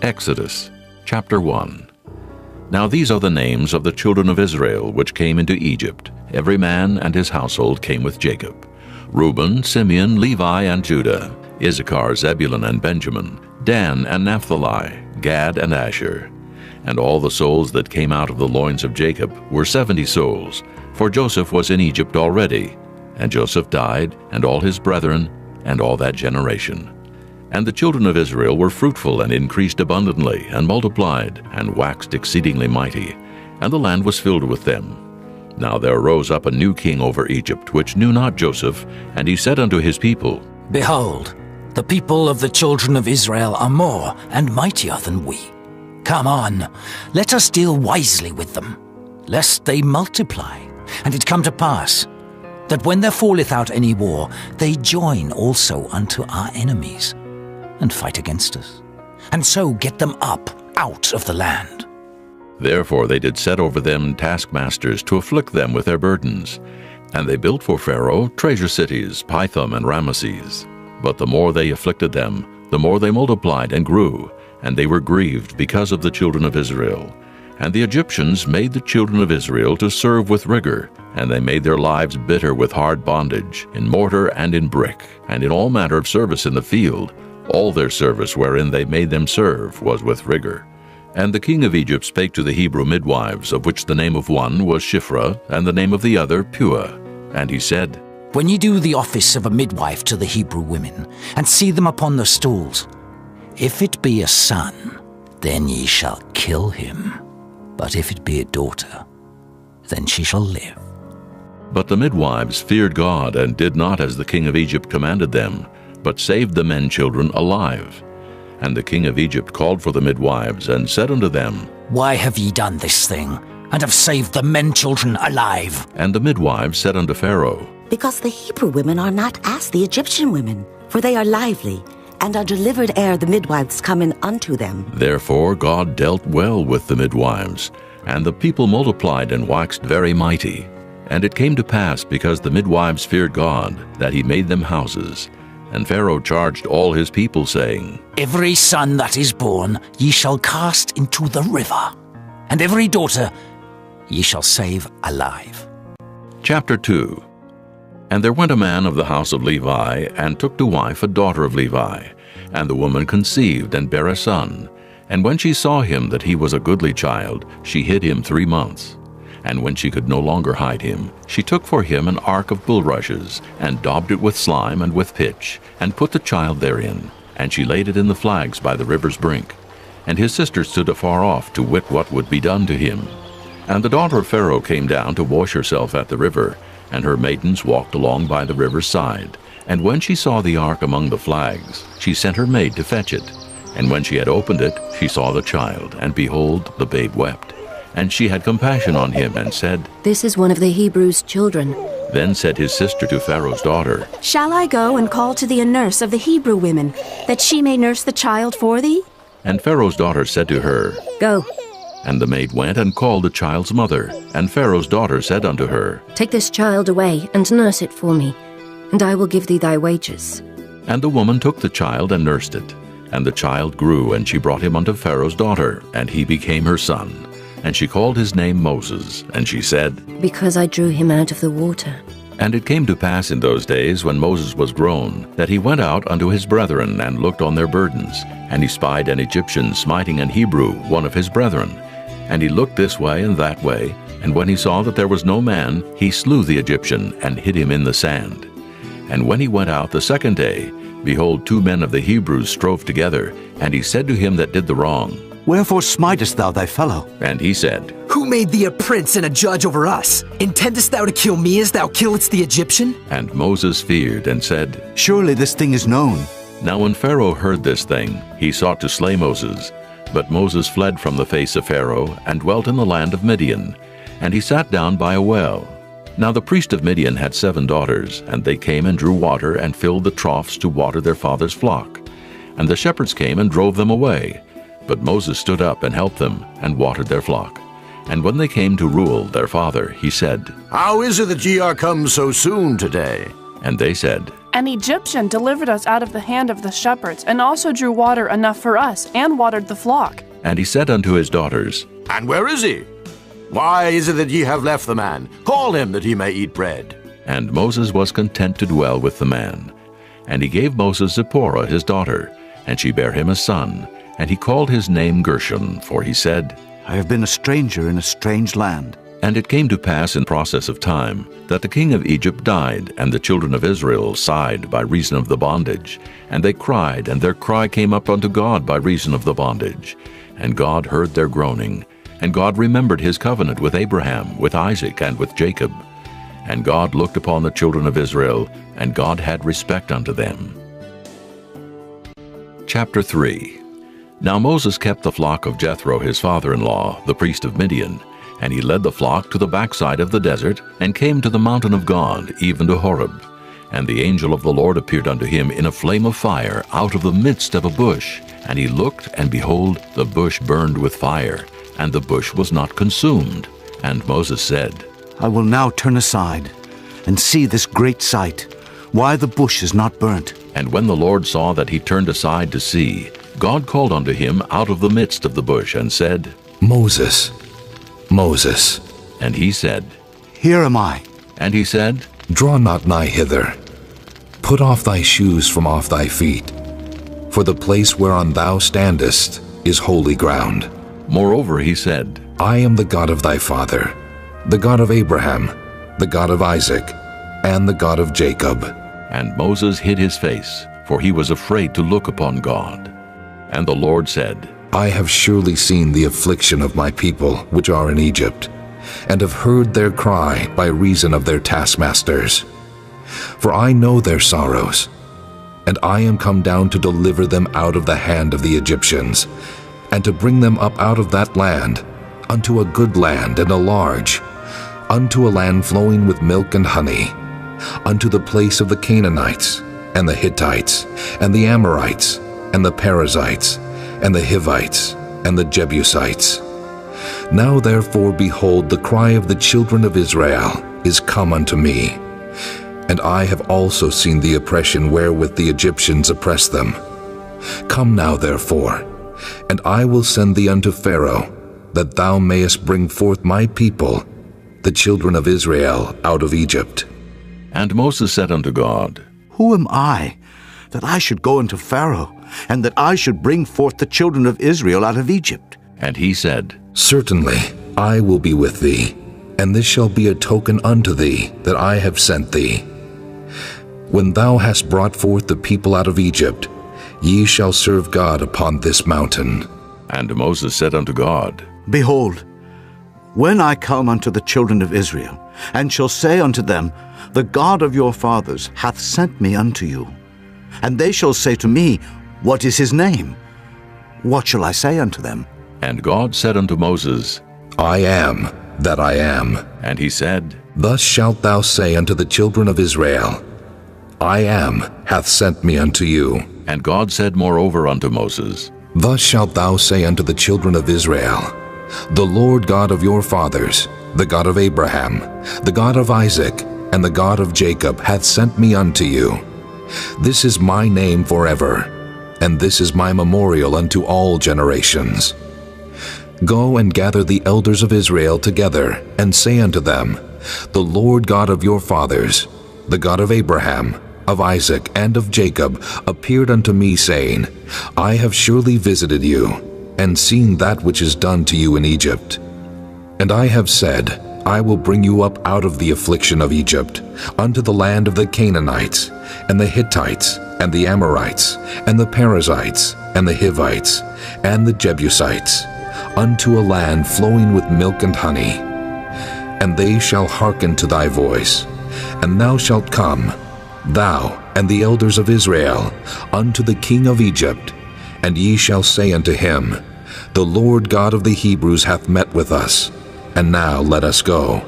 Exodus, chapter 1. Now these are the names of the children of Israel which came into Egypt. Every man and his household came with Jacob. Reuben, Simeon, Levi, and Judah, Issachar, Zebulun, and Benjamin, Dan and Naphtali, Gad and Asher. And all the souls that came out of the loins of Jacob were 70 souls, for Joseph was in Egypt already. And Joseph died, and all his brethren, and all that generation. And the children of Israel were fruitful and increased abundantly, and multiplied, and waxed exceedingly mighty, and the land was filled with them. Now there arose up a new king over Egypt, which knew not Joseph, and he said unto his people, Behold, the people of the children of Israel are more and mightier than we. Come on, let us deal wisely with them, lest they multiply. And it come to pass, that when there falleth out any war, they join also unto our enemies, and fight against us, and so get them up out of the land. Therefore they did set over them taskmasters to afflict them with their burdens. And they built for Pharaoh treasure cities, Pithom and Ramesses. But the more they afflicted them, the more they multiplied and grew, and they were grieved because of the children of Israel. And the Egyptians made the children of Israel to serve with rigor, and they made their lives bitter with hard bondage, in mortar and in brick, and in all manner of service in the field. All their service wherein they made them serve was with rigor. And the king of Egypt spake to the Hebrew midwives, of which the name of one was Shiphrah, and the name of the other Puah. And he said, When ye do the office of a midwife to the Hebrew women, and see them upon the stools, if it be a son, then ye shall kill him. But if it be a daughter, then she shall live. But the midwives feared God, and did not as the king of Egypt commanded them, but saved the men children alive. And the king of Egypt called for the midwives, and said unto them, Why have ye done this thing, and have saved the men children alive? And the midwives said unto Pharaoh, Because the Hebrew women are not as the Egyptian women, for they are lively, and are delivered ere the midwives come in unto them. Therefore God dealt well with the midwives, and the people multiplied and waxed very mighty. And it came to pass, because the midwives feared God, that he made them houses. And Pharaoh charged all his people, saying, Every son that is born ye shall cast into the river, and every daughter ye shall save alive. Chapter 2. And there went a man of the house of Levi, and took to wife a daughter of Levi. And the woman conceived, and bare a son. And when she saw him that he was a goodly child, she hid him 3 months. And when she could no longer hide him, she took for him an ark of bulrushes, and daubed it with slime and with pitch, and put the child therein. And she laid it in the flags by the river's brink. And his sister stood afar off to wit what would be done to him. And the daughter of Pharaoh came down to wash herself at the river, and her maidens walked along by the river's side. And when she saw the ark among the flags, she sent her maid to fetch it. And when she had opened it, she saw the child, and behold, the babe wept. And she had compassion on him, and said, This is one of the Hebrews' children. Then said his sister to Pharaoh's daughter, Shall I go and call to thee a nurse of the Hebrew women, that she may nurse the child for thee? And Pharaoh's daughter said to her, Go. And the maid went and called the child's mother. And Pharaoh's daughter said unto her, Take this child away, and nurse it for me, and I will give thee thy wages. And the woman took the child and nursed it. And the child grew, and she brought him unto Pharaoh's daughter, and he became her son. And she called his name Moses, and she said, Because I drew him out of the water. And it came to pass in those days, when Moses was grown, that he went out unto his brethren, and looked on their burdens. And he spied an Egyptian smiting an Hebrew, one of his brethren. And he looked this way and that way, and when he saw that there was no man, he slew the Egyptian, and hid him in the sand. And when he went out the second day, behold, 2 men of the Hebrews strove together. And he said to him that did the wrong, Wherefore smitest thou thy fellow? And he said, Who made thee a prince and a judge over us? Intendest thou to kill me as thou killedst the Egyptian? And Moses feared, and said, Surely this thing is known. Now when Pharaoh heard this thing, he sought to slay Moses. But Moses fled from the face of Pharaoh, and dwelt in the land of Midian. And he sat down by a well. Now the priest of Midian had 7 daughters, and they came and drew water, and filled the troughs to water their father's flock. And the shepherds came and drove them away. But Moses stood up and helped them, and watered their flock. And when they came to Reuel their father, he said, How is it that ye are come so soon today? And they said, An Egyptian delivered us out of the hand of the shepherds, and also drew water enough for us, and watered the flock. And he said unto his daughters, And where is he? Why is it that ye have left the man? Call him that he may eat bread. And Moses was content to dwell with the man. And he gave Moses Zipporah his daughter, and she bare him a son, and he called his name Gershon, for he said, I have been a stranger in a strange land. And it came to pass in process of time, that the king of Egypt died, and the children of Israel sighed by reason of the bondage. And they cried, and their cry came up unto God by reason of the bondage. And God heard their groaning. And God remembered his covenant with Abraham, with Isaac, and with Jacob. And God looked upon the children of Israel, and God had respect unto them. Chapter 3. Now Moses kept the flock of Jethro his father-in-law, the priest of Midian. And he led the flock to the backside of the desert, and came to the mountain of God, even to Horeb. And the angel of the Lord appeared unto him in a flame of fire out of the midst of a bush. And he looked, and behold, the bush burned with fire, and the bush was not consumed. And Moses said, I will now turn aside and see this great sight, why the bush is not burnt. And when the Lord saw that he turned aside to see, God called unto him out of the midst of the bush, and said, Moses, Moses. And he said, Here am I. And he said, Draw not nigh hither. Put off thy shoes from off thy feet, for the place whereon thou standest is holy ground. Moreover he said, I am the God of thy father, the God of Abraham, the God of Isaac, and the God of Jacob. And Moses hid his face, for he was afraid to look upon God. And the Lord said, I have surely seen the affliction of my people which are in Egypt, and have heard their cry by reason of their taskmasters. For I know their sorrows, and I am come down to deliver them out of the hand of the Egyptians, and to bring them up out of that land, unto a good land and a large, unto a land flowing with milk and honey, unto the place of the Canaanites, and the Hittites, and the Amorites, and the Perizzites, and the Hivites, and the Jebusites. Now therefore, behold, the cry of the children of Israel is come unto me, and I have also seen the oppression wherewith the Egyptians oppress them. Come now therefore, and I will send thee unto Pharaoh, that thou mayest bring forth my people, the children of Israel, out of Egypt. And Moses said unto God, Who am I, that I should go unto Pharaoh, and that I should bring forth the children of Israel out of Egypt? And he said, Certainly I will be with thee, and this shall be a token unto thee that I have sent thee. When thou hast brought forth the people out of Egypt, ye shall serve God upon this mountain. And Moses said unto God, Behold, when I come unto the children of Israel, and shall say unto them, The God of your fathers hath sent me unto you, and they shall say to me, What is his name? What shall I say unto them? And God said unto Moses, I am that I am. And he said, Thus shalt thou say unto the children of Israel, I am hath sent me unto you. And God said moreover unto Moses, Thus shalt thou say unto the children of Israel, The Lord God of your fathers, the God of Abraham, the God of Isaac, and the God of Jacob hath sent me unto you. This is my name forever, and this is my memorial unto all generations. Go and gather the elders of Israel together, and say unto them, The Lord God of your fathers, the God of Abraham, of Isaac, and of Jacob, appeared unto me, saying, I have surely visited you, and seen that which is done to you in Egypt. And I have said, I will bring you up out of the affliction of Egypt, unto the land of the Canaanites, and the Hittites, and the Amorites, and the Perizzites, and the Hivites, and the Jebusites, unto a land flowing with milk and honey. And they shall hearken to thy voice, and thou shalt come, thou and the elders of Israel, unto the king of Egypt, and ye shall say unto him, The Lord God of the Hebrews hath met with us, and now let us go.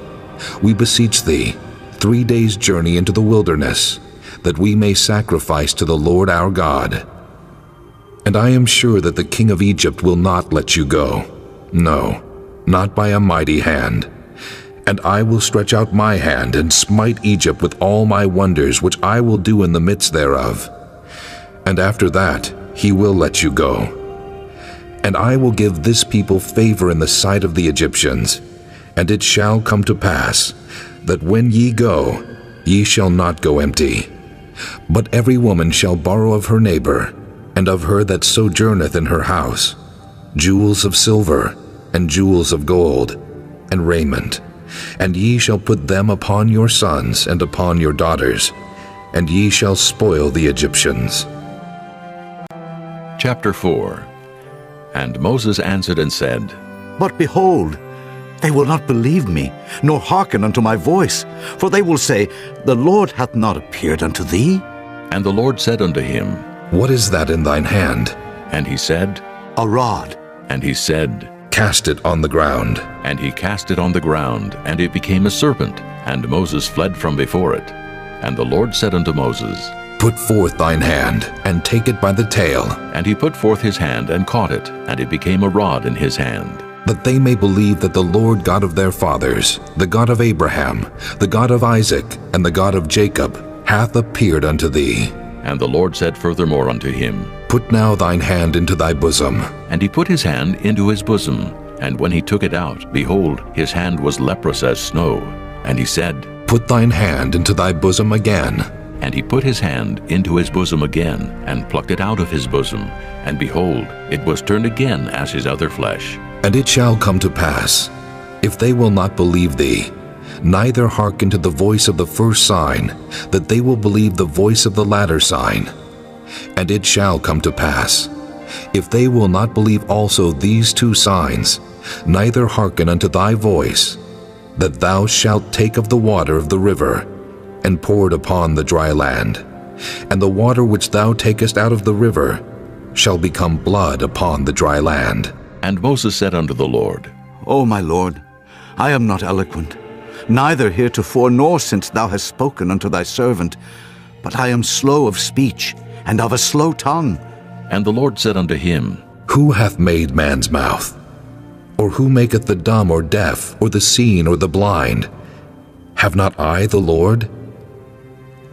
We beseech thee, 3 days' journey into the wilderness, that we may sacrifice to the Lord our God. And I am sure that the king of Egypt will not let you go, no, not by a mighty hand. And I will stretch out my hand and smite Egypt with all my wonders which I will do in the midst thereof. And after that he will let you go. And I will give this people favor in the sight of the Egyptians. And it shall come to pass that when ye go, ye shall not go empty. But every woman shall borrow of her neighbor, and of her that sojourneth in her house, jewels of silver, and jewels of gold, and raiment. And ye shall put them upon your sons and upon your daughters, and ye shall spoil the Egyptians. Chapter 4. And Moses answered and said, But behold, they will not believe me, nor hearken unto my voice. For they will say, The Lord hath not appeared unto thee. And the Lord said unto him, What is that in thine hand? And he said, A rod. And he said, Cast it on the ground. And he cast it on the ground, and it became a serpent, and Moses fled from before it. And the Lord said unto Moses, Put forth thine hand, and take it by the tail. And he put forth his hand, and caught it, and it became a rod in his hand. That they may believe that the Lord God of their fathers, the God of Abraham, the God of Isaac, and the God of Jacob, hath appeared unto thee. And the Lord said furthermore unto him, Put now thine hand into thy bosom. And he put his hand into his bosom. And when he took it out, behold, his hand was leprous as snow. And he said, Put thine hand into thy bosom again. And he put his hand into his bosom again, and plucked it out of his bosom. And behold, it was turned again as his other flesh. And it shall come to pass, if they will not believe thee, neither hearken to the voice of the first sign, that they will believe the voice of the latter sign. And it shall come to pass, if they will not believe also these two signs, neither hearken unto thy voice, that thou shalt take of the water of the river, and pour it upon the dry land. And the water which thou takest out of the river shall become blood upon the dry land. And Moses said unto the Lord, O my Lord, I am not eloquent, neither heretofore nor since thou hast spoken unto thy servant, but I am slow of speech, and of a slow tongue. And the Lord said unto him, Who hath made man's mouth? Or who maketh the dumb or deaf, or the seen or the blind? Have not I the Lord?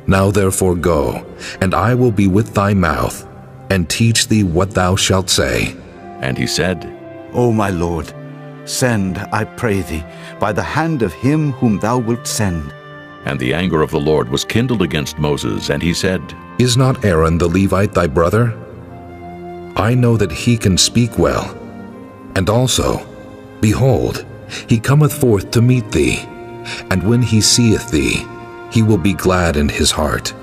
Now therefore go, and I will be with thy mouth, and teach thee what thou shalt say. And he said, O my Lord, send, I pray thee, by the hand of him whom thou wilt send. And the anger of the Lord was kindled against Moses, and he said, Is not Aaron the Levite thy brother? I know that he can speak well. And also, behold, he cometh forth to meet thee, and when he seeth thee, he will be glad in his heart.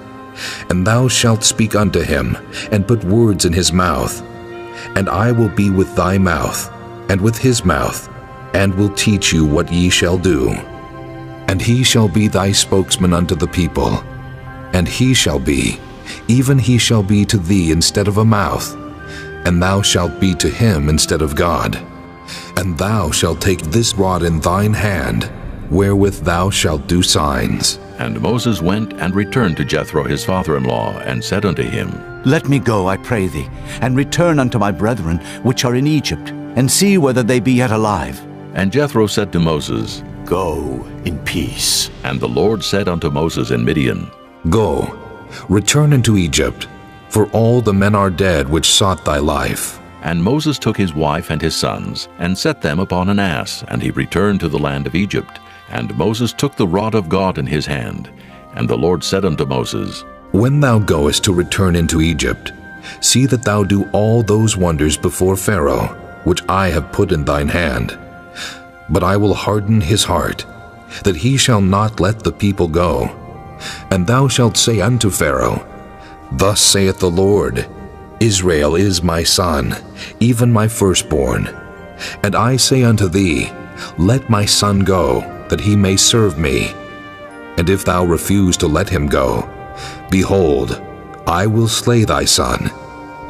And thou shalt speak unto him, and put words in his mouth. And I will be with thy mouth, and with his mouth, and will teach you what ye shall do. And he shall be thy spokesman unto the people. And he shall be, even he shall be to thee instead of a mouth, and thou shalt be to him instead of God. And thou shalt take this rod in thine hand, wherewith thou shalt do signs. And Moses went and returned to Jethro his father-in-law, and said unto him, Let me go, I pray thee, and return unto my brethren which are in Egypt, and see whether they be yet alive. And Jethro said to Moses, Go in peace. And the Lord said unto Moses in Midian, Go, return into Egypt, for all the men are dead which sought thy life. And Moses took his wife and his sons, and set them upon an ass, and he returned to the land of Egypt. And Moses took the rod of God in his hand. And the Lord said unto Moses, When thou goest to return into Egypt, see that thou do all those wonders before Pharaoh, which I have put in thine hand. But I will harden his heart, that he shall not let the people go. And thou shalt say unto Pharaoh, Thus saith the Lord, Israel is my son, even my firstborn. And I say unto thee, Let my son go, that he may serve me. And if thou refuse to let him go, behold, I will slay thy son,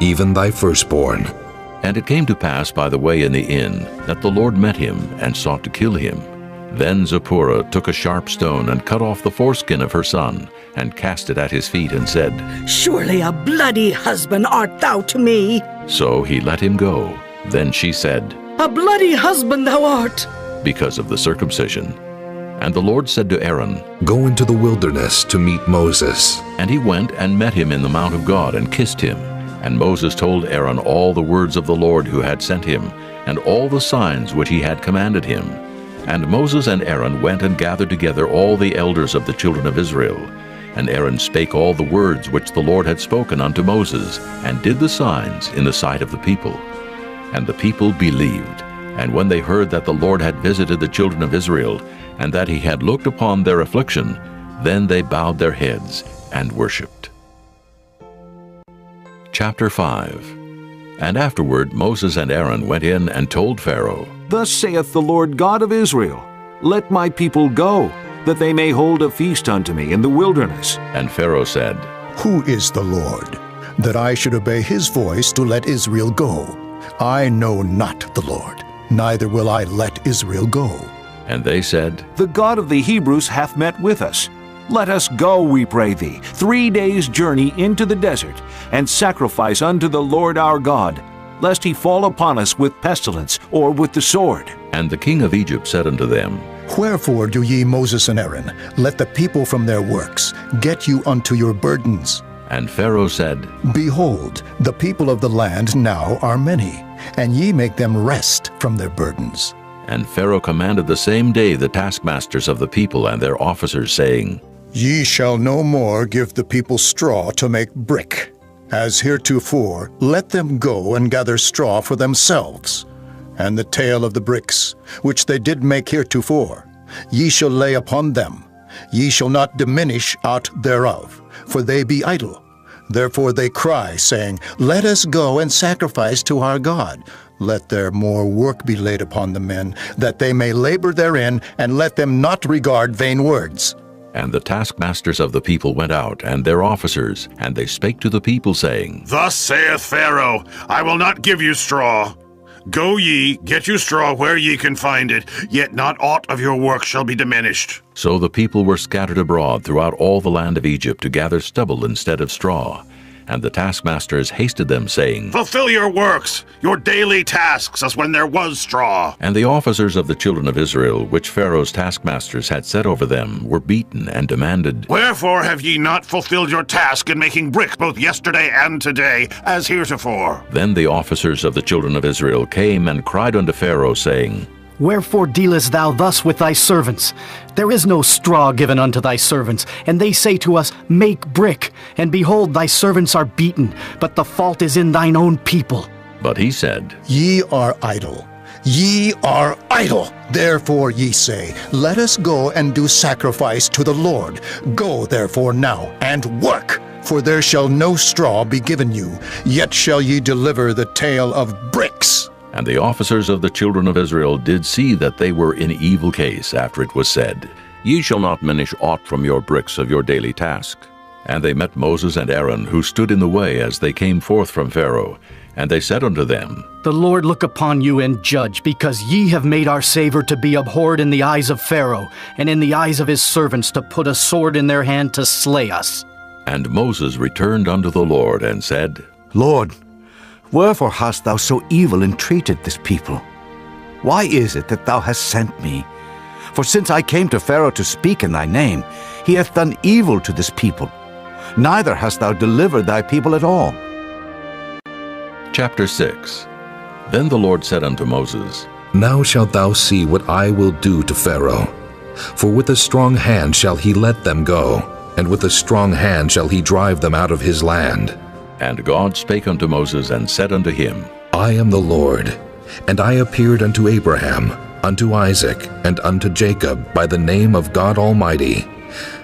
even thy firstborn. And it came to pass by the way in the inn, that the Lord met him, and sought to kill him. Then Zipporah took a sharp stone, and cut off the foreskin of her son, and cast it at his feet, and said, Surely a bloody husband art thou to me. So he let him go. Then she said, A bloody husband thou art, because of the circumcision. And the Lord said to Aaron, Go into the wilderness to meet Moses. And he went and met him in the mount of God and kissed him. And Moses told Aaron all the words of the Lord who had sent him, and all the signs which he had commanded him. And Moses and Aaron went and gathered together all the elders of the children of Israel. And Aaron spake all the words which the Lord had spoken unto Moses, and did the signs in the sight of the people. And the people believed. And when they heard that the Lord had visited the children of Israel, and that he had looked upon their affliction, then they bowed their heads and worshipped. Chapter 5. And afterward Moses and Aaron went in and told Pharaoh, Thus saith the Lord God of Israel, Let my people go, that they may hold a feast unto me in the wilderness. And Pharaoh said, Who is the Lord, that I should obey his voice to let Israel go? I know not the Lord, neither will I let Israel go. And they said, The God of the Hebrews hath met with us. Let us go, we pray thee, 3 days' journey into the desert, and sacrifice unto the Lord our God, lest he fall upon us with pestilence or with the sword. And the king of Egypt said unto them, Wherefore do ye, Moses and Aaron, let the people from their works get you unto your burdens? And Pharaoh said, Behold, the people of the land now are many, and ye make them rest from their burdens. And Pharaoh commanded the same day the taskmasters of the people and their officers, saying, Ye shall no more give the people straw to make brick. As heretofore, let them go and gather straw for themselves. And the tale of the bricks, which they did make heretofore, ye shall lay upon them. Ye shall not diminish aught thereof, for they be idle. Therefore they cry, saying, Let us go and sacrifice to our God. Let there more work be laid upon the men, that they may labor therein, and let them not regard vain words. And the taskmasters of the people went out, and their officers, and they spake to the people, saying, Thus saith Pharaoh, I will not give you straw. Go ye, get you straw where ye can find it, yet not aught of your work shall be diminished. So the people were scattered abroad throughout all the land of Egypt to gather stubble instead of straw. And the taskmasters hasted them, saying, Fulfill your works, your daily tasks, as when there was straw. And the officers of the children of Israel, which Pharaoh's taskmasters had set over them, were beaten and demanded, Wherefore have ye not fulfilled your task in making brick both yesterday and today, as heretofore? Then the officers of the children of Israel came and cried unto Pharaoh, saying, Wherefore dealest thou thus with thy servants? There is no straw given unto thy servants, and they say to us, Make brick. And behold, thy servants are beaten, but the fault is in thine own people. But he said, Ye are idle. Ye are idle. Therefore ye say, Let us go and do sacrifice to the Lord. Go therefore now, and work. For there shall no straw be given you, yet shall ye deliver the tale of bricks. And the officers of the children of Israel did see that they were in evil case after it was said, Ye shall not diminish aught from your bricks of your daily task. And they met Moses and Aaron, who stood in the way as they came forth from Pharaoh. And they said unto them, The Lord look upon you and judge, because ye have made our savor to be abhorred in the eyes of Pharaoh, and in the eyes of his servants to put a sword in their hand to slay us. And Moses returned unto the Lord and said, Lord, wherefore hast thou so evil entreated this people? Why is it that thou hast sent me? For since I came to Pharaoh to speak in thy name, he hath done evil to this people. Neither hast thou delivered thy people at all. Chapter 6. Then the Lord said unto Moses, Now shalt thou see what I will do to Pharaoh. For with a strong hand shall he let them go, and with a strong hand shall he drive them out of his land. And God spake unto Moses and said unto him, I am the Lord, and I appeared unto Abraham, unto Isaac, and unto Jacob by the name of God Almighty.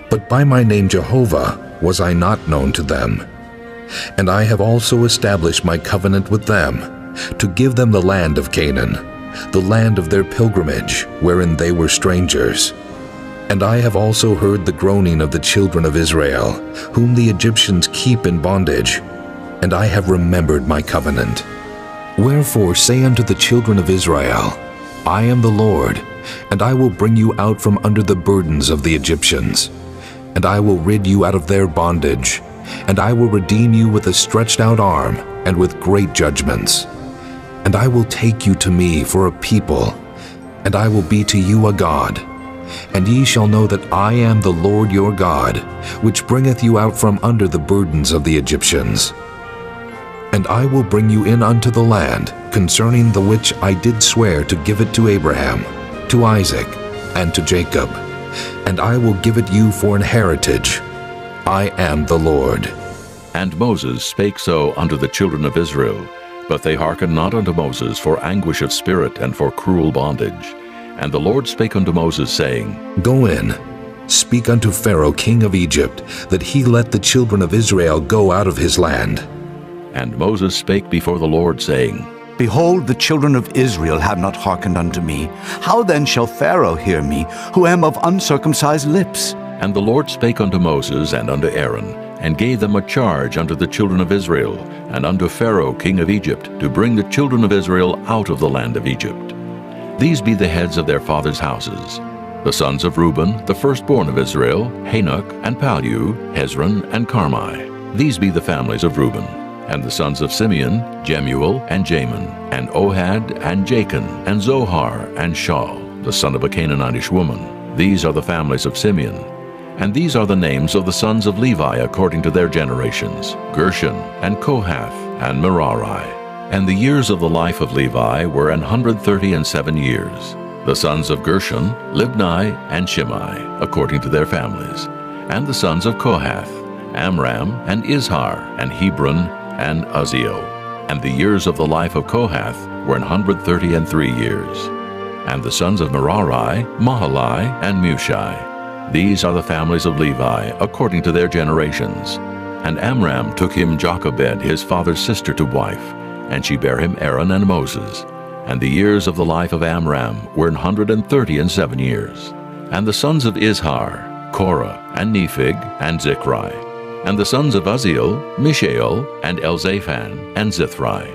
But by my name Jehovah was I not known to them. And I have also established my covenant with them, to give them the land of Canaan, the land of their pilgrimage, wherein they were strangers. And I have also heard the groaning of the children of Israel, whom the Egyptians keep in bondage, and I have remembered my covenant. Wherefore say unto the children of Israel, I am the Lord, and I will bring you out from under the burdens of the Egyptians, and I will rid you out of their bondage, and I will redeem you with a stretched out arm, and with great judgments. And I will take you to me for a people, and I will be to you a God. And ye shall know that I am the Lord your God, which bringeth you out from under the burdens of the Egyptians. And I will bring you in unto the land, concerning the which I did swear to give it to Abraham, to Isaac, and to Jacob. And I will give it you for an heritage. I am the Lord. And Moses spake so unto the children of Israel, but they hearkened not unto Moses for anguish of spirit and for cruel bondage. And the Lord spake unto Moses, saying, Go in, speak unto Pharaoh king of Egypt, that he let the children of Israel go out of his land. And Moses spake before the Lord, saying, Behold, the children of Israel have not hearkened unto me. How then shall Pharaoh hear me, who am of uncircumcised lips? And the Lord spake unto Moses and unto Aaron, and gave them a charge unto the children of Israel, and unto Pharaoh king of Egypt, to bring the children of Israel out of the land of Egypt. These be the heads of their fathers' houses. The sons of Reuben, the firstborn of Israel, Hanok, and Palu, Hezron, and Carmi. These be the families of Reuben. And the sons of Simeon, Jemuel, and Jamin, and Ohad, and Jachin, and Zohar, and Shaul, the son of a Canaanitish woman. These are the families of Simeon. And these are the names of the sons of Levi according to their generations, Gershon, and Kohath, and Merari. And the years of the life of Levi were 137 years. The sons of Gershon, Libni, and Shimei, according to their families. And the sons of Kohath, Amram, and Izhar, and Hebron, and Uzziel. And the years of the life of Kohath were 133 years. And the sons of Merari, Mahali, and Mushai. These are the families of Levi, according to their generations. And Amram took him Jochebed, his father's sister, to wife, and she bare him Aaron and Moses. And the years of the life of Amram were 137 years. And the sons of Izhar, Korah, and Nephig, and Zichri. And the sons of Uzziel, Mishael, and Elzaphan, and Zithri.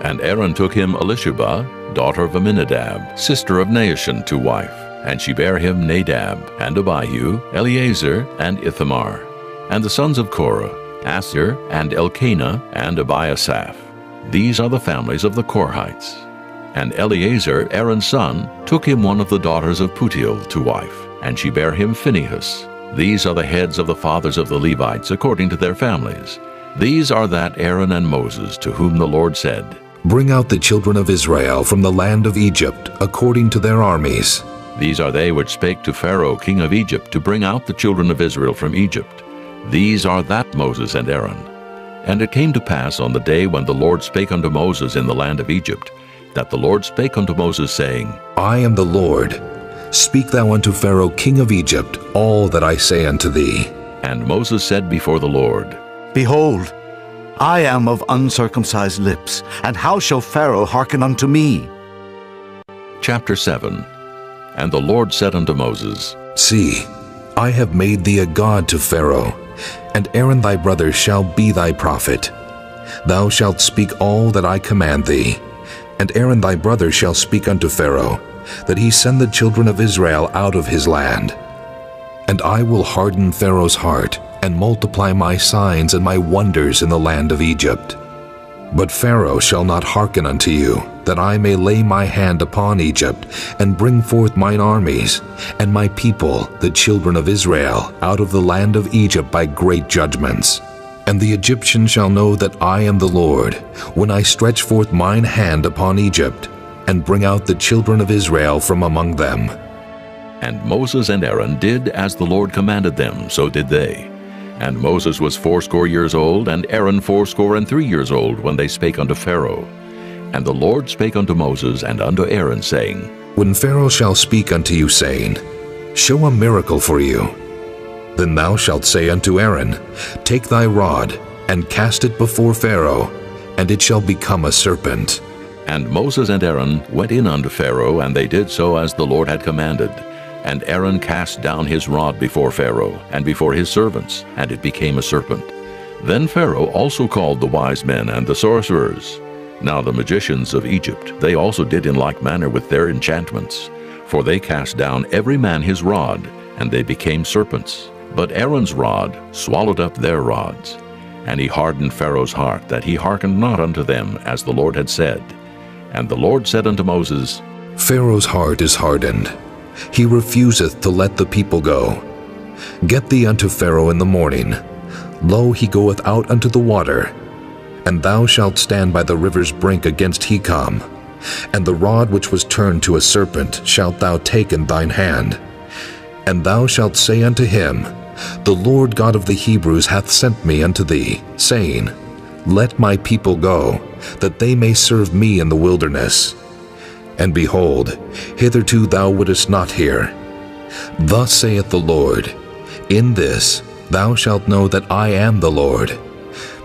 And Aaron took him Elishubah, daughter of Aminadab, sister of Naashon, to wife. And she bare him Nadab, and Abihu, Eleazar, and Ithamar. And the sons of Korah, Asher, and Elkanah, and Abiasaph. These are the families of the Korhites. And Eleazar, Aaron's son, took him one of the daughters of Putiel to wife, and she bare him Phinehas. These are the heads of the fathers of the Levites according to their families. These are that Aaron and Moses, to whom the Lord said, Bring out the children of Israel from the land of Egypt according to their armies. These are they which spake to Pharaoh king of Egypt to bring out the children of Israel from Egypt. These are that Moses and Aaron. And it came to pass on the day when the Lord spake unto Moses in the land of Egypt, that the Lord spake unto Moses, saying, I am the Lord. Speak thou unto Pharaoh king of Egypt all that I say unto thee. And Moses said before the Lord, Behold, I am of uncircumcised lips, and how shall Pharaoh hearken unto me? Chapter 7. And the Lord said unto Moses, See, I have made thee a god to Pharaoh, and Aaron thy brother shall be thy prophet. Thou shalt speak all that I command thee, and Aaron thy brother shall speak unto Pharaoh, that he send the children of Israel out of his land. And I will harden Pharaoh's heart, and multiply my signs and my wonders in the land of Egypt. But Pharaoh shall not hearken unto you, that I may lay my hand upon Egypt, and bring forth mine armies, and my people, the children of Israel, out of the land of Egypt by great judgments. And the Egyptians shall know that I am the Lord, when I stretch forth mine hand upon Egypt, and bring out the children of Israel from among them. And Moses and Aaron did as the Lord commanded them, so did they. And Moses was 80 years old, and Aaron 83 years old, when they spake unto Pharaoh. And the Lord spake unto Moses and unto Aaron, saying, When Pharaoh shall speak unto you, saying, Show a miracle for you, then thou shalt say unto Aaron, Take thy rod, and cast it before Pharaoh, and it shall become a serpent. And Moses and Aaron went in unto Pharaoh, and they did so as the Lord had commanded. And Aaron cast down his rod before Pharaoh, and before his servants, and it became a serpent. Then Pharaoh also called the wise men and the sorcerers. Now the magicians of Egypt, they also did in like manner with their enchantments. For they cast down every man his rod, and they became serpents. But Aaron's rod swallowed up their rods. And he hardened Pharaoh's heart, that he hearkened not unto them, as the Lord had said. And the Lord said unto Moses, Pharaoh's heart is hardened. he refuseth to let the people go. Get thee unto Pharaoh in the morning. Lo, he goeth out unto the water. And thou shalt stand by the river's brink against Hecom. And the rod which was turned to a serpent shalt thou take in thine hand. And thou shalt say unto him, The Lord God of the Hebrews hath sent me unto thee, saying, Let my people go, that they may serve me in the wilderness. And behold, hitherto thou wouldest not hear. Thus saith the Lord, In this thou shalt know that I am the Lord.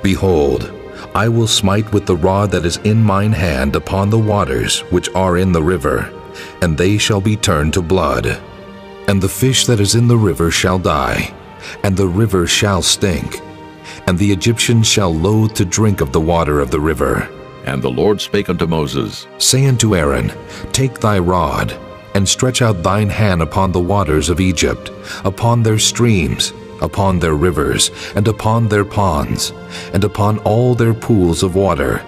Behold, I will smite with the rod that is in mine hand upon the waters which are in the river, and they shall be turned to blood. And the fish that is in the river shall die, and the river shall stink, and the Egyptians shall loathe to drink of the water of the river. And the Lord spake unto Moses, Say unto Aaron, Take thy rod, and stretch out thine hand upon the waters of Egypt, upon their streams, upon their rivers, and upon their ponds, and upon all their pools of water,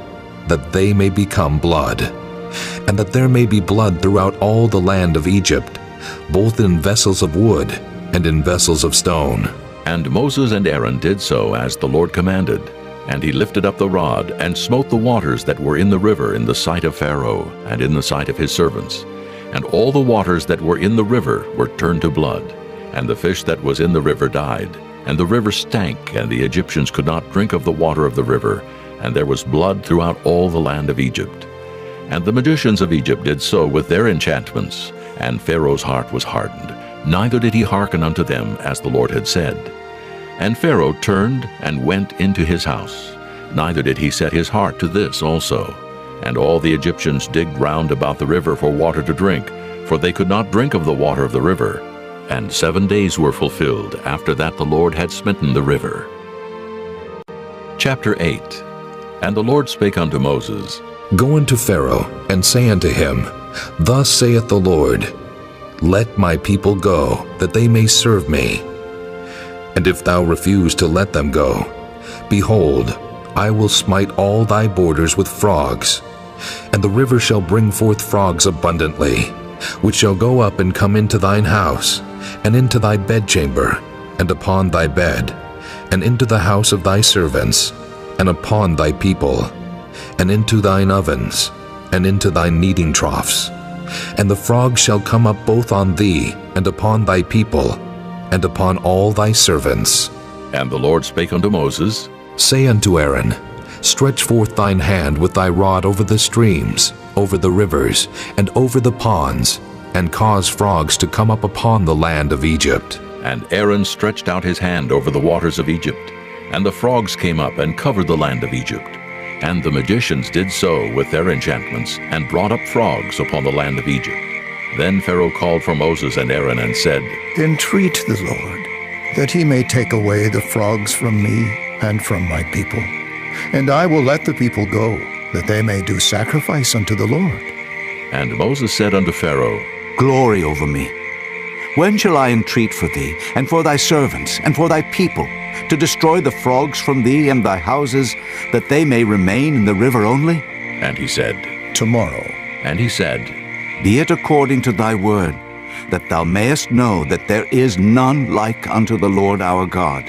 that they may become blood. And that there may be blood throughout all the land of Egypt, both in vessels of wood and in vessels of stone. And Moses and Aaron did so as the Lord commanded. And he lifted up the rod, and smote the waters that were in the river in the sight of Pharaoh, and in the sight of his servants. And all the waters that were in the river were turned to blood. And the fish that was in the river died, and the river stank, and the Egyptians could not drink of the water of the river, and there was blood throughout all the land of Egypt. And the magicians of Egypt did so with their enchantments, and Pharaoh's heart was hardened, neither did he hearken unto them as the Lord had said. And Pharaoh turned and went into his house, neither did he set his heart to this also. And all the Egyptians digged round about the river for water to drink, for they could not drink of the water of the river. And 7 days were fulfilled after that the Lord had smitten the river. Chapter 8. And the Lord spake unto Moses, Go unto Pharaoh, and say unto him, Thus saith the Lord, Let my people go, that they may serve me. And if thou refuse to let them go, behold, I will smite all thy borders with frogs, and the river shall bring forth frogs abundantly, which shall go up and come into thine house, and into thy bedchamber, and upon thy bed, and into the house of thy servants, and upon thy people, and into thine ovens, and into thy kneading troughs. And the frogs shall come up both on thee, and upon thy people, and upon all thy servants. And the Lord spake unto Moses, Say unto Aaron, Stretch forth thine hand with thy rod over the streams, over the rivers, and over the ponds, and cause frogs to come up upon the land of Egypt. And Aaron stretched out his hand over the waters of Egypt, and the frogs came up and covered the land of Egypt. And the magicians did so with their enchantments, and brought up frogs upon the land of Egypt. Then Pharaoh called for Moses and Aaron, and said, Entreat the Lord, that he may take away the frogs from me and from my people, and I will let the people go, that they may do sacrifice unto the Lord. And Moses said unto Pharaoh, Glory over me. When shall I entreat for thee, and for thy servants, and for thy people, to destroy the frogs from thee and thy houses, that they may remain in the river only? And he said, Tomorrow. And he said, Be it according to thy word, that thou mayest know that there is none like unto the Lord our God.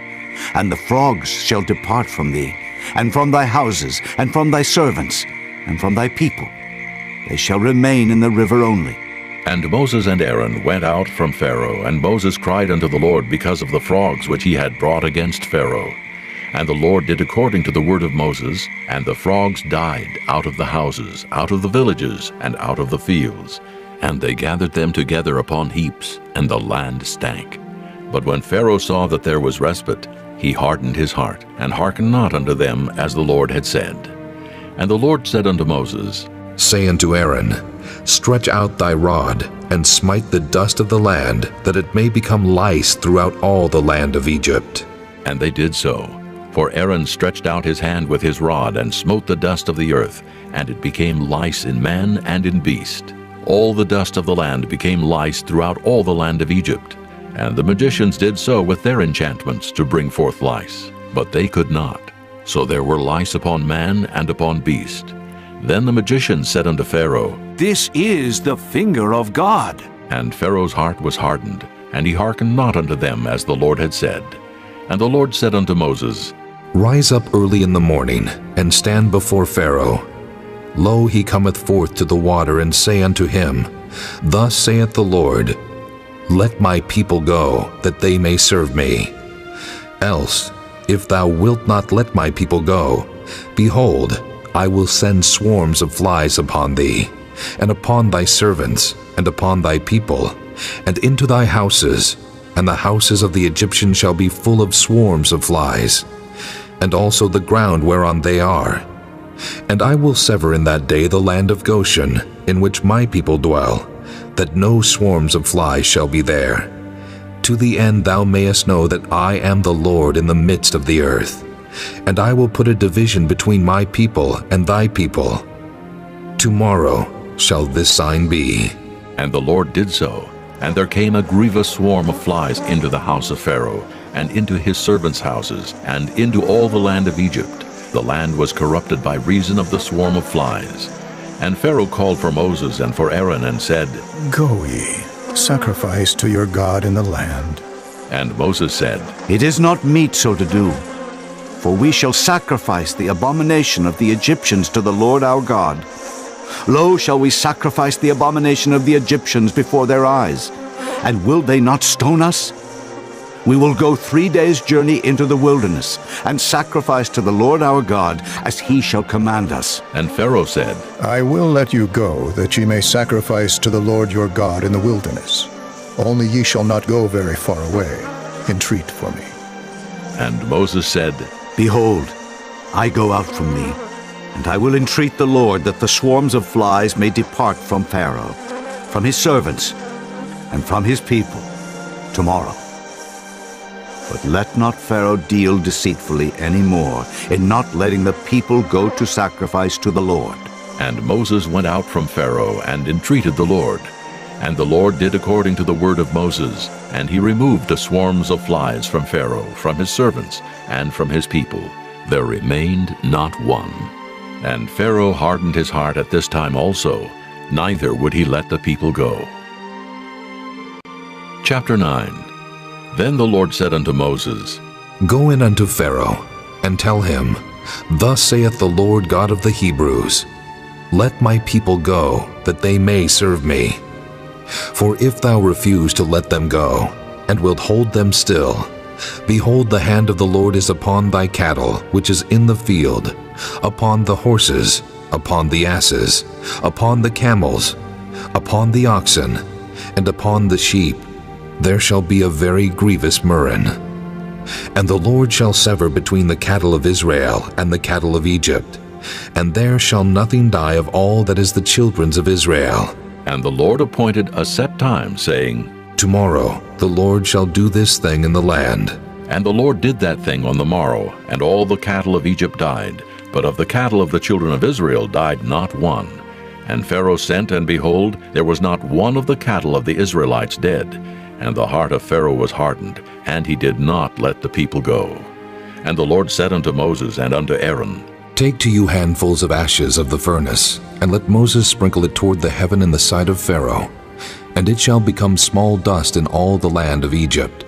And the frogs shall depart from thee, and from thy houses, and from thy servants, and from thy people. They shall remain in the river only. And Moses and Aaron went out from Pharaoh, and Moses cried unto the Lord because of the frogs which he had brought against Pharaoh. And the Lord did according to the word of Moses, and the frogs died out of the houses, out of the villages, and out of the fields. And they gathered them together upon heaps, and the land stank. But when Pharaoh saw that there was respite, he hardened his heart, and hearkened not unto them as the Lord had said. And the Lord said unto Moses, Say unto Aaron, Stretch out thy rod, and smite the dust of the land, that it may become lice throughout all the land of Egypt. And they did so. For Aaron stretched out his hand with his rod, and smote the dust of the earth, and it became lice in man and in beast. All the dust of the land became lice throughout all the land of Egypt. And the magicians did so with their enchantments to bring forth lice, but they could not. So there were lice upon man and upon beast. Then the magicians said unto Pharaoh, This is the finger of God. And Pharaoh's heart was hardened, and he hearkened not unto them as the Lord had said. And the Lord said unto Moses, Rise up early in the morning, and stand before Pharaoh. Lo, he cometh forth to the water, and say unto him, Thus saith the Lord, Let my people go, that they may serve me. Else, if thou wilt not let my people go, behold, I will send swarms of flies upon thee, and upon thy servants, and upon thy people, and into thy houses, and the houses of the Egyptians shall be full of swarms of flies, and also the ground whereon they are. And I will sever in that day the land of Goshen, in which my people dwell, that no swarms of flies shall be there, to the end thou mayest know that I am the Lord in the midst of the earth. And I will put a division between my people and thy people. Tomorrow shall this sign be. And the Lord did so. And there came a grievous swarm of flies into the house of Pharaoh, and into his servants' houses, and into all the land of Egypt. The land was corrupted by reason of the swarm of flies. And Pharaoh called for Moses and for Aaron, and said, Go ye, sacrifice to your God in the land. And Moses said, It is not meet so to do. For we shall sacrifice the abomination of the Egyptians to the Lord our God. Lo, shall we sacrifice the abomination of the Egyptians before their eyes? And will they not stone us? We will go 3 days' journey into the wilderness, and sacrifice to the Lord our God, as he shall command us. And Pharaoh said, I will let you go, that ye may sacrifice to the Lord your God in the wilderness. Only ye shall not go very far away. Entreat for me. And Moses said, Behold, I go out from thee, and I will entreat the Lord that the swarms of flies may depart from Pharaoh, from his servants, and from his people, tomorrow. But let not Pharaoh deal deceitfully any more in not letting the people go to sacrifice to the Lord. And Moses went out from Pharaoh and entreated the Lord. And the Lord did according to the word of Moses, and he removed the swarms of flies from Pharaoh, from his servants, and from his people. There remained not one. And Pharaoh hardened his heart at this time also, neither would he let the people go. Chapter 9. Then the Lord said unto Moses, Go in unto Pharaoh, and tell him, Thus saith the Lord God of the Hebrews, Let my people go, that they may serve me. For if thou refuse to let them go, and wilt hold them still, behold, the hand of the Lord is upon thy cattle, which is in the field, upon the horses, upon the asses, upon the camels, upon the oxen, and upon the sheep. There shall be a very grievous murrain. And the Lord shall sever between the cattle of Israel and the cattle of Egypt, and there shall nothing die of all that is the children's of Israel. And the Lord appointed a set time, saying, Tomorrow the Lord shall do this thing in the land. And the Lord did that thing on the morrow, and all the cattle of Egypt died, but of the cattle of the children of Israel died not one. And Pharaoh sent, and behold, there was not one of the cattle of the Israelites dead. And the heart of Pharaoh was hardened, and he did not let the people go. And the Lord said unto Moses and unto Aaron, Take to you handfuls of ashes of the furnace, and let Moses sprinkle it toward the heaven in the sight of Pharaoh. And it shall become small dust in all the land of Egypt,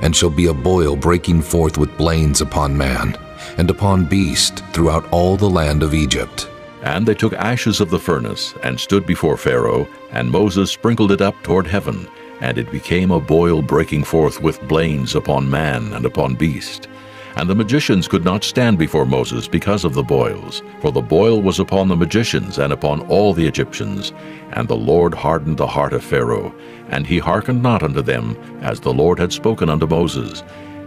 and shall be a boil breaking forth with blains upon man, and upon beast throughout all the land of Egypt. And they took ashes of the furnace, and stood before Pharaoh, and Moses sprinkled it up toward heaven, and it became a boil breaking forth with blains upon man and upon beast. And the magicians could not stand before Moses because of the boils, for the boil was upon the magicians and upon all the Egyptians. And the Lord hardened the heart of Pharaoh, and he hearkened not unto them, as the Lord had spoken unto Moses.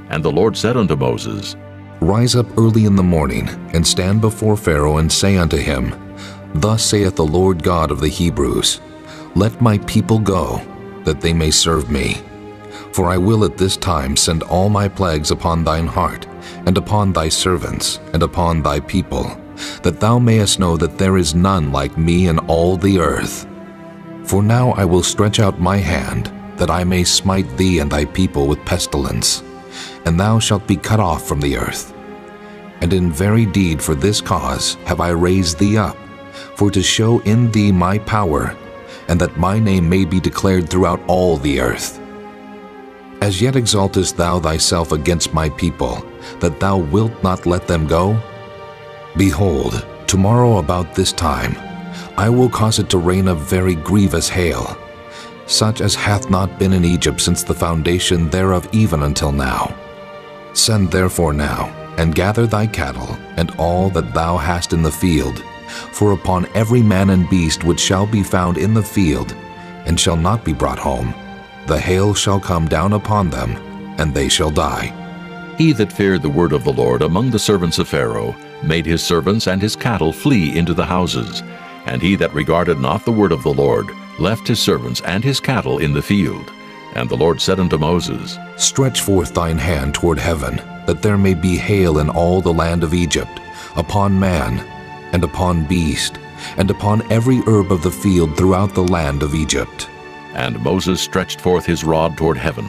And the Lord said unto Moses, Rise up early in the morning, and stand before Pharaoh, and say unto him, Thus saith the Lord God of the Hebrews, Let my people go, that they may serve me. For I will at this time send all my plagues upon thine heart, and upon thy servants, and upon thy people, that thou mayest know that there is none like me in all the earth. For now I will stretch out my hand, that I may smite thee and thy people with pestilence, and thou shalt be cut off from the earth. And in very deed for this cause have I raised thee up, for to show in thee my power, and that my name may be declared throughout all the earth. As yet exaltest thou thyself against my people, that thou wilt not let them go? Behold, tomorrow about this time, I will cause it to rain a very grievous hail, such as hath not been in Egypt since the foundation thereof even until now. Send therefore now, and gather thy cattle, and all that thou hast in the field, for upon every man and beast which shall be found in the field, and shall not be brought home, the hail shall come down upon them, and they shall die. He that feared the word of the Lord among the servants of Pharaoh made his servants and his cattle flee into the houses, and he that regarded not the word of the Lord left his servants and his cattle in the field. And the Lord said unto Moses, Stretch forth thine hand toward heaven, that there may be hail in all the land of Egypt, upon man, and upon beast, and upon every herb of the field throughout the land of Egypt. And Moses stretched forth his rod toward heaven,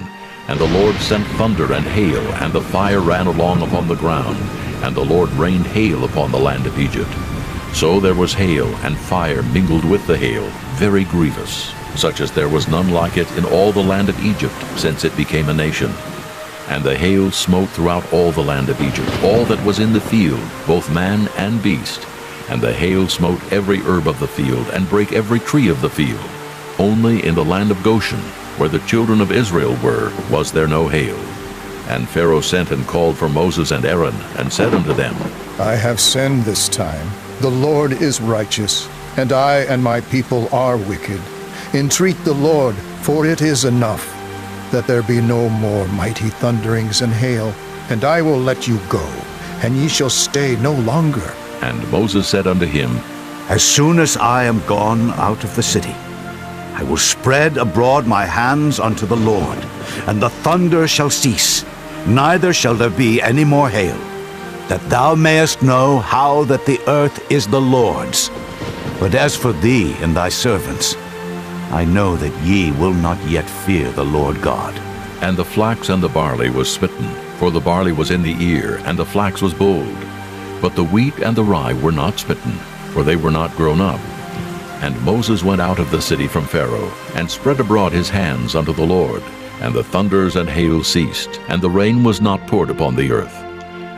and the Lord sent thunder and hail, and the fire ran along upon the ground, and the Lord rained hail upon the land of Egypt. So there was hail and fire mingled with the hail, very grievous, such as there was none like it in all the land of Egypt, since it became a nation. And the hail smote throughout all the land of Egypt, all that was in the field, both man and beast. And the hail smote every herb of the field, and brake every tree of the field. Only in the land of Goshen, where the children of Israel were, was there no hail. And Pharaoh sent and called for Moses and Aaron, and said unto them, I have sinned this time. The Lord is righteous, and I and my people are wicked. Entreat the Lord, for it is enough, that there be no more mighty thunderings and hail, and I will let you go, and ye shall stay no longer. And Moses said unto him, As soon as I am gone out of the city, I will spread abroad my hands unto the Lord, and the thunder shall cease, neither shall there be any more hail, that thou mayest know how that the earth is the Lord's. But as for thee and thy servants, I know that ye will not yet fear the Lord God. And the flax and the barley was smitten, for the barley was in the ear, and the flax was bold. But the wheat and the rye were not smitten, for they were not grown up. And Moses went out of the city from Pharaoh, and spread abroad his hands unto the Lord. And the thunders and hail ceased, and the rain was not poured upon the earth.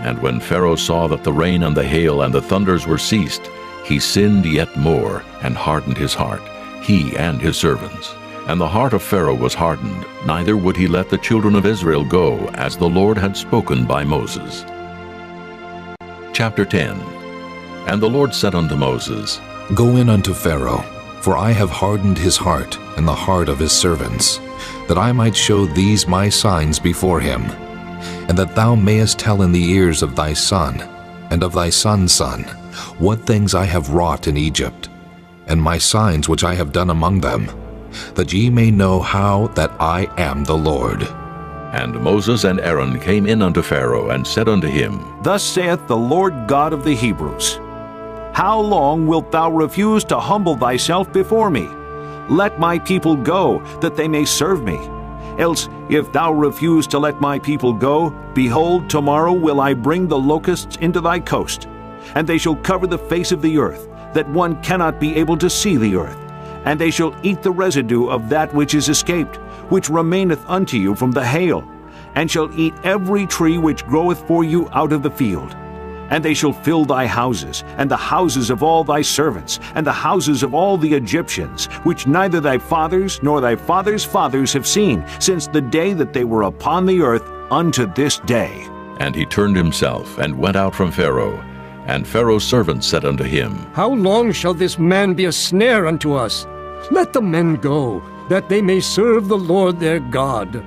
And when Pharaoh saw that the rain and the hail and the thunders were ceased, he sinned yet more, and hardened his heart, he and his servants. And the heart of Pharaoh was hardened, neither would he let the children of Israel go, as the Lord had spoken by Moses. Chapter 10. And the Lord said unto Moses, Go in unto Pharaoh, for I have hardened his heart and the heart of his servants, that I might show these my signs before him, and that thou mayest tell in the ears of thy son, and of thy son's son, what things I have wrought in Egypt, and my signs which I have done among them, that ye may know how that I am the Lord. And Moses and Aaron came in unto Pharaoh, and said unto him, Thus saith the Lord God of the Hebrews, How long wilt thou refuse to humble thyself before me? Let my people go, that they may serve me. Else, if thou refuse to let my people go, behold, tomorrow will I bring the locusts into thy coast, and they shall cover the face of the earth, that one cannot be able to see the earth. And they shall eat the residue of that which is escaped, which remaineth unto you from the hail, and shall eat every tree which groweth for you out of the field. And they shall fill thy houses, and the houses of all thy servants, and the houses of all the Egyptians, which neither thy fathers nor thy fathers' fathers have seen, since the day that they were upon the earth unto this day. And he turned himself, and went out from Pharaoh. And Pharaoh's servants said unto him, How long shall this man be a snare unto us? Let the men go, that they may serve the Lord their God.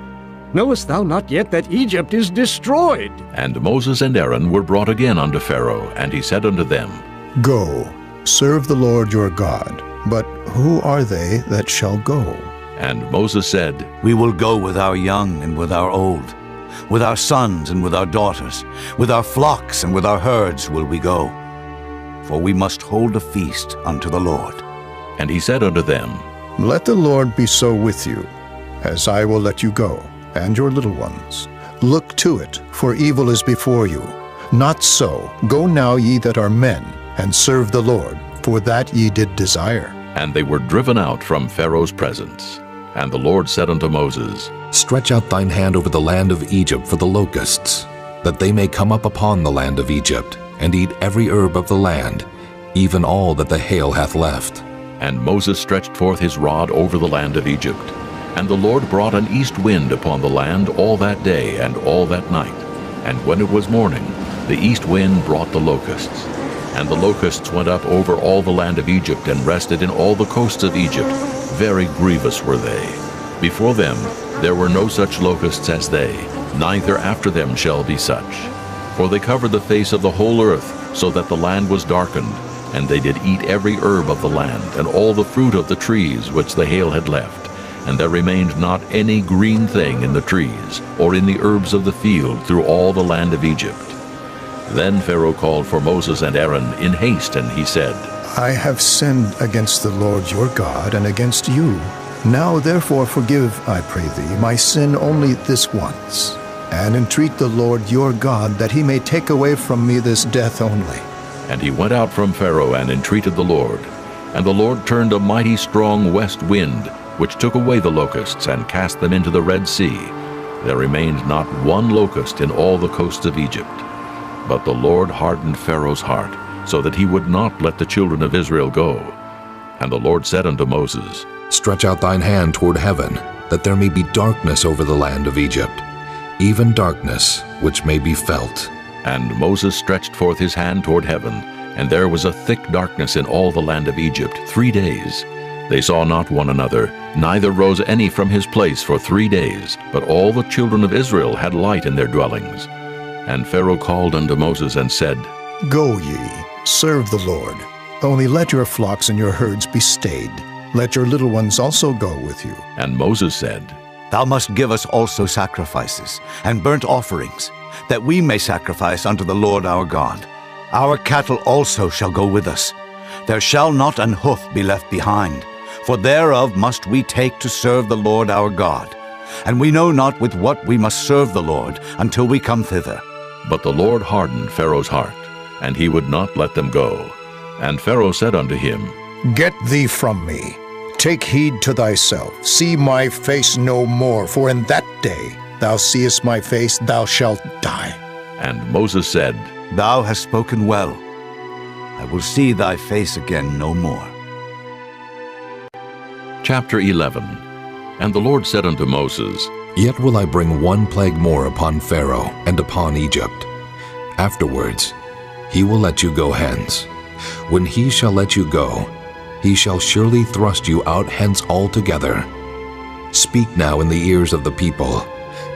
Knowest thou not yet that Egypt is destroyed? And Moses and Aaron were brought again unto Pharaoh, and he said unto them, Go, serve the Lord your God. But who are they that shall go? And Moses said, We will go with our young and with our old, with our sons and with our daughters, with our flocks and with our herds will we go. For we must hold a feast unto the Lord. And he said unto them, Let the Lord be so with you, as I will let you go, and your little ones. Look to it, for evil is before you. Not so. Go now, ye that are men, and serve the Lord, for that ye did desire. And they were driven out from Pharaoh's presence. And the Lord said unto Moses, Stretch out thine hand over the land of Egypt for the locusts, that they may come up upon the land of Egypt, and eat every herb of the land, even all that the hail hath left. And Moses stretched forth his rod over the land of Egypt. And the Lord brought an east wind upon the land all that day and all that night. And when it was morning, the east wind brought the locusts. And the locusts went up over all the land of Egypt, and rested in all the coasts of Egypt. Very grievous were they. Before them there were no such locusts as they, neither after them shall be such. For they covered the face of the whole earth, so that the land was darkened. And they did eat every herb of the land, and all the fruit of the trees which the hail had left. And there remained not any green thing in the trees, or in the herbs of the field through all the land of Egypt. Then Pharaoh called for Moses and Aaron in haste, and he said, I have sinned against the Lord your God and against you. Now therefore forgive, I pray thee, my sin only this once, and entreat the Lord your God that he may take away from me this death only. And he went out from Pharaoh and entreated the Lord. And the Lord turned a mighty strong west wind, which took away the locusts and cast them into the Red Sea. There remained not one locust in all the coasts of Egypt. But the Lord hardened Pharaoh's heart, so that he would not let the children of Israel go. And the Lord said unto Moses, Stretch out thine hand toward heaven, that there may be darkness over the land of Egypt, even darkness which may be felt. And Moses stretched forth his hand toward heaven, and there was a thick darkness in all the land of Egypt 3 days. They saw not one another, neither rose any from his place for 3 days, but all the children of Israel had light in their dwellings. And Pharaoh called unto Moses and said, Go ye, serve the Lord. Only let your flocks and your herds be stayed. Let your little ones also go with you. And Moses said, Thou must give us also sacrifices and burnt offerings, that we may sacrifice unto the Lord our God. Our cattle also shall go with us. There shall not an hoof be left behind, for thereof must we take to serve the Lord our God. And we know not with what we must serve the Lord until we come thither. But the Lord hardened Pharaoh's heart, and he would not let them go. And Pharaoh said unto him, Get thee from me. Take heed to thyself. See my face no more, for in that day thou seest my face, thou shalt die. And Moses said, Thou hast spoken well. I will see thy face again no more. Chapter 11. And the Lord said unto Moses, Yet will I bring one plague more upon Pharaoh and upon Egypt. Afterwards he will let you go hence. When he shall let you go, he shall surely thrust you out hence altogether. Speak now in the ears of the people,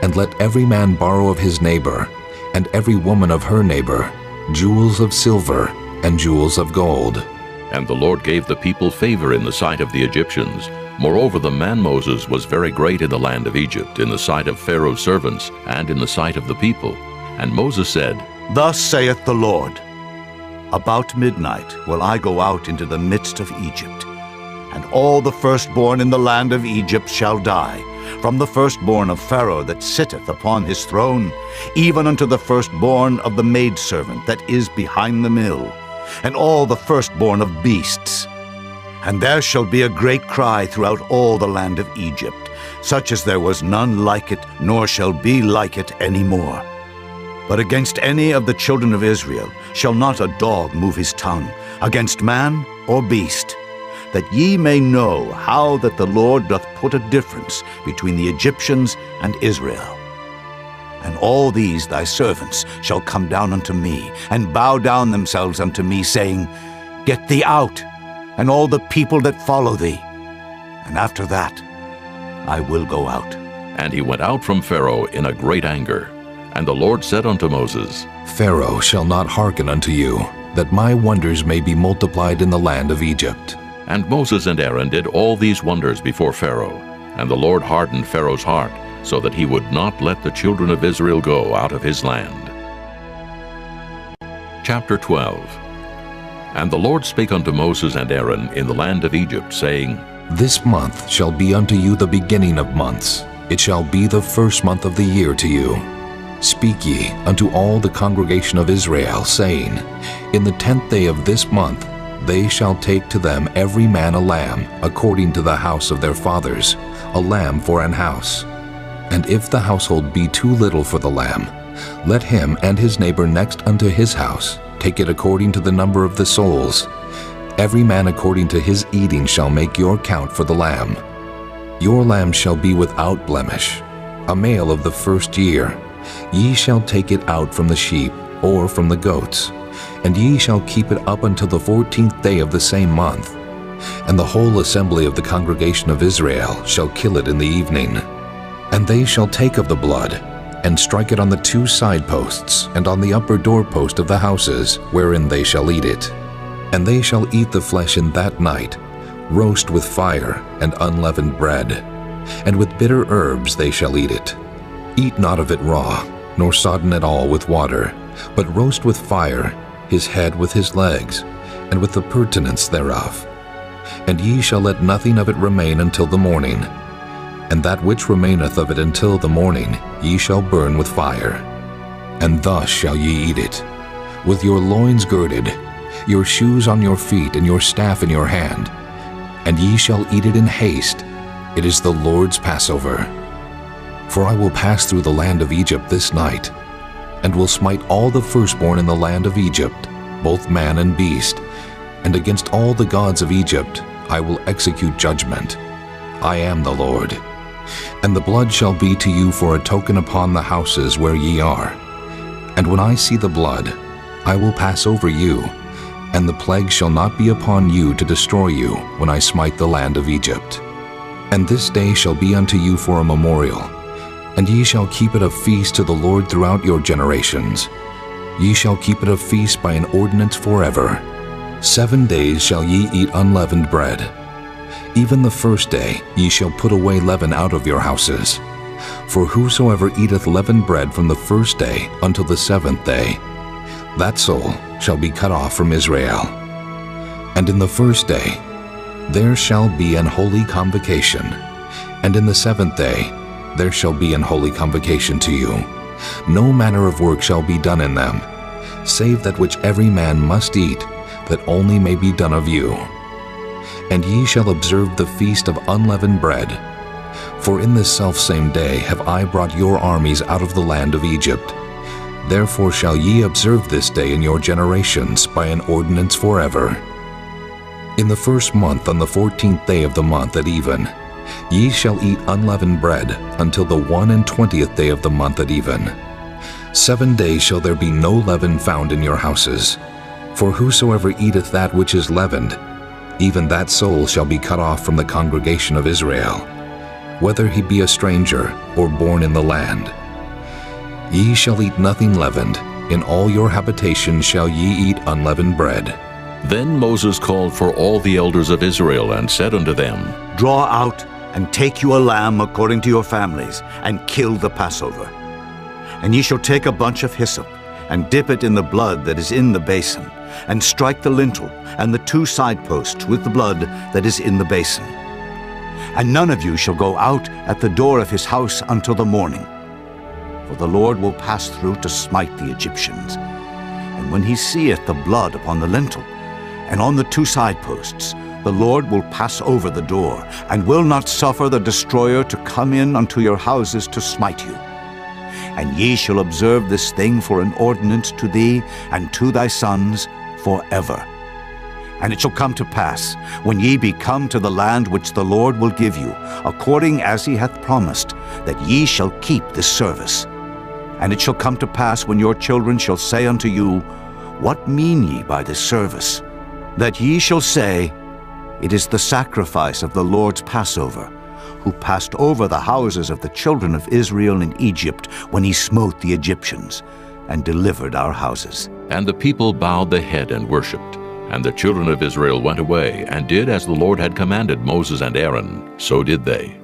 and let every man borrow of his neighbor, and every woman of her neighbor, jewels of silver and jewels of gold. And the Lord gave the people favor in the sight of the Egyptians. Moreover, the man Moses was very great in the land of Egypt, in the sight of Pharaoh's servants, and in the sight of the people. And Moses said, Thus saith the Lord, About midnight will I go out into the midst of Egypt, and all the firstborn in the land of Egypt shall die, from the firstborn of Pharaoh that sitteth upon his throne, even unto the firstborn of the maidservant that is behind the mill, and all the firstborn of beasts. And there shall be a great cry throughout all the land of Egypt, such as there was none like it, nor shall be like it any more. But against any of the children of Israel shall not a dog move his tongue, against man or beast, that ye may know how that the Lord doth put a difference between the Egyptians and Israel. And all these thy servants shall come down unto me, and bow down themselves unto me, saying, Get thee out, and all the people that follow thee. And after that I will go out. And he went out from Pharaoh in a great anger. And the Lord said unto Moses, Pharaoh shall not hearken unto you, that my wonders may be multiplied in the land of Egypt. And Moses and Aaron did all these wonders before Pharaoh. And the Lord hardened Pharaoh's heart, so that he would not let the children of Israel go out of his land. Chapter 12. And the Lord spake unto Moses and Aaron in the land of Egypt, saying, This month shall be unto you the beginning of months. It shall be the first month of the year to you. Speak ye unto all the congregation of Israel, saying, In the 10th day of this month they shall take to them every man a lamb, according to the house of their fathers, a lamb for an house. And if the household be too little for the lamb, let him and his neighbor next unto his house take it according to the number of the souls. Every man according to his eating shall make your count for the lamb. Your lamb shall be without blemish, a male of the first year. Ye shall take it out from the sheep or from the goats, and ye shall keep it up until the 14th day of the same month. And the whole assembly of the congregation of Israel shall kill it in the evening. And they shall take of the blood, and strike it on the 2 side posts, and on the upper doorpost of the houses, wherein they shall eat it. And they shall eat the flesh in that night, roast with fire and unleavened bread, and with bitter herbs they shall eat it. Eat not of it raw, nor sodden at all with water, but roast with fire his head with his legs, and with the purtenance thereof. And ye shall let nothing of it remain until the morning. And that which remaineth of it until the morning ye shall burn with fire. And thus shall ye eat it, with your loins girded, your shoes on your feet, and your staff in your hand. And ye shall eat it in haste. It is the Lord's Passover. For I will pass through the land of Egypt this night, and will smite all the firstborn in the land of Egypt, both man and beast, and against all the gods of Egypt I will execute judgment. I am the Lord. And the blood shall be to you for a token upon the houses where ye are. And when I see the blood, I will pass over you, and the plague shall not be upon you to destroy you when I smite the land of Egypt. And this day shall be unto you for a memorial, and ye shall keep it a feast to the Lord throughout your generations. Ye shall keep it a feast by an ordinance forever. 7 days shall ye eat unleavened bread. Even the first day ye shall put away leaven out of your houses. For whosoever eateth leavened bread from the first day until the 7th day, that soul shall be cut off from Israel. And in the first day there shall be an holy convocation, and in the 7th day there shall be an holy convocation to you. No manner of work shall be done in them, save that which every man must eat, that only may be done of you. And ye shall observe the feast of unleavened bread. For in this selfsame day have I brought your armies out of the land of Egypt. Therefore shall ye observe this day in your generations by an ordinance forever. In the first month, on the 14th day of the month at even, ye shall eat unleavened bread until the 21st day of the month at even. 7 days shall there be no leaven found in your houses. For whosoever eateth that which is leavened, even that soul shall be cut off from the congregation of Israel, whether he be a stranger or born in the land. Ye shall eat nothing leavened. In all your habitations shall ye eat unleavened bread. Then Moses called for all the elders of Israel and said unto them, Draw out and take you a lamb according to your families, and kill the Passover. And ye shall take a bunch of hyssop, and dip it in the blood that is in the basin, and strike the lintel and the 2 side posts with the blood that is in the basin. And none of you shall go out at the door of his house until the morning. For the Lord will pass through to smite the Egyptians. And when he seeth the blood upon the lintel and on the 2 side posts, the Lord will pass over the door, and will not suffer the destroyer to come in unto your houses to smite you. And ye shall observe this thing for an ordinance to thee and to thy sons forever. And it shall come to pass, when ye be come to the land which the Lord will give you, according as he hath promised, that ye shall keep this service. And it shall come to pass, when your children shall say unto you, What mean ye by this service? That ye shall say, It is the sacrifice of the Lord's Passover, who passed over the houses of the children of Israel in Egypt when he smote the Egyptians, and delivered our houses. And the people bowed the head and worshipped. And the children of Israel went away, and did as the Lord had commanded Moses and Aaron, so did they.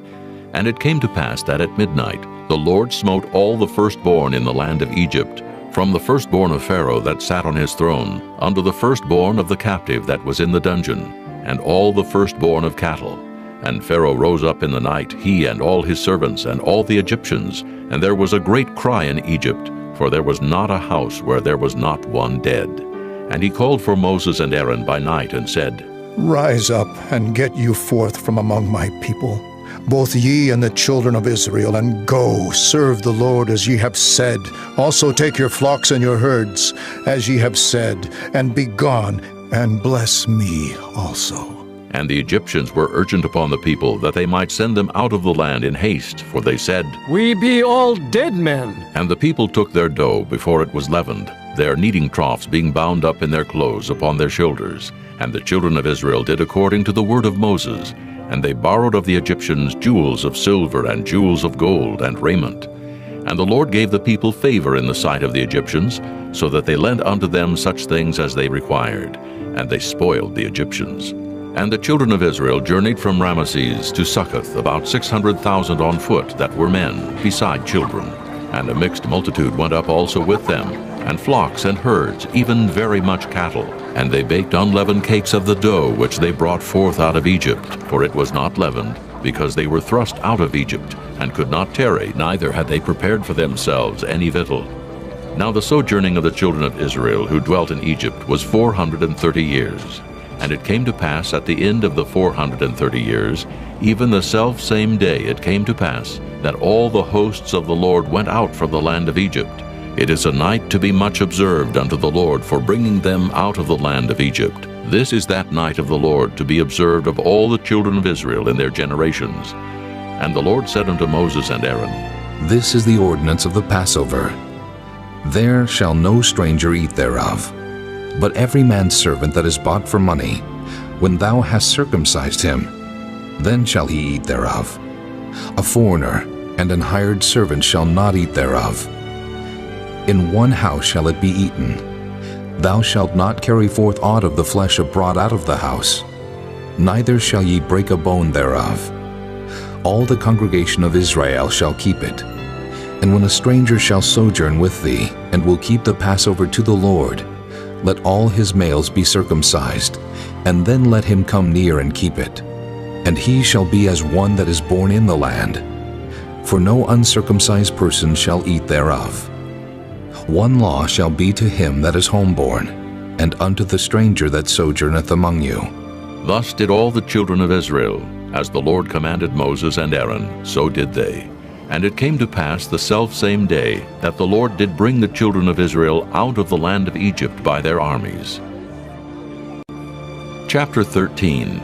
And it came to pass that at midnight the Lord smote all the firstborn in the land of Egypt, from the firstborn of Pharaoh that sat on his throne, unto the firstborn of the captive that was in the dungeon, and all the firstborn of cattle. And Pharaoh rose up in the night, he and all his servants, and all the Egyptians, and there was a great cry in Egypt, for there was not a house where there was not one dead. And he called for Moses and Aaron by night and said, Rise up and get you forth from among my people, both ye and the children of Israel, and go, serve the Lord as ye have said. Also take your flocks and your herds, as ye have said, and be gone, and bless me also. And the Egyptians were urgent upon the people that they might send them out of the land in haste, for they said, We be all dead men. And the people took their dough before it was leavened, their kneading troughs being bound up in their clothes upon their shoulders. And the children of Israel did according to the word of Moses, and they borrowed of the Egyptians jewels of silver and jewels of gold and raiment. And the Lord gave the people favor in the sight of the Egyptians, so that they lent unto them such things as they required, and they spoiled the Egyptians. And the children of Israel journeyed from Ramesses to Succoth, about 600,000 on foot that were men, beside children. And a mixed multitude went up also with them, and flocks and herds, even very much cattle. And they baked unleavened cakes of the dough which they brought forth out of Egypt, for it was not leavened, because they were thrust out of Egypt, and could not tarry, neither had they prepared for themselves any victual. Now the sojourning of the children of Israel who dwelt in Egypt was 430 years. And it came to pass at the end of the 430 years, even the selfsame day it came to pass, that all the hosts of the Lord went out from the land of Egypt. It is a night to be much observed unto the Lord for bringing them out of the land of Egypt. This is that night of the Lord to be observed of all the children of Israel in their generations. And the Lord said unto Moses and Aaron, This is the ordinance of the Passover. There shall no stranger eat thereof. But every man's servant that is bought for money, when thou hast circumcised him, then shall he eat thereof. A foreigner and an hired servant shall not eat thereof. In one house shall it be eaten. Thou shalt not carry forth aught of the flesh abroad out of the house, neither shall ye break a bone thereof. All the congregation of Israel shall keep it. And when a stranger shall sojourn with thee, and will keep the Passover to the Lord, let all his males be circumcised, and then let him come near and keep it. And he shall be as one that is born in the land. For no uncircumcised person shall eat thereof. One law shall be to him that is homeborn, and unto the stranger that sojourneth among you. Thus did all the children of Israel, as the Lord commanded Moses and Aaron, so did they. And it came to pass the selfsame day that the Lord did bring the children of Israel out of the land of Egypt by their armies. Chapter 13.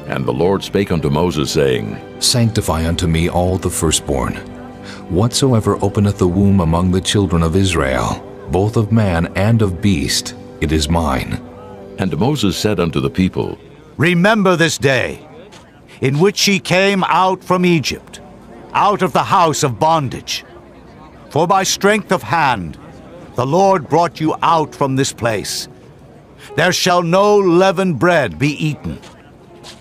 And the Lord spake unto Moses, saying, Sanctify unto me all the firstborn. Whatsoever openeth the womb among the children of Israel, both of man and of beast, it is mine. And Moses said unto the people, Remember this day, in which ye came out from Egypt, out of the house of bondage. For by strength of hand the Lord brought you out from this place. There shall no leavened bread be eaten.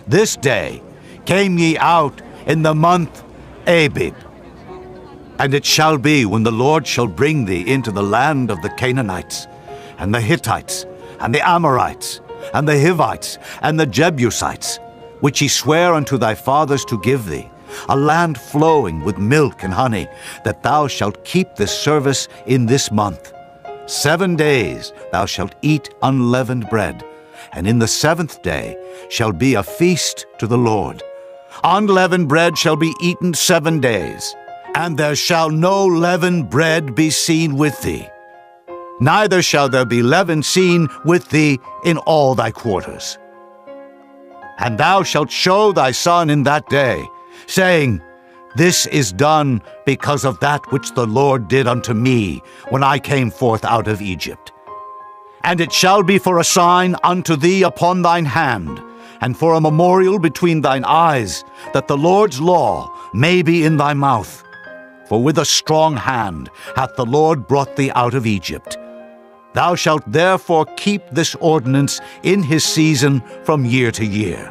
This day came ye out in the month Abib. And it shall be, when the Lord shall bring thee into the land of the Canaanites, and the Hittites, and the Amorites, and the Hivites, and the Jebusites, which he sware unto thy fathers to give thee, a land flowing with milk and honey, that thou shalt keep this service in this month. 7 days thou shalt eat unleavened bread, and in the 7th day shall be a feast to the Lord. Unleavened bread shall be eaten 7 days, and there shall no leavened bread be seen with thee. Neither shall there be leaven seen with thee in all thy quarters. And thou shalt show thy son in that day, saying, This is done because of that which the Lord did unto me when I came forth out of Egypt. And it shall be for a sign unto thee upon thine hand, and for a memorial between thine eyes, that the Lord's law may be in thy mouth. For with a strong hand hath the Lord brought thee out of Egypt. Thou shalt therefore keep this ordinance in his season from year to year.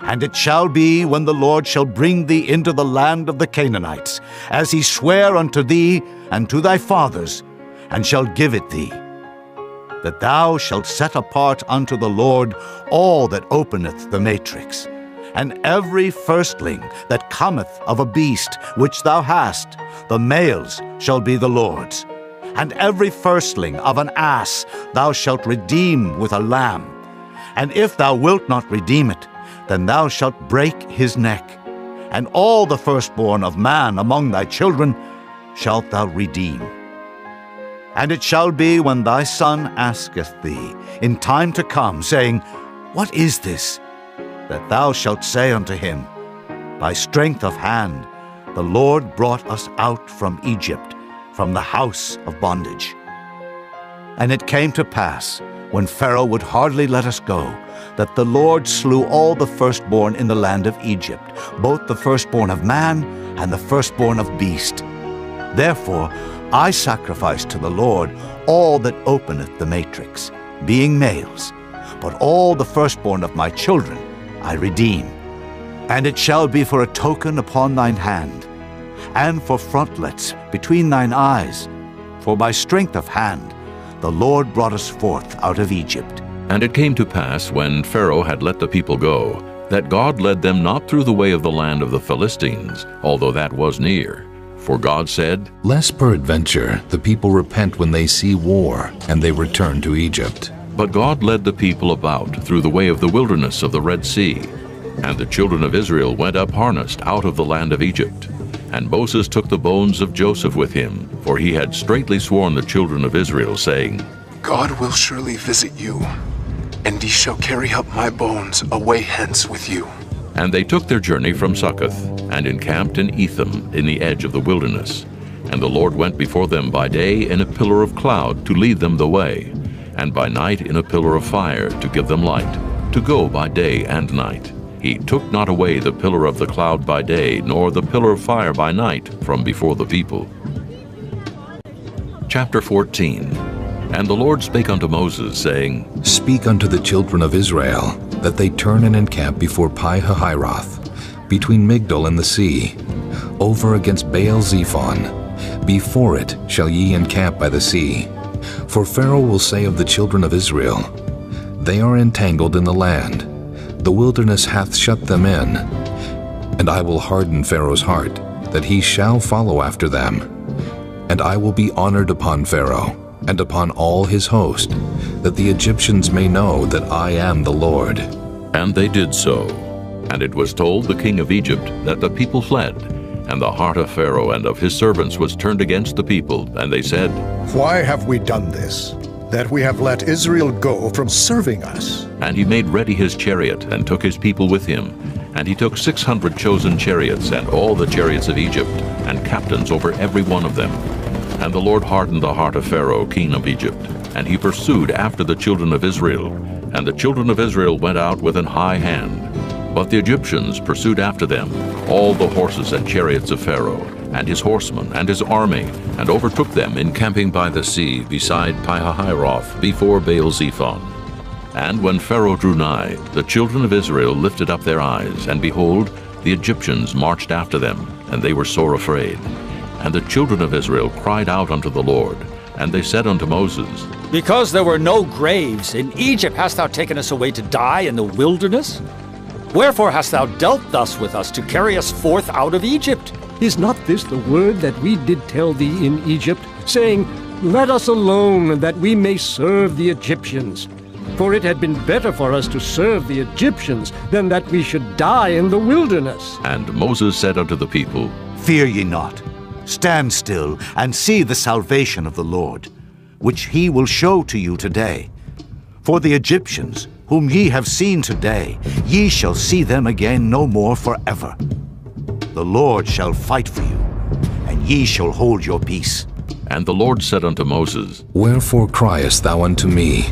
And it shall be, when the Lord shall bring thee into the land of the Canaanites, as he sware unto thee and to thy fathers, and shall give it thee, that thou shalt set apart unto the Lord all that openeth the matrix, and every firstling that cometh of a beast which thou hast, the males shall be the Lord's. And every firstling of an ass thou shalt redeem with a lamb. And if thou wilt not redeem it, then thou shalt break his neck. And all the firstborn of man among thy children shalt thou redeem. And it shall be when thy son asketh thee in time to come, saying, What is this? That thou shalt say unto him, By strength of hand the Lord brought us out from Egypt, from the house of bondage. And it came to pass, when Pharaoh would hardly let us go, that the Lord slew all the firstborn in the land of Egypt, both the firstborn of man and the firstborn of beast. Therefore I sacrifice to the Lord all that openeth the matrix, being males, but all the firstborn of my children I redeem. And it shall be for a token upon thine hand, and for frontlets between thine eyes, for by strength of hand the Lord brought us forth out of Egypt. And it came to pass, when Pharaoh had let the people go, that God led them not through the way of the land of the Philistines, although that was near. For God said, Lest peradventure the people repent when they see war, and they return to Egypt. But God led the people about through the way of the wilderness of the Red Sea. And the children of Israel went up harnessed out of the land of Egypt. And Moses took the bones of Joseph with him, for he had straitly sworn the children of Israel, saying, God will surely visit you, and ye shall carry up my bones away hence with you. And they took their journey from Succoth, and encamped in Etham in the edge of the wilderness. And the Lord went before them by day in a pillar of cloud to lead them the way, and by night in a pillar of fire to give them light, to go by day and night. He took not away the pillar of the cloud by day, nor the pillar of fire by night from before the people. Chapter 14. And the Lord spake unto Moses, saying, Speak unto the children of Israel, that they turn and encamp before Pi-hahiroth, between Migdol and the sea, over against Baal-zephon. Before it shall ye encamp by the sea. For Pharaoh will say of the children of Israel, They are entangled in the land, the wilderness hath shut them in. And I will harden Pharaoh's heart, that he shall follow after them. And I will be honored upon Pharaoh, and upon all his host, that the Egyptians may know that I am the Lord. And they did so. And it was told the king of Egypt that the people fled, and the heart of Pharaoh and of his servants was turned against the people, and they said, Why have we done this, that we have let Israel go from serving us? And he made ready his chariot, and took his people with him. And he took 600 chosen chariots, and all the chariots of Egypt, and captains over every one of them. And the Lord hardened the heart of Pharaoh, king of Egypt, and he pursued after the children of Israel. And the children of Israel went out with an high hand. But the Egyptians pursued after them, all the horses and chariots of Pharaoh, and his horsemen, and his army, and overtook them encamping by the sea beside Pi-hahiroth, before Baal-zephon. And when Pharaoh drew nigh, the children of Israel lifted up their eyes, and behold, the Egyptians marched after them, and they were sore afraid. And the children of Israel cried out unto the Lord, and they said unto Moses, Because there were no graves, in Egypt hast thou taken us away to die in the wilderness? Wherefore hast thou dealt thus with us, to carry us forth out of Egypt? Is not this the word that we did tell thee in Egypt, saying, Let us alone, that we may serve the Egyptians? For it had been better for us to serve the Egyptians, than that we should die in the wilderness. And Moses said unto the people, Fear ye not. Stand still, and see the salvation of the Lord, which he will show to you today. For the Egyptians, whom ye have seen today, ye shall see them again no more forever. The Lord shall fight for you, and ye shall hold your peace. And the Lord said unto Moses, Wherefore criest thou unto me?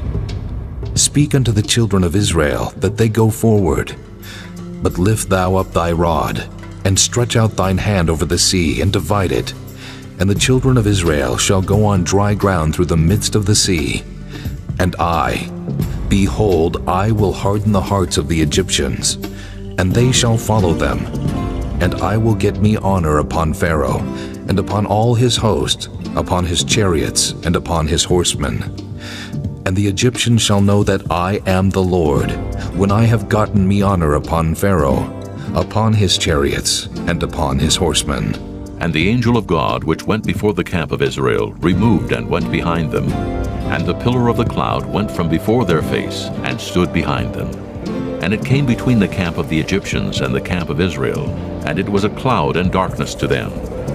Speak unto the children of Israel, that they go forward. But lift thou up thy rod, and stretch out thine hand over the sea, and divide it. And the children of Israel shall go on dry ground through the midst of the sea. And behold, I will harden the hearts of the Egyptians, and they shall follow them. And I will get me honor upon Pharaoh, and upon all his host, upon his chariots, and upon his horsemen. And the Egyptians shall know that I am the Lord, when I have gotten me honor upon Pharaoh, upon his chariots, and upon his horsemen. And the angel of God, which went before the camp of Israel, removed and went behind them. And the pillar of the cloud went from before their face, and stood behind them. And it came between the camp of the Egyptians and the camp of Israel, and it was a cloud and darkness to them,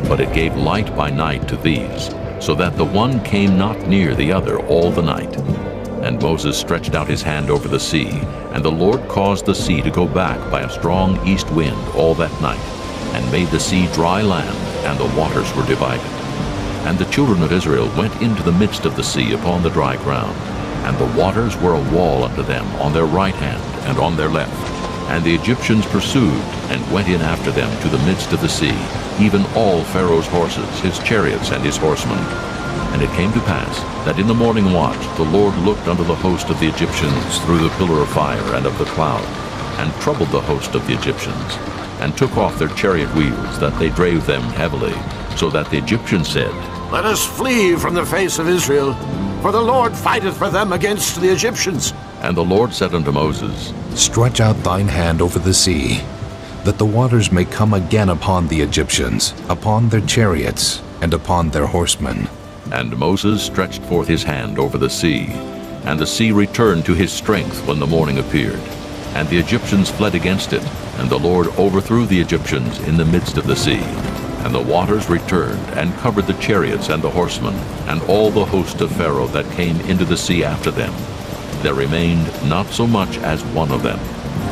but it gave light by night to these, so that the one came not near the other all the night. And Moses stretched out his hand over the sea, and the Lord caused the sea to go back by a strong east wind all that night, and made the sea dry land, and the waters were divided. And the children of Israel went into the midst of the sea upon the dry ground, and the waters were a wall unto them on their right hand and on their left. And the Egyptians pursued, and went in after them to the midst of the sea, even all Pharaoh's horses, his chariots, and his horsemen. And it came to pass that in the morning watch the Lord looked unto the host of the Egyptians through the pillar of fire and of the cloud, and troubled the host of the Egyptians, and took off their chariot wheels, that they drave them heavily, so that the Egyptians said, Let us flee from the face of Israel, for the Lord fighteth for them against the Egyptians. And the Lord said unto Moses, Stretch out thine hand over the sea, that the waters may come again upon the Egyptians, upon their chariots, and upon their horsemen. And Moses stretched forth his hand over the sea, and the sea returned to his strength when the morning appeared. And the Egyptians fled against it, and the Lord overthrew the Egyptians in the midst of the sea. And the waters returned, and covered the chariots and the horsemen, and all the host of Pharaoh that came into the sea after them. There remained not so much as one of them.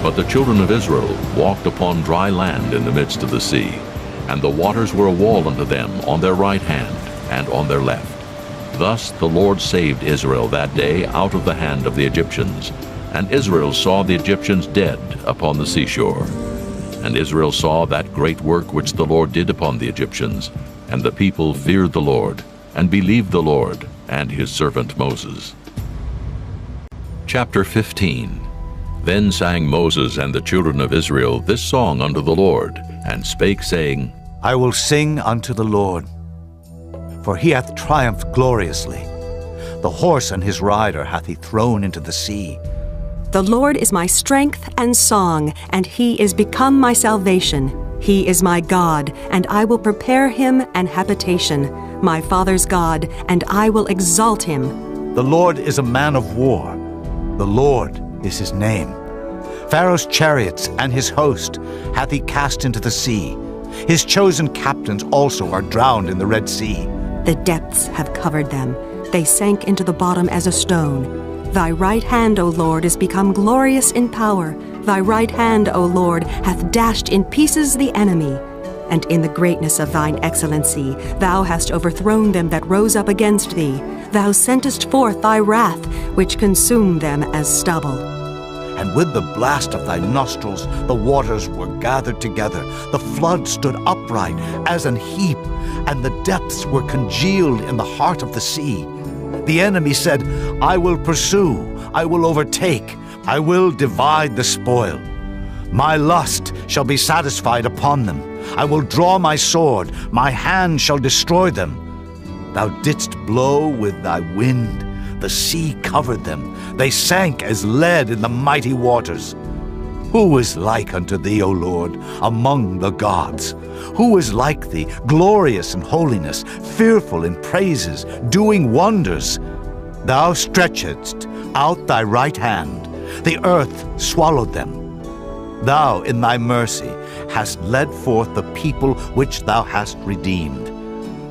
But the children of Israel walked upon dry land in the midst of the sea, and the waters were a wall unto them on their right hand and on their left. Thus the Lord saved Israel that day out of the hand of the Egyptians. And Israel saw the Egyptians dead upon the seashore. And Israel saw that great work which the Lord did upon the Egyptians. And the people feared the Lord, and believed the Lord and his servant Moses. Chapter 15. Then sang Moses and the children of Israel this song unto the Lord, and spake, saying, I will sing unto the Lord, for he hath triumphed gloriously. The horse and his rider hath he thrown into the sea. The Lord is my strength and song, and he is become my salvation. He is my God, and I will prepare him an habitation, my father's God, and I will exalt him. The Lord is a man of war. The Lord is his name. Pharaoh's chariots and his host hath he cast into the sea. His chosen captains also are drowned in the Red Sea. The depths have covered them. They sank into the bottom as a stone. Thy right hand, O Lord, is become glorious in power. Thy right hand, O Lord, hath dashed in pieces the enemy. And in the greatness of thine excellency, thou hast overthrown them that rose up against thee. Thou sentest forth thy wrath, which consumed them as stubble. And with the blast of thy nostrils the waters were gathered together. The flood stood upright as an heap, and the depths were congealed in the heart of the sea. The enemy said, I will pursue, I will overtake, I will divide the spoil. My lust shall be satisfied upon them. I will draw my sword, my hand shall destroy them. Thou didst blow with thy wind, the sea covered them. They sank as lead in the mighty waters. Who is like unto thee, O Lord, among the gods? Who is like thee, glorious in holiness, fearful in praises, doing wonders? Thou stretchedst out thy right hand, the earth swallowed them. Thou in thy mercy hast led forth the people which thou hast redeemed.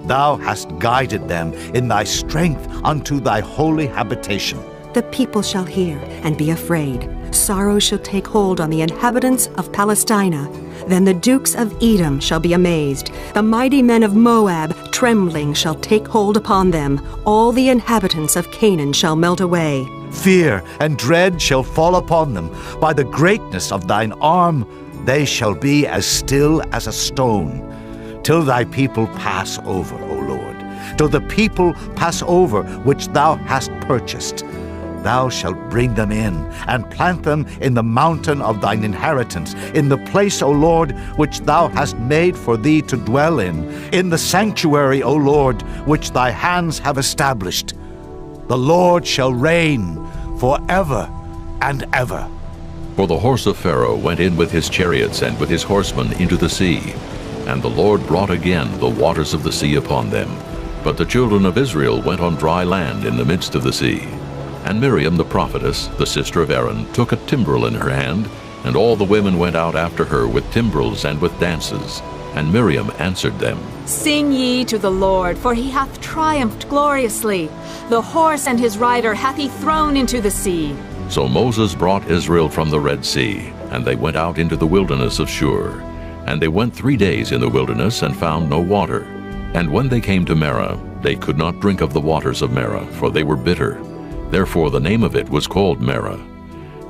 Thou hast guided them in thy strength unto thy holy habitation. The people shall hear and be afraid. Sorrow shall take hold on the inhabitants of Palestina. Then the dukes of Edom shall be amazed. The mighty men of Moab, trembling, shall take hold upon them. All the inhabitants of Canaan shall melt away. Fear and dread shall fall upon them. By the greatness of thine arm they shall be as still as a stone, till thy people pass over, O Lord, till the people pass over which thou hast purchased. Thou shalt bring them in, and plant them in the mountain of thine inheritance, in the place, O Lord, which thou hast made for thee to dwell in the sanctuary, O Lord, which thy hands have established. The Lord shall reign forever and ever. For the horse of Pharaoh went in with his chariots and with his horsemen into the sea, And the Lord brought again the waters of the sea upon them. But the children of Israel went on dry land in the midst of the sea. And Miriam the prophetess, the sister of Aaron, took a timbrel in her hand, and all the women went out after her with timbrels and with dances. And Miriam answered them, Sing ye to the Lord, for he hath triumphed gloriously. The horse and his rider hath he thrown into the sea. So Moses brought Israel from the Red Sea, and they went out into the wilderness of Shur. And they went 3 days in the wilderness and found no water. And when they came to Marah, they could not drink of the waters of Marah, for they were bitter. Therefore the name of it was called Marah.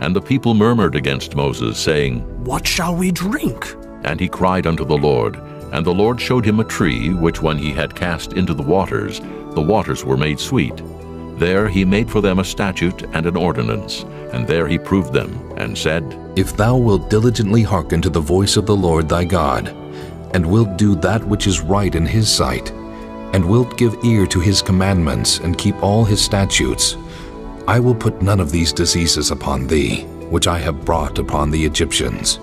And the people murmured against Moses, saying, What shall we drink? And he cried unto the Lord. And the Lord showed him a tree, which when he had cast into the waters were made sweet. There he made for them a statute and an ordinance, and there he proved them, and said, If thou wilt diligently hearken to the voice of the Lord thy God, and wilt do that which is right in his sight, and wilt give ear to his commandments, and keep all his statutes, I will put none of these diseases upon thee, which I have brought upon the Egyptians.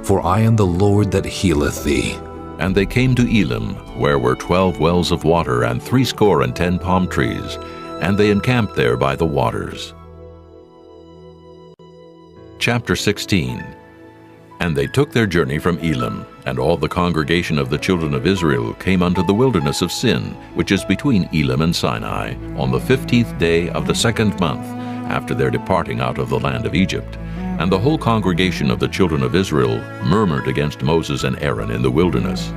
For I am the Lord that healeth thee. And they came to Elim, where were 12 wells of water, and 70 palm trees, and they encamped there by the waters. Chapter 16. And they took their journey from Elim, and all the congregation of the children of Israel came unto the wilderness of Sin, which is between Elim and Sinai, on the 15th day of the 2nd month, after their departing out of the land of Egypt. And the whole congregation of the children of Israel murmured against Moses and Aaron in the wilderness.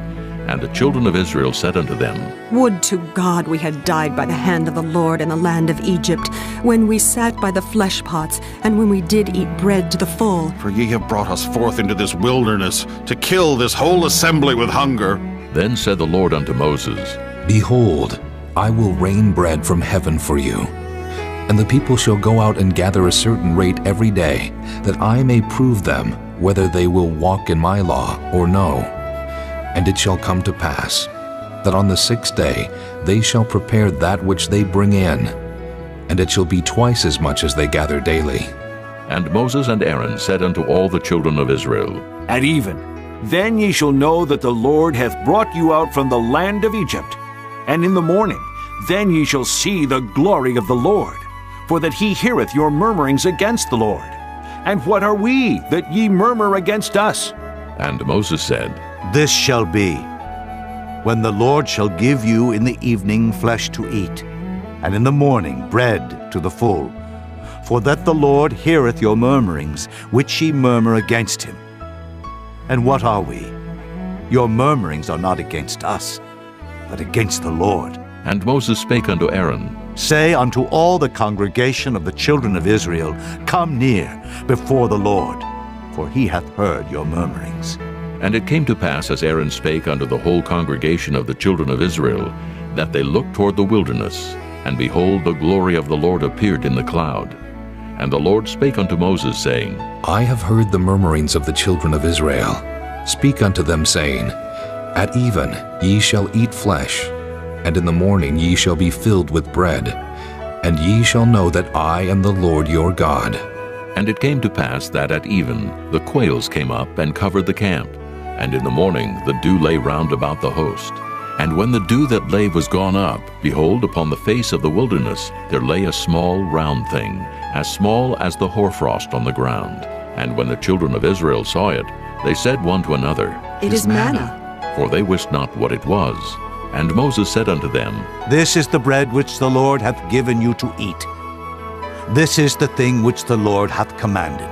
And the children of Israel said unto them, Would to God we had died by the hand of the Lord in the land of Egypt, when we sat by the flesh pots, and when we did eat bread to the full. For ye have brought us forth into this wilderness, to kill this whole assembly with hunger. Then said the Lord unto Moses, Behold, I will rain bread from heaven for you. And the people shall go out and gather a certain rate every day, that I may prove them whether they will walk in my law or no. And it shall come to pass, that on the 6th day they shall prepare that which they bring in, and it shall be twice as much as they gather daily. And Moses and Aaron said unto all the children of Israel, At even, then ye shall know that the Lord hath brought you out from the land of Egypt. And in the morning, then ye shall see the glory of the Lord, for that he heareth your murmurings against the Lord. And what are we, that ye murmur against us? And Moses said, This shall be, when the Lord shall give you in the evening flesh to eat, and in the morning bread to the full. For that the Lord heareth your murmurings, which ye murmur against him. And what are we? Your murmurings are not against us, but against the Lord. And Moses spake unto Aaron, Say unto all the congregation of the children of Israel, Come near before the Lord, for he hath heard your murmurings. And it came to pass, as Aaron spake unto the whole congregation of the children of Israel, that they looked toward the wilderness, and behold, the glory of the Lord appeared in the cloud. And the Lord spake unto Moses, saying, I have heard the murmurings of the children of Israel. Speak unto them, saying, At even ye shall eat flesh, and in the morning ye shall be filled with bread, and ye shall know that I am the Lord your God. And it came to pass that at even the quails came up and covered the camp, and in the morning the dew lay round about the host. And when the dew that lay was gone up, behold, upon the face of the wilderness there lay a small round thing, as small as the hoarfrost on the ground. And when the children of Israel saw it, they said one to another, It is manna. For they wist not what it was. And Moses said unto them, This is the bread which the Lord hath given you to eat. This is the thing which the Lord hath commanded.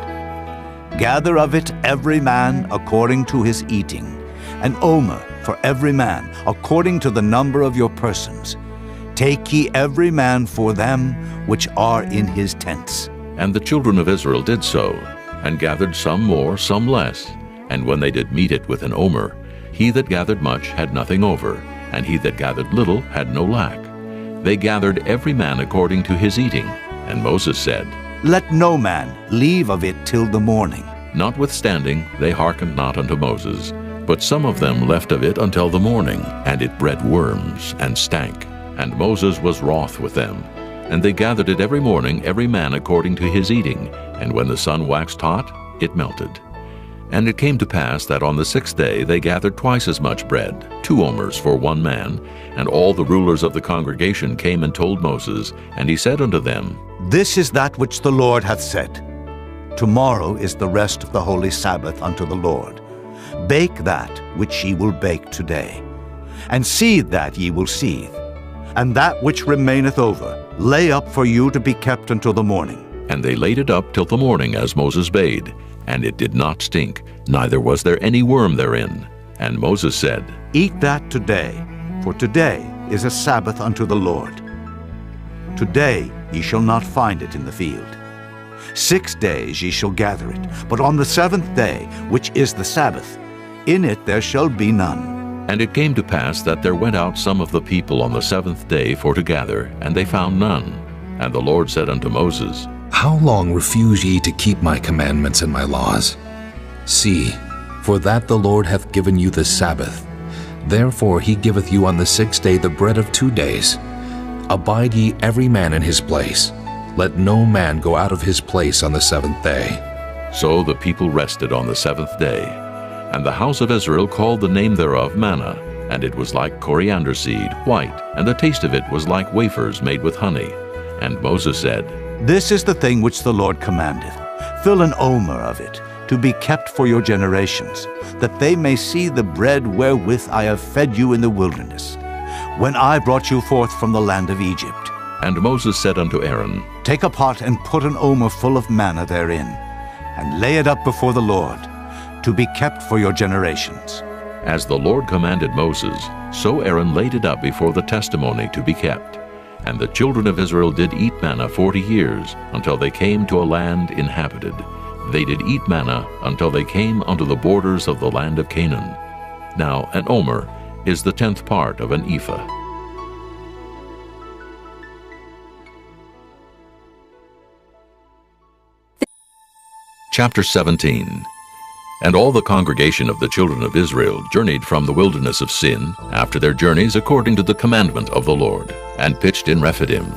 Gather of it every man according to his eating, an omer for every man according to the number of your persons. Take ye every man for them which are in his tents. And the children of Israel did so, and gathered some more, some less. And when they did meet it with an omer, he that gathered much had nothing over, and he that gathered little had no lack. They gathered every man according to his eating. And Moses said, Let no man leave of it till the morning. Notwithstanding, they hearkened not unto Moses, but some of them left of it until the morning, and it bred worms, and stank. And Moses was wroth with them. And they gathered it every morning, every man according to his eating, and when the sun waxed hot, it melted. And it came to pass that on the 6th day they gathered twice as much bread, 2 omers for 1 man. And all the rulers of the congregation came and told Moses, and he said unto them, This is that which the Lord hath said. Tomorrow is the rest of the holy Sabbath unto the Lord. Bake that which ye will bake today, and seethe that ye will seethe, and that which remaineth over lay up for you to be kept until the morning. And they laid it up till the morning, as Moses bade, and it did not stink, neither was there any worm therein. And Moses said, Eat that today, for today is a Sabbath unto the Lord. Today ye shall not find it in the field. 6 days ye shall gather it, but on the 7th day, which is the Sabbath, in it there shall be none. And it came to pass that there went out some of the people on the 7th day for to gather, and they found none. And the Lord said unto Moses, How long refuse ye to keep my commandments and my laws? See, for that the Lord hath given you the Sabbath. Therefore he giveth you on the 6th day the bread of 2 days. Abide ye every man in his place. Let no man go out of his place on the 7th day. So the people rested on the 7th day. And the house of Israel called the name thereof manna, and it was like coriander seed, white, and the taste of it was like wafers made with honey. And Moses said, This is the thing which the Lord commandeth. Fill an omer of it, to be kept for your generations, that they may see the bread wherewith I have fed you in the wilderness, when I brought you forth from the land of Egypt. And Moses said unto Aaron, Take a pot and put an omer full of manna therein, and lay it up before the Lord, to be kept for your generations. As the Lord commanded Moses, so Aaron laid it up before the testimony to be kept. And the children of Israel did eat manna 40 years, until they came to a land inhabited. They did eat manna until they came unto the borders of the land of Canaan. Now an omer is the 10th part of an ephah. Chapter 17. And all the congregation of the children of Israel journeyed from the wilderness of Sin, after their journeys according to the commandment of the Lord, and pitched in Rephidim.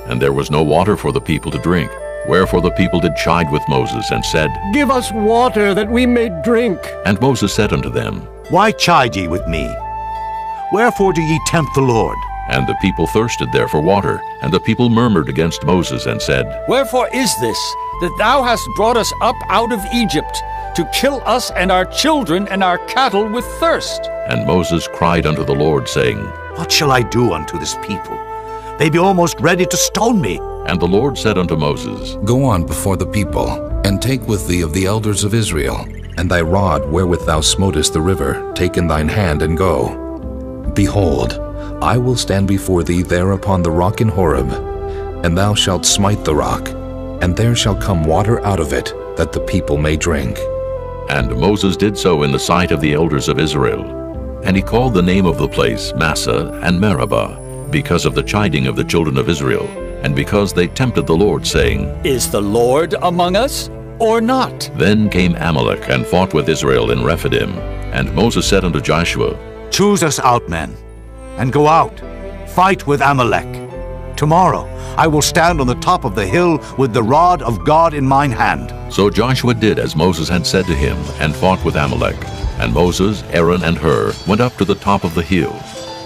And there was no water for the people to drink. Wherefore the people did chide with Moses, and said, Give us water, that we may drink. And Moses said unto them, Why chide ye with me? Wherefore do ye tempt the Lord? And the people thirsted there for water, and the people murmured against Moses, and said, Wherefore is this, that thou hast brought us up out of Egypt, to kill us and our children and our cattle with thirst? And Moses cried unto the Lord, saying, What shall I do unto this people? They be almost ready to stone me. And the Lord said unto Moses, Go on before the people, and take with thee of the elders of Israel, and thy rod wherewith thou smotest the river, take in thine hand, and go. Behold, I will stand before thee there upon the rock in Horeb, and thou shalt smite the rock, and there shall come water out of it, that the people may drink. And Moses did so in the sight of the elders of Israel. And he called the name of the place Massah and Meribah, because of the chiding of the children of Israel, and because they tempted the Lord, saying, Is the Lord among us, or not? Then came Amalek and fought with Israel in Rephidim. And Moses said unto Joshua, Choose us out men, and go out, fight with Amalek. Tomorrow I will stand on the top of the hill with the rod of God in mine hand. So Joshua did as Moses had said to him, and fought with Amalek. And Moses, Aaron, and Hur went up to the top of the hill.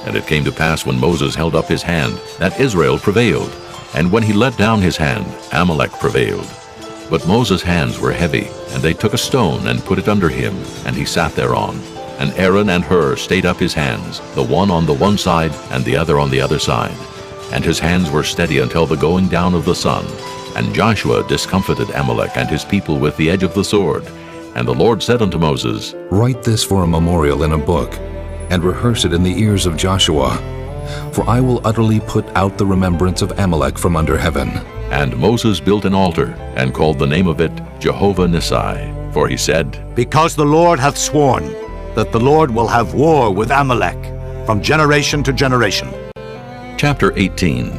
And it came to pass, when Moses held up his hand, that Israel prevailed. And when he let down his hand, Amalek prevailed. But Moses' hands were heavy, and they took a stone and put it under him, and he sat thereon. And Aaron and Hur stayed up his hands, the one on the one side, and the other on the other side. And his hands were steady until the going down of the sun. And Joshua discomfited Amalek and his people with the edge of the sword. And the Lord said unto Moses, Write this for a memorial in a book, and rehearse it in the ears of Joshua. For I will utterly put out the remembrance of Amalek from under heaven. And Moses built an altar, and called the name of it Jehovah Nissi. For he said, Because the Lord hath sworn that the Lord will have war with Amalek from generation to generation. Chapter 18.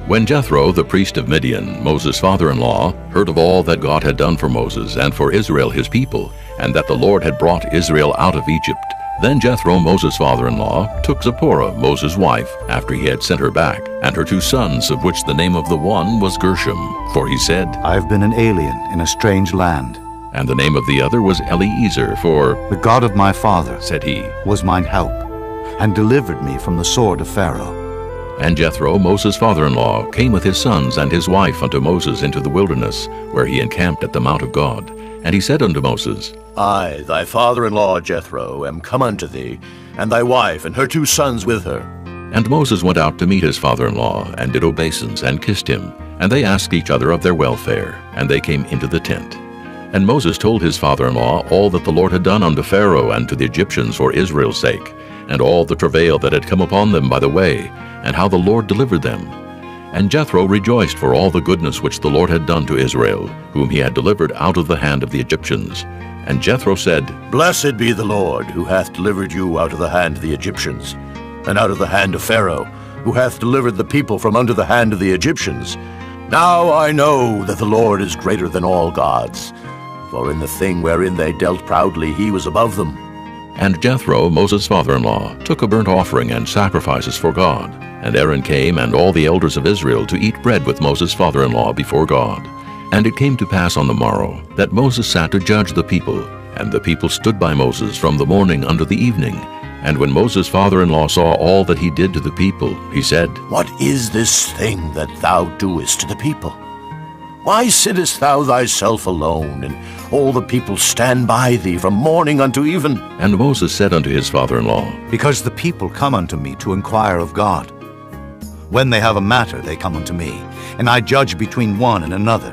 When Jethro, the priest of Midian, Moses' father-in-law, heard of all that God had done for Moses and for Israel his people, and that the Lord had brought Israel out of Egypt, then Jethro, Moses' father-in-law, took Zipporah, Moses' wife, after he had sent her back, and her 2 sons, of which the name of the one was Gershom. For he said, I have been an alien in a strange land, And the name of the other was Eliezer, for "The God of my father," said he, "was mine help, and delivered me from the sword of Pharaoh." And Jethro, Moses' father-in-law, came with his sons and his wife unto Moses into the wilderness, where he encamped at the mount of God. And he said unto Moses, I, thy father-in-law Jethro, am come unto thee, and thy wife and her 2 sons with her. And Moses went out to meet his father-in-law, and did obeisance, and kissed him. And they asked each other of their welfare, and they came into the tent. And Moses told his father-in-law all that the Lord had done unto Pharaoh and to the Egyptians for Israel's sake, and all the travail that had come upon them by the way, and how the Lord delivered them. And Jethro rejoiced for all the goodness which the Lord had done to Israel, whom he had delivered out of the hand of the Egyptians. And Jethro said, Blessed be the Lord, who hath delivered you out of the hand of the Egyptians, and out of the hand of Pharaoh, who hath delivered the people from under the hand of the Egyptians. Now I know that the Lord is greater than all gods, for in the thing wherein they dealt proudly he was above them. And Jethro, Moses' father-in-law, took a burnt offering and sacrifices for God. And Aaron came and all the elders of Israel to eat bread with Moses' father-in-law before God. And it came to pass on the morrow that Moses sat to judge the people, and the people stood by Moses from the morning unto the evening. And when Moses' father-in-law saw all that he did to the people, he said, What is this thing that thou doest to the people? Why sittest thou thyself alone, and all the people stand by thee from morning unto even? And Moses said unto his father-in-law, Because the people come unto me to inquire of God. When they have a matter, they come unto me, and I judge between one and another.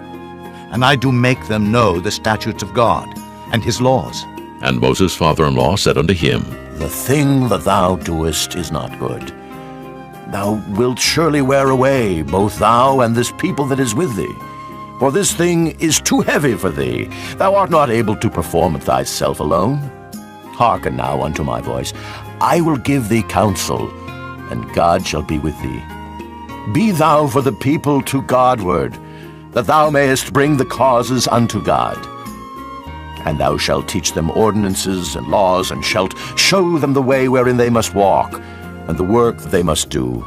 And I do make them know the statutes of God, and his laws. And Moses' father-in-law said unto him, The thing that thou doest is not good. Thou wilt surely wear away, both thou and this people that is with thee. For this thing is too heavy for thee. Thou art not able to perform it thyself alone. Hearken now unto my voice. I will give thee counsel, and God shall be with thee. Be thou for the people to Godward, that thou mayest bring the causes unto God. And thou shalt teach them ordinances and laws, and shalt show them the way wherein they must walk, and the work that they must do.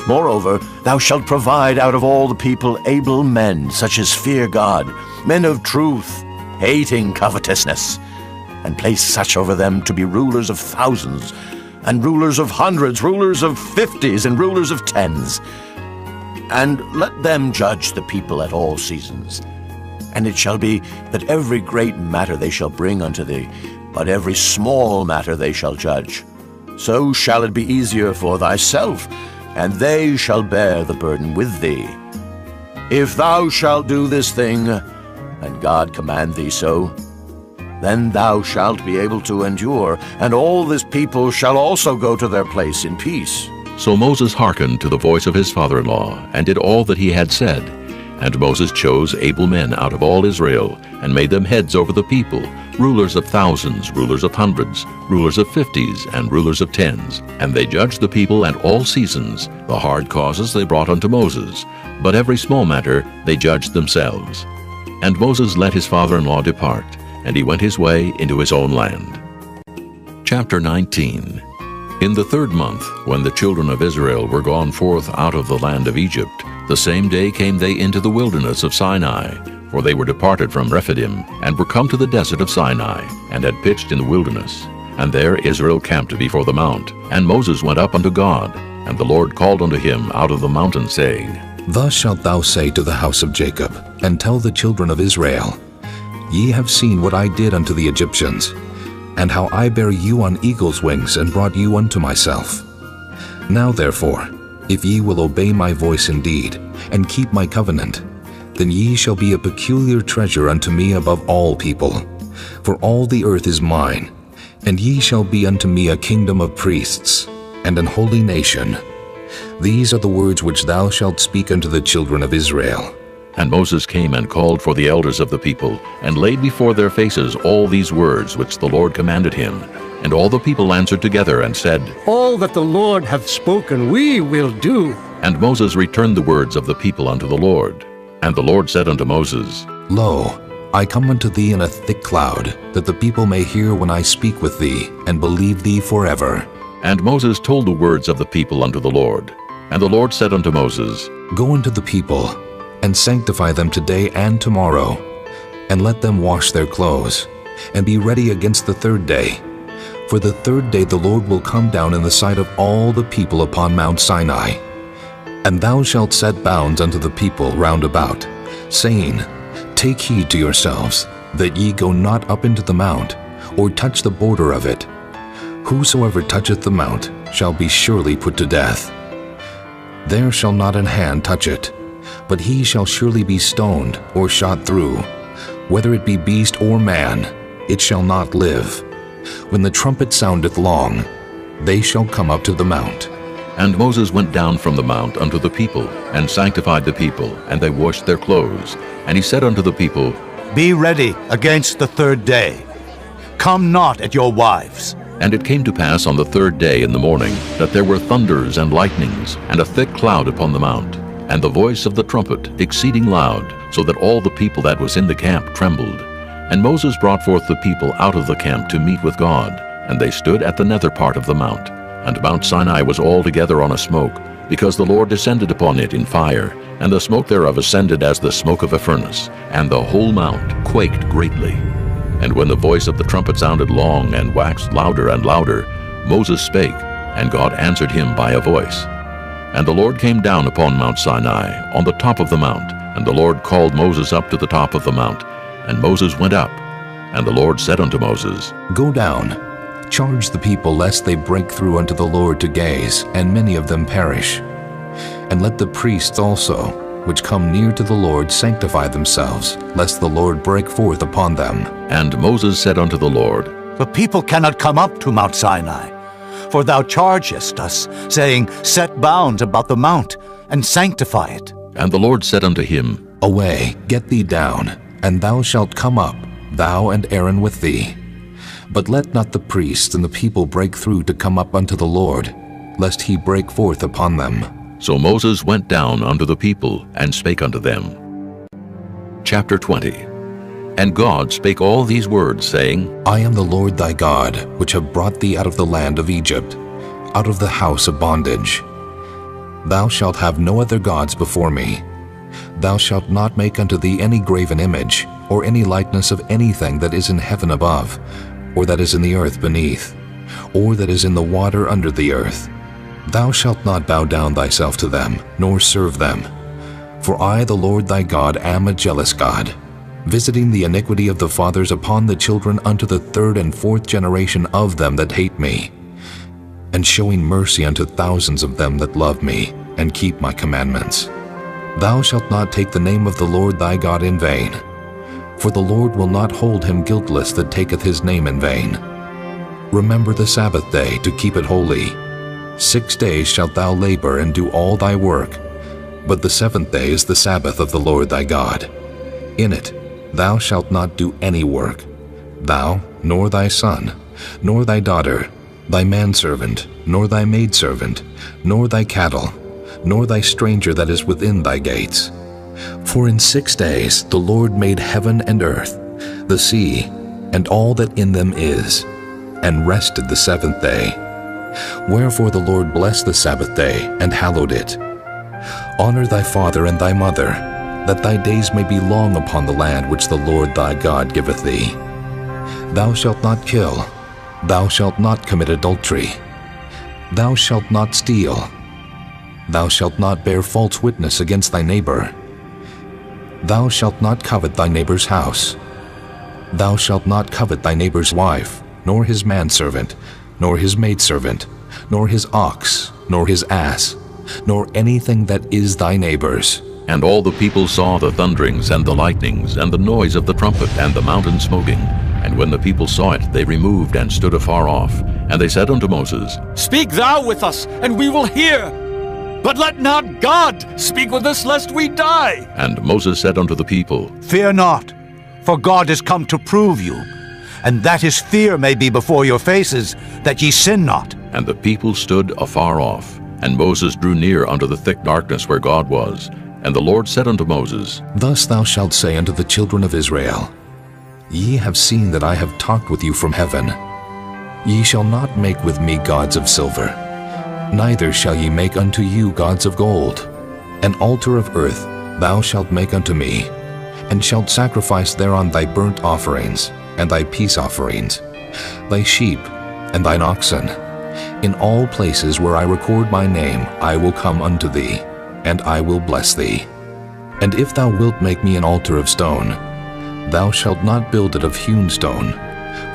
Moreover, thou shalt provide out of all the people able men, such as fear God, men of truth, hating covetousness, and place such over them to be rulers of thousands, and rulers of hundreds, rulers of 50s, and rulers of 10s. And let them judge the people at all seasons. And it shall be that every great matter they shall bring unto thee, but every small matter they shall judge. So shall it be easier for thyself, and they shall bear the burden with thee. If thou shalt do this thing, and God command thee so, then thou shalt be able to endure, and all this people shall also go to their place in peace. So Moses hearkened to the voice of his father-in-law, and did all that he had said. And Moses chose able men out of all Israel, and made them heads over the people, rulers of thousands, rulers of hundreds, rulers of 50s, and rulers of 10s. And they judged the people at all seasons. The hard causes they brought unto Moses, but every small matter they judged themselves. And Moses let his father-in-law depart, and he went his way into his own land. Chapter 19. In the 3rd month, when the children of Israel were gone forth out of the land of Egypt, the same day came they into the wilderness of Sinai, for they were departed from Rephidim, and were come to the desert of Sinai, and had pitched in the wilderness. And there Israel camped before the mount. And Moses went up unto God, and the Lord called unto him out of the mountain, saying, Thus shalt thou say to the house of Jacob, and tell the children of Israel, Ye have seen what I did unto the Egyptians, and how I bare you on eagle's wings, and brought you unto myself. Now therefore, if ye will obey my voice indeed, and keep my covenant, then ye shall be a peculiar treasure unto me above all people. For all the earth is mine, and ye shall be unto me a kingdom of priests, and an holy nation. These are the words which thou shalt speak unto the children of Israel. And Moses came and called for the elders of the people, and laid before their faces all these words which the Lord commanded him. And all the people answered together and said, All that the Lord hath spoken we will do. And Moses returned the words of the people unto the Lord. And the Lord said unto Moses, Lo, I come unto thee in a thick cloud, that the people may hear when I speak with thee, and believe thee forever. And Moses told the words of the people unto the Lord. And the Lord said unto Moses, Go unto the people, and sanctify them today and tomorrow, and let them wash their clothes, and be ready against the third day. For the third day the Lord will come down in the sight of all the people upon Mount Sinai. And thou shalt set bounds unto the people round about, saying, Take heed to yourselves, that ye go not up into the mount, or touch the border of it. Whosoever toucheth the mount shall be surely put to death. There shall not an hand touch it, but he shall surely be stoned or shot through. Whether it be beast or man, it shall not live. When the trumpet soundeth long, they shall come up to the mount. And Moses went down from the mount unto the people, and sanctified the people, and they washed their clothes. And he said unto the people, Be ready against the third day. Come not at your wives. And it came to pass on the third day in the morning, that there were thunders and lightnings, and a thick cloud upon the mount, and the voice of the trumpet exceeding loud, so that all the people that was in the camp trembled. And Moses brought forth the people out of the camp to meet with God, and they stood at the nether part of the mount. And Mount Sinai was altogether on a smoke, because the Lord descended upon it in fire, and the smoke thereof ascended as the smoke of a furnace, and the whole mount quaked greatly. And when the voice of the trumpet sounded long, and waxed louder and louder, Moses spake, and God answered him by a voice. And the Lord came down upon Mount Sinai, on the top of the mount, and the Lord called Moses up to the top of the mount. And Moses went up, and the Lord said unto Moses, Go down, charge the people lest they break through unto the Lord to gaze, and many of them perish. And let the priests also, which come near to the Lord, sanctify themselves, lest the Lord break forth upon them. And Moses said unto the Lord, The people cannot come up to Mount Sinai, for thou chargest us, saying, Set bounds about the mount, and sanctify it. And the Lord said unto him, Away, get thee down, and thou shalt come up, thou and Aaron with thee. But let not the priests and the people break through to come up unto the Lord, lest he break forth upon them. So Moses went down unto the people, and spake unto them. Chapter 20. And God spake all these words, saying, I am the Lord thy God, which have brought thee out of the land of Egypt, out of the house of bondage. Thou shalt have no other gods before me. Thou shalt not make unto thee any graven image, or any likeness of anything that is in heaven above, or that is in the earth beneath, or that is in the water under the earth. Thou shalt not bow down thyself to them, nor serve them. For I, the Lord thy God, am a jealous God, visiting the iniquity of the fathers upon the children unto the third and fourth generation of them that hate me, and showing mercy unto thousands of them that love me, and keep my commandments. Thou shalt not take the name of the Lord thy God in vain, for the Lord will not hold him guiltless that taketh his name in vain. Remember the Sabbath day to keep it holy. 6 days shalt thou labor and do all thy work, but the seventh day is the Sabbath of the Lord thy God. In it thou shalt not do any work, thou, nor thy son, nor thy daughter, thy manservant, nor thy maidservant, nor thy cattle, nor thy stranger that is within thy gates. For in 6 days the Lord made heaven and earth, the sea, and all that in them is, and rested the seventh day. Wherefore the Lord blessed the Sabbath day, and hallowed it. Honor thy father and thy mother, that thy days may be long upon the land which the Lord thy God giveth thee. Thou shalt not kill. Thou shalt not commit adultery. Thou shalt not steal. Thou shalt not bear false witness against thy neighbor. Thou shalt not covet thy neighbor's house. Thou shalt not covet thy neighbor's wife, nor his manservant, nor his maidservant, nor his ox, nor his ass, nor anything that is thy neighbor's. And all the people saw the thunderings and the lightnings, and the noise of the trumpet, and the mountain smoking. And when the people saw it, they removed and stood afar off. And they said unto Moses, Speak thou with us, and we will hear. But let not God speak with us, lest we die. And Moses said unto the people, Fear not, for God is come to prove you, and that his fear may be before your faces, that ye sin not. And the people stood afar off. And Moses drew near unto the thick darkness where God was. And the Lord said unto Moses, Thus thou shalt say unto the children of Israel, Ye have seen that I have talked with you from heaven. Ye shall not make with me gods of silver, neither shall ye make unto you gods of gold. An altar of earth thou shalt make unto me, and shalt sacrifice thereon thy burnt offerings, and thy peace offerings, thy sheep, and thine oxen. In all places where I record my name I will come unto thee, and I will bless thee. And if thou wilt make me an altar of stone, thou shalt not build it of hewn stone,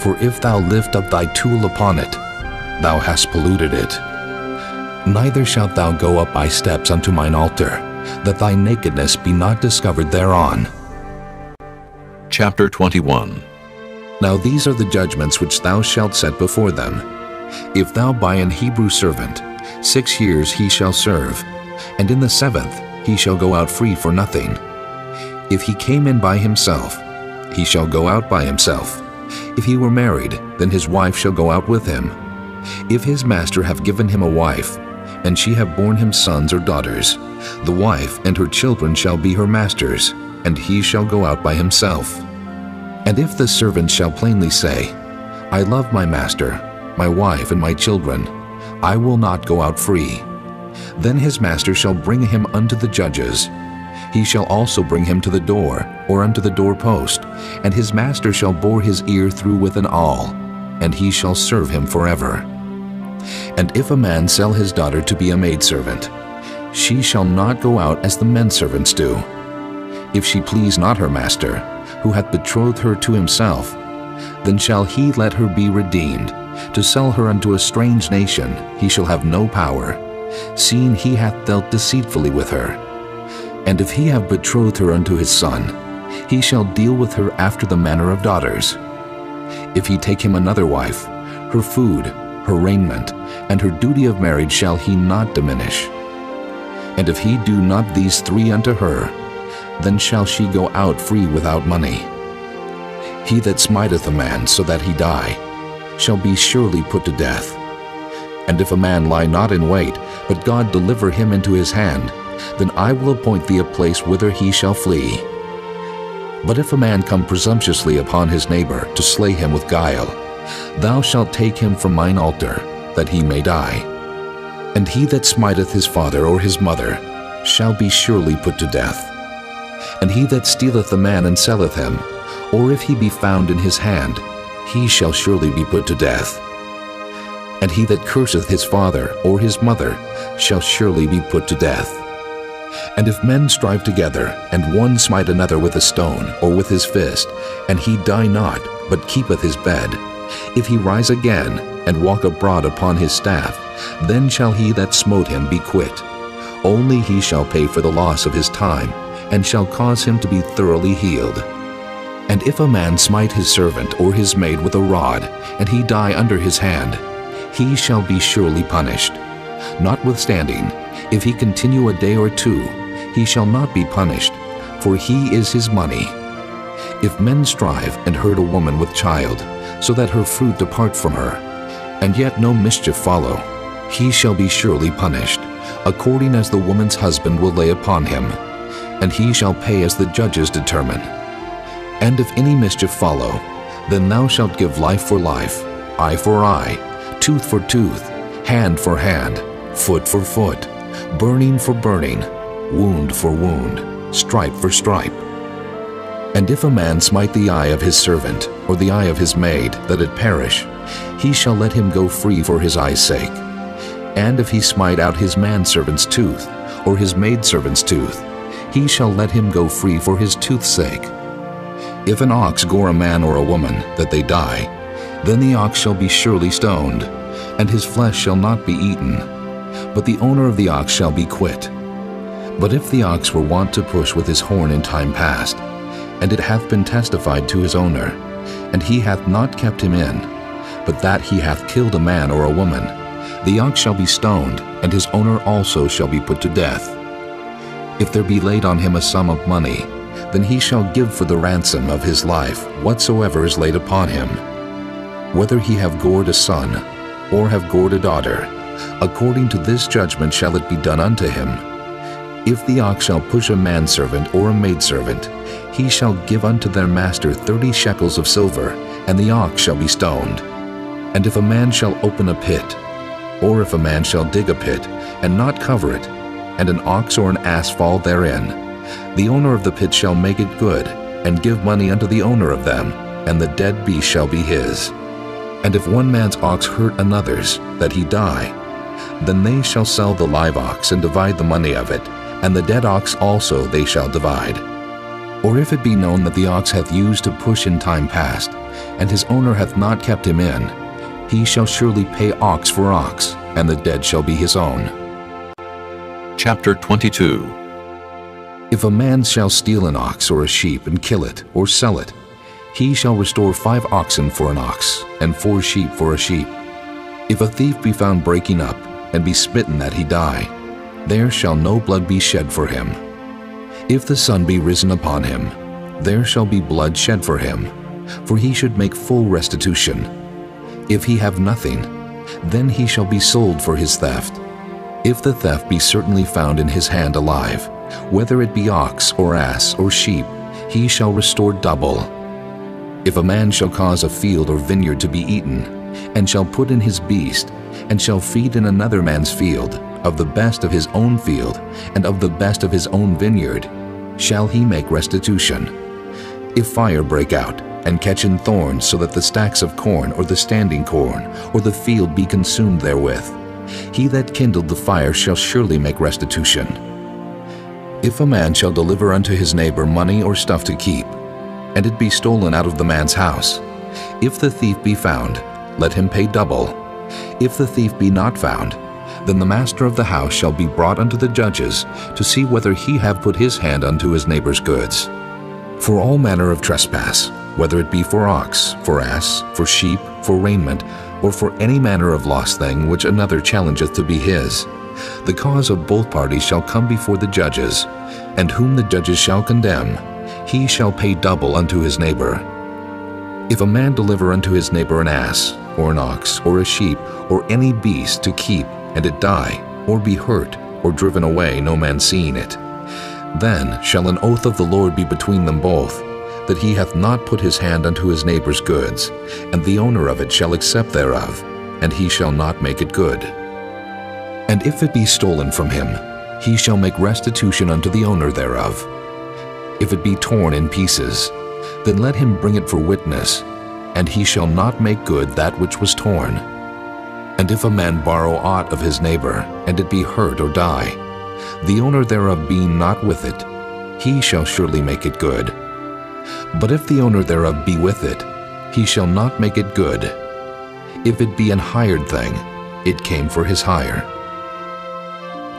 for if thou lift up thy tool upon it, thou hast polluted it. Neither shalt thou go up by steps unto mine altar, that thy nakedness be not discovered thereon. Chapter 21. Now these are the judgments which thou shalt set before them. If thou buy an Hebrew servant, 6 years he shall serve, and in the 7th he shall go out free for nothing. If he came in by himself, he shall go out by himself. If he were married, then his wife shall go out with him. If his master have given him a wife, and she have borne him sons or daughters, the wife and her children shall be her master's, and he shall go out by himself. And if the servant shall plainly say, I love my master, my wife, and my children, I will not go out free, then his master shall bring him unto the judges. He shall also bring him to the door, or unto the doorpost, and his master shall bore his ear through with an awl, and he shall serve him forever. And if a man sell his daughter to be a maidservant, she shall not go out as the men servants do. If she please not her master, who hath betrothed her to himself, then shall he let her be redeemed. To sell her unto a strange nation he shall have no power, seeing he hath dealt deceitfully with her. And if he have betrothed her unto his son, he shall deal with her after the manner of daughters. If he take him another wife, her food, her raiment, and her duty of marriage shall he not diminish. And if he do not these 3 unto her, then shall she go out free without money. He that smiteth a man so that he die, shall be surely put to death. And if a man lie not in wait, but God deliver him into his hand, then I will appoint thee a place whither he shall flee. But if a man come presumptuously upon his neighbor to slay him with guile, thou shalt take him from mine altar, that he may die. And he that smiteth his father or his mother shall be surely put to death. And he that stealeth a man and selleth him, or if he be found in his hand, he shall surely be put to death. And he that curseth his father or his mother shall surely be put to death. And if men strive together, and one smite another with a stone or with his fist, and he die not, but keepeth his bed, if he rise again, and walk abroad upon his staff, then shall he that smote him be quit. Only he shall pay for the loss of his time, and shall cause him to be thoroughly healed. And if a man smite his servant or his maid with a rod, and he die under his hand, he shall be surely punished. Notwithstanding, if he continue a day or 2, he shall not be punished, for he is his money. If men strive and hurt a woman with child, so that her fruit depart from her, and yet no mischief follow, he shall be surely punished, according as the woman's husband will lay upon him, and he shall pay as the judges determine. And if any mischief follow, then thou shalt give life for life, eye for eye, tooth for tooth, hand for hand, foot for foot, burning for burning, wound for wound, stripe for stripe. And if a man smite the eye of his servant, or the eye of his maid, that it perish, he shall let him go free for his eye's sake. And if he smite out his manservant's tooth, or his maidservant's tooth, he shall let him go free for his tooth's sake. If an ox gore a man or a woman, that they die, then the ox shall be surely stoned, and his flesh shall not be eaten, but the owner of the ox shall be quit. But if the ox were wont to push with his horn in time past, and it hath been testified to his owner, and he hath not kept him in, but that he hath killed a man or a woman, the ox shall be stoned, and his owner also shall be put to death. If there be laid on him a sum of money, then he shall give for the ransom of his life whatsoever is laid upon him. Whether he have gored a son, or have gored a daughter, according to this judgment shall it be done unto him. If the ox shall push a manservant or a maidservant, he shall give unto their master 30 shekels of silver, and the ox shall be stoned. And if a man shall open a pit, or if a man shall dig a pit, and not cover it, and an ox or an ass fall therein, the owner of the pit shall make it good, and give money unto the owner of them, and the dead beast shall be his. And if one man's ox hurt another's, that he die, then they shall sell the live ox and divide the money of it, and the dead ox also they shall divide. Or if it be known that the ox hath used to push in time past, and his owner hath not kept him in, he shall surely pay ox for ox, and the dead shall be his own. Chapter 22. If a man shall steal an ox or a sheep and kill it or sell it, he shall restore 5 oxen for an ox, and 4 sheep for a sheep. If a thief be found breaking up, and be smitten that he die, there shall no blood be shed for him. If the sun be risen upon him, there shall be blood shed for him, for he should make full restitution. If he have nothing, then he shall be sold for his theft. If the theft be certainly found in his hand alive, whether it be ox or ass or sheep, he shall restore double. If a man shall cause a field or vineyard to be eaten, and shall put in his beast, and shall feed in another man's field, of the best of his own field, and of the best of his own vineyard, shall he make restitution. If fire break out, and catch in thorns, so that the stacks of corn, or the standing corn, or the field be consumed therewith, he that kindled the fire shall surely make restitution. If a man shall deliver unto his neighbor money or stuff to keep, and it be stolen out of the man's house, if the thief be found, let him pay double. If the thief be not found, then the master of the house shall be brought unto the judges, to see whether he have put his hand unto his neighbor's goods. For all manner of trespass, whether it be for ox, for ass, for sheep, for raiment, or for any manner of lost thing which another challengeth to be his, the cause of both parties shall come before the judges, and whom the judges shall condemn, he shall pay double unto his neighbor. If a man deliver unto his neighbor an ass, or an ox, or a sheep, or any beast to keep, and it die, or be hurt, or driven away, no man seeing it, then shall an oath of the Lord be between them both, that he hath not put his hand unto his neighbor's goods, and the owner of it shall accept thereof, and he shall not make it good. And if it be stolen from him, he shall make restitution unto the owner thereof. If it be torn in pieces, then let him bring it for witness, and he shall not make good that which was torn. And if a man borrow aught of his neighbor, and it be hurt or die, the owner thereof being not with it, he shall surely make it good. But if the owner thereof be with it, he shall not make it good. If it be an hired thing, it came for his hire.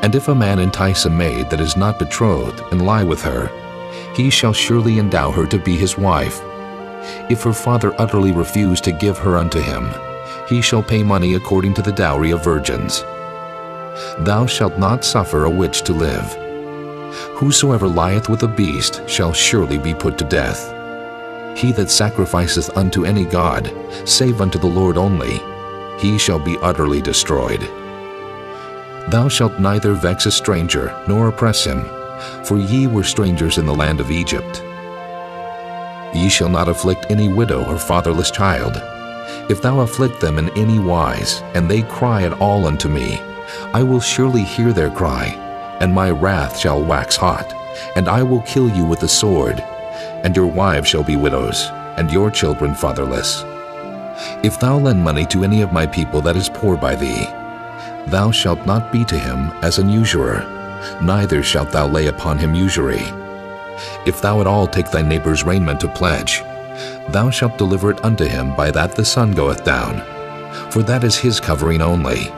And if a man entice a maid that is not betrothed, and lie with her, he shall surely endow her to be his wife. If her father utterly refuse to give her unto him, he shall pay money according to the dowry of virgins. Thou shalt not suffer a witch to live. Whosoever lieth with a beast shall surely be put to death. He that sacrificeth unto any god, save unto the Lord only, he shall be utterly destroyed. Thou shalt neither vex a stranger, nor oppress him, for ye were strangers in the land of Egypt. Ye shall not afflict any widow or fatherless child. If thou afflict them in any wise, and they cry at all unto me, I will surely hear their cry, and my wrath shall wax hot, and I will kill you with the sword, and your wives shall be widows, and your children fatherless. If thou lend money to any of my people that is poor by thee, thou shalt not be to him as an usurer, neither shalt thou lay upon him usury. If thou at all take thy neighbor's raiment to pledge, thou shalt deliver it unto him by that the sun goeth down, for that is his covering only.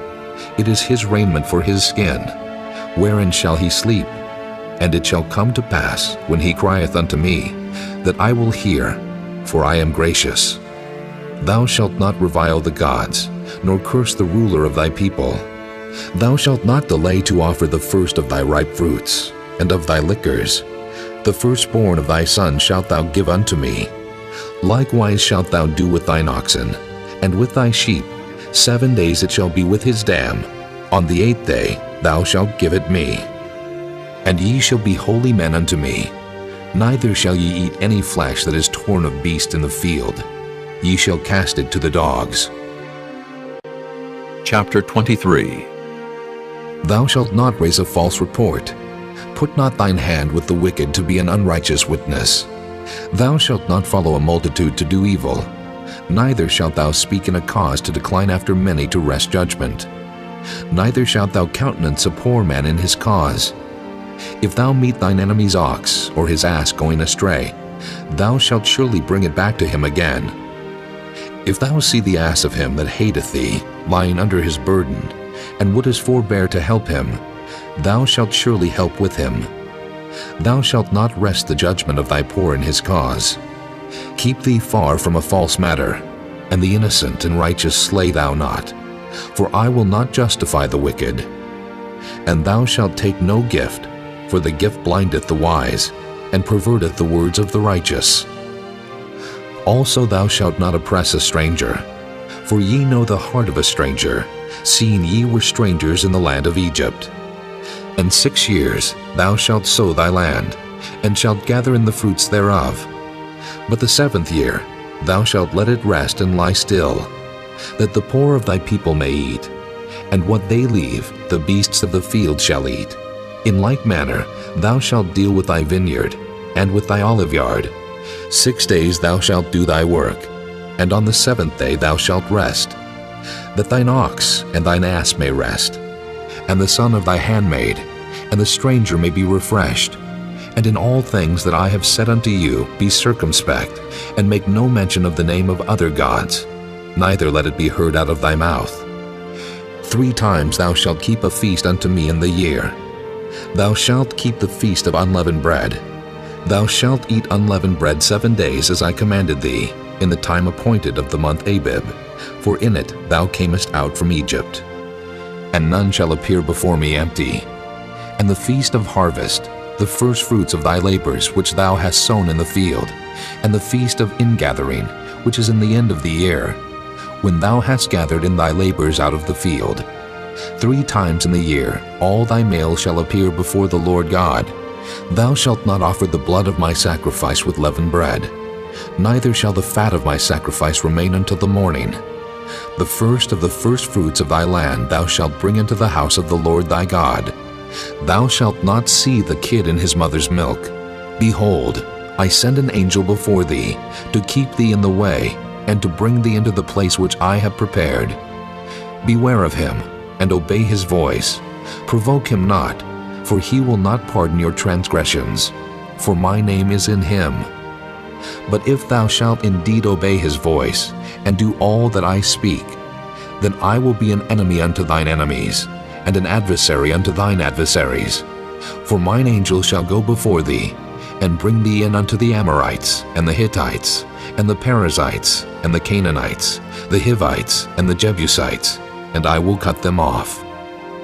It is his raiment for his skin. Wherein shall he sleep? And it shall come to pass, when he crieth unto me, that I will hear, for I am gracious. Thou shalt not revile the gods, nor curse the ruler of thy people. Thou shalt not delay to offer the first of thy ripe fruits, and of thy liquors. The firstborn of thy son shalt thou give unto me. Likewise shalt thou do with thine oxen, and with thy sheep. 7 days it shall be with his dam. On the 8th day thou shalt give it me. And ye shall be holy men unto me. Neither shall ye eat any flesh that is torn of beast in the field. Ye shall cast it to the dogs. Chapter 23. Thou shalt not raise a false report. Put not thine hand with the wicked to be an unrighteous witness. Thou shalt not follow a multitude to do evil, neither shalt thou speak in a cause to decline after many to wrest judgment. Neither shalt thou countenance a poor man in his cause. If thou meet thine enemy's ox or his ass going astray, thou shalt surely bring it back to him again. If thou see the ass of him that hateth thee lying under his burden, and wouldest forbear to help him, thou shalt surely help with him. Thou shalt not wrest the judgment of thy poor in his cause. Keep thee far from a false matter, and the innocent and righteous slay thou not, for I will not justify the wicked. And thou shalt take no gift, for the gift blindeth the wise, and perverteth the words of the righteous. Also thou shalt not oppress a stranger, for ye know the heart of a stranger, seeing ye were strangers in the land of Egypt. And 6 years thou shalt sow thy land, and shalt gather in the fruits thereof. But the 7th year thou shalt let it rest and lie still, that the poor of thy people may eat, and what they leave the beasts of the field shall eat. In like manner thou shalt deal with thy vineyard, and with thy oliveyard. 6 days thou shalt do thy work, and on the 7th day thou shalt rest, that thine ox and thine ass may rest, and the son of thy handmaid, and the stranger may be refreshed. And in all things that I have said unto you be circumspect, and make no mention of the name of other gods, neither let it be heard out of thy mouth. 3 times thou shalt keep a feast unto me in the year. Thou shalt keep the feast of unleavened bread. Thou shalt eat unleavened bread 7 days, as I commanded thee, in the time appointed of the month Abib, for in it thou camest out from Egypt. And none shall appear before me empty. And the feast of harvest, the first fruits of thy labors which thou hast sown in the field, and the feast of ingathering, which is in the end of the year, when thou hast gathered in thy labors out of the field. 3 times in the year all thy males shall appear before the Lord God. Thou shalt not offer the blood of my sacrifice with leavened bread, neither shall the fat of my sacrifice remain until the morning. The first of the first fruits of thy land thou shalt bring into the house of the Lord thy God. Thou shalt not see the kid in his mother's milk. Behold, I send an angel before thee, to keep thee in the way, and to bring thee into the place which I have prepared. Beware of him, and obey his voice. Provoke him not, for he will not pardon your transgressions, for my name is in him. But if thou shalt indeed obey his voice, and do all that I speak, then I will be an enemy unto thine enemies, and an adversary unto thine adversaries. For mine angel shall go before thee, and bring thee in unto the Amorites, and the Hittites, and the Perizzites, and the Canaanites, the Hivites, and the Jebusites, and I will cut them off.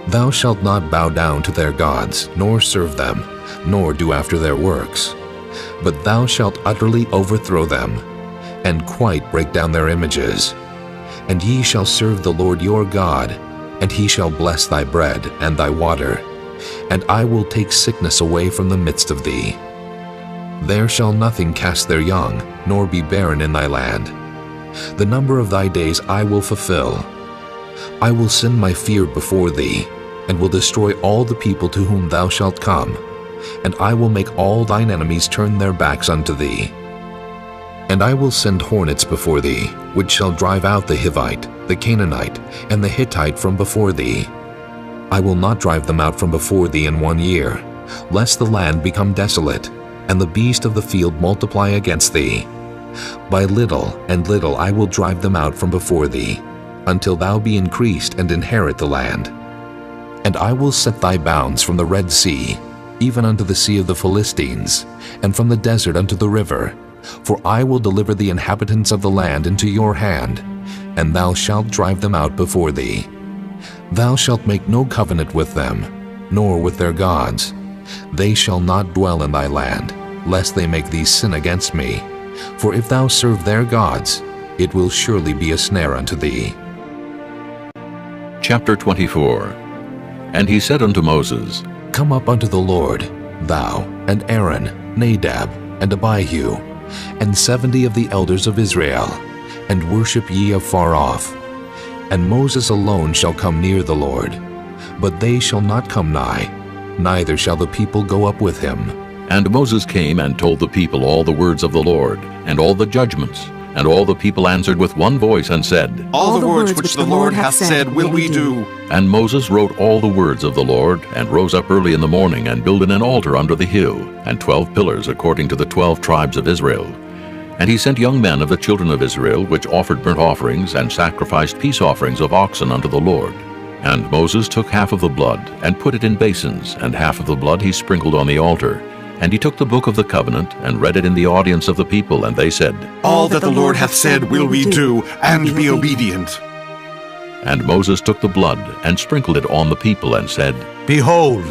Thou shalt not bow down to their gods, nor serve them, nor do after their works. But thou shalt utterly overthrow them, and quite break down their images. And ye shall serve the Lord your God, and he shall bless thy bread and thy water, and I will take sickness away from the midst of thee. There shall nothing cast their young, nor be barren in thy land. The number of thy days I will fulfill. I will send my fear before thee, and will destroy all the people to whom thou shalt come, and I will make all thine enemies turn their backs unto thee. And I will send hornets before thee, which shall drive out the Hivite, the Canaanite, and the Hittite from before thee. I will not drive them out from before thee in 1 year, lest the land become desolate, and the beast of the field multiply against thee. By little and little I will drive them out from before thee, until thou be increased and inherit the land. And I will set thy bounds from the Red Sea, even unto the sea of the Philistines, and from the desert unto the river. For I will deliver the inhabitants of the land into your hand, and thou shalt drive them out before thee. Thou shalt make no covenant with them, nor with their gods. They shall not dwell in thy land, lest they make thee sin against me. For if thou serve their gods, it will surely be a snare unto thee. Chapter 24. And he said unto Moses, Come up unto the Lord, thou, and Aaron, Nadab, and Abihu, and 70 of the elders of Israel, and worship ye afar off. And Moses alone shall come near the Lord, but they shall not come nigh, neither shall the people go up with him. And Moses came and told the people all the words of the Lord, and all the judgments. And all the people answered with one voice and said, All the words which the Lord hath said will we do. And Moses wrote all the words of the Lord, and rose up early in the morning, and builded an altar under the hill, and 12 pillars according to the 12 tribes of Israel. And he sent young men of the children of Israel, which offered burnt offerings, and sacrificed peace offerings of oxen unto the Lord. And Moses took half of the blood, and put it in basins, and half of the blood he sprinkled on the altar. And he took the book of the covenant, and read it in the audience of the people, and they said, All that the Lord hath said will we do, and be obedient. And Moses took the blood, and sprinkled it on the people, and said, Behold,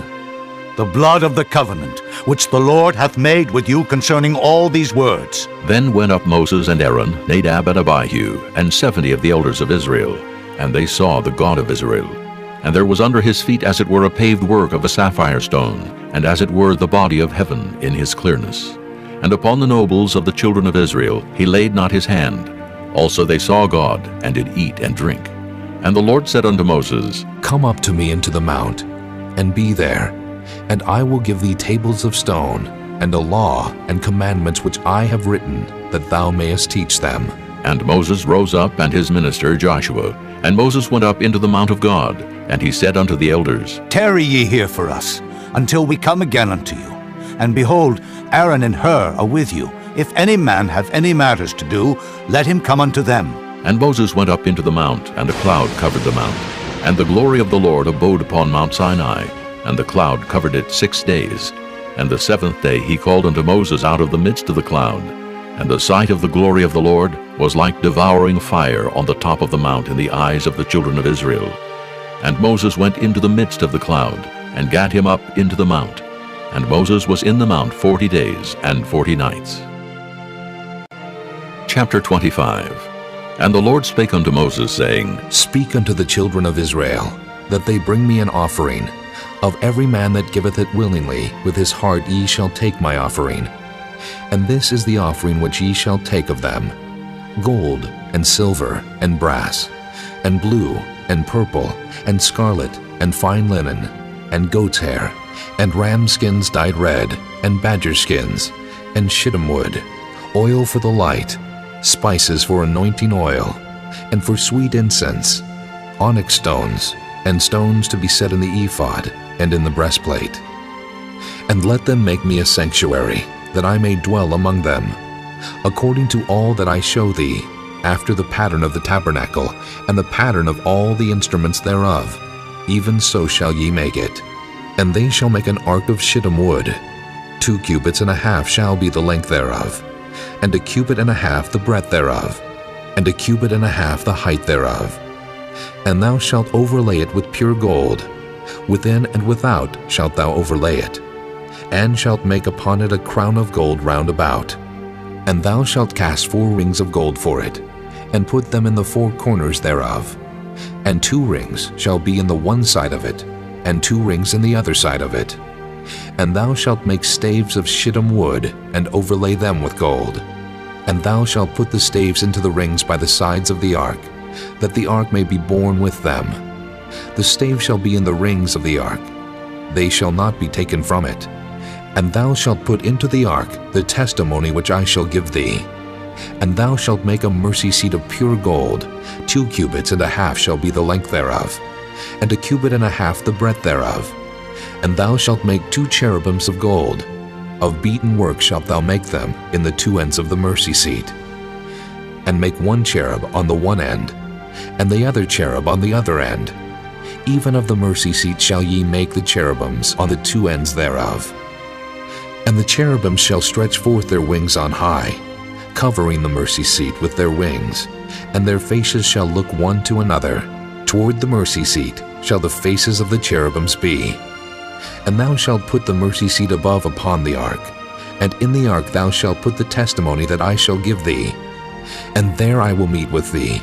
the blood of the covenant, which the Lord hath made with you concerning all these words. Then went up Moses and Aaron, Nadab and Abihu, and 70 of the elders of Israel, and they saw the God of Israel. And there was under his feet as it were a paved work of a sapphire stone, and as it were the body of heaven in his clearness. And upon the nobles of the children of Israel he laid not his hand. Also they saw God, and did eat and drink. And the Lord said unto Moses, Come up to me into the mount, and be there, and I will give thee tables of stone, and a law and commandments which I have written, that thou mayest teach them. And Moses rose up, and his minister Joshua. And Moses went up into the mount of God, and he said unto the elders, Tarry ye here for us, until we come again unto you. And behold, Aaron and Hur are with you. If any man have any matters to do, let him come unto them. And Moses went up into the mount, and a cloud covered the mount. And the glory of the Lord abode upon Mount Sinai, and the cloud covered it 6 days. And the 7th day he called unto Moses out of the midst of the cloud. And the sight of the glory of the Lord was like devouring fire on the top of the mount in the eyes of the children of Israel. And Moses went into the midst of the cloud, and gat him up into the mount. And Moses was in the mount 40 days and 40 nights. Chapter 25. And the Lord spake unto Moses, saying, Speak unto the children of Israel, that they bring me an offering. Of every man that giveth it willingly, with his heart ye shall take my offering. And this is the offering which ye shall take of them: gold, and silver, and brass, and blue, and purple, and scarlet, and fine linen, and goat's hair, and ram skins dyed red, and badger skins, and shittim wood, oil for the light, spices for anointing oil, and for sweet incense, onyx stones, and stones to be set in the ephod, and in the breastplate. And let them make me a sanctuary, that I may dwell among them, according to all that I show thee, after the pattern of the tabernacle, and the pattern of all the instruments thereof. Even so shall ye make it. And they shall make an ark of shittim wood. 2 cubits and a half shall be the length thereof, and 1 cubit and a half the breadth thereof, and 1 cubit and a half the height thereof. And thou shalt overlay it with pure gold. Within and without shalt thou overlay it, and shalt make upon it a crown of gold round about. And thou shalt cast 4 rings of gold for it, and put them in the 4 corners thereof. And 2 rings shall be in the one side of it, and 2 rings in the other side of it. And thou shalt make staves of shittim wood, and overlay them with gold. And thou shalt put the staves into the rings by the sides of the ark, that the ark may be borne with them. The staves shall be in the rings of the ark. They shall not be taken from it. And thou shalt put into the ark the testimony which I shall give thee. And thou shalt make a mercy seat of pure gold. 2 cubits and a half shall be the length thereof, and 1 cubit and a half the breadth thereof. And thou shalt make 2 cherubims of gold. Of beaten work shalt thou make them in the 2 ends of the mercy seat. And make 1 cherub on the one end, and the other cherub on the other end. Even of the mercy seat shall ye make the cherubims on the 2 ends thereof. And the cherubims shall stretch forth their wings on high, covering the mercy seat with their wings, and their faces shall look one to another. Toward the mercy seat shall the faces of the cherubims be. And thou shalt put the mercy seat above upon the ark, and in the ark thou shalt put the testimony that I shall give thee. And there I will meet with thee,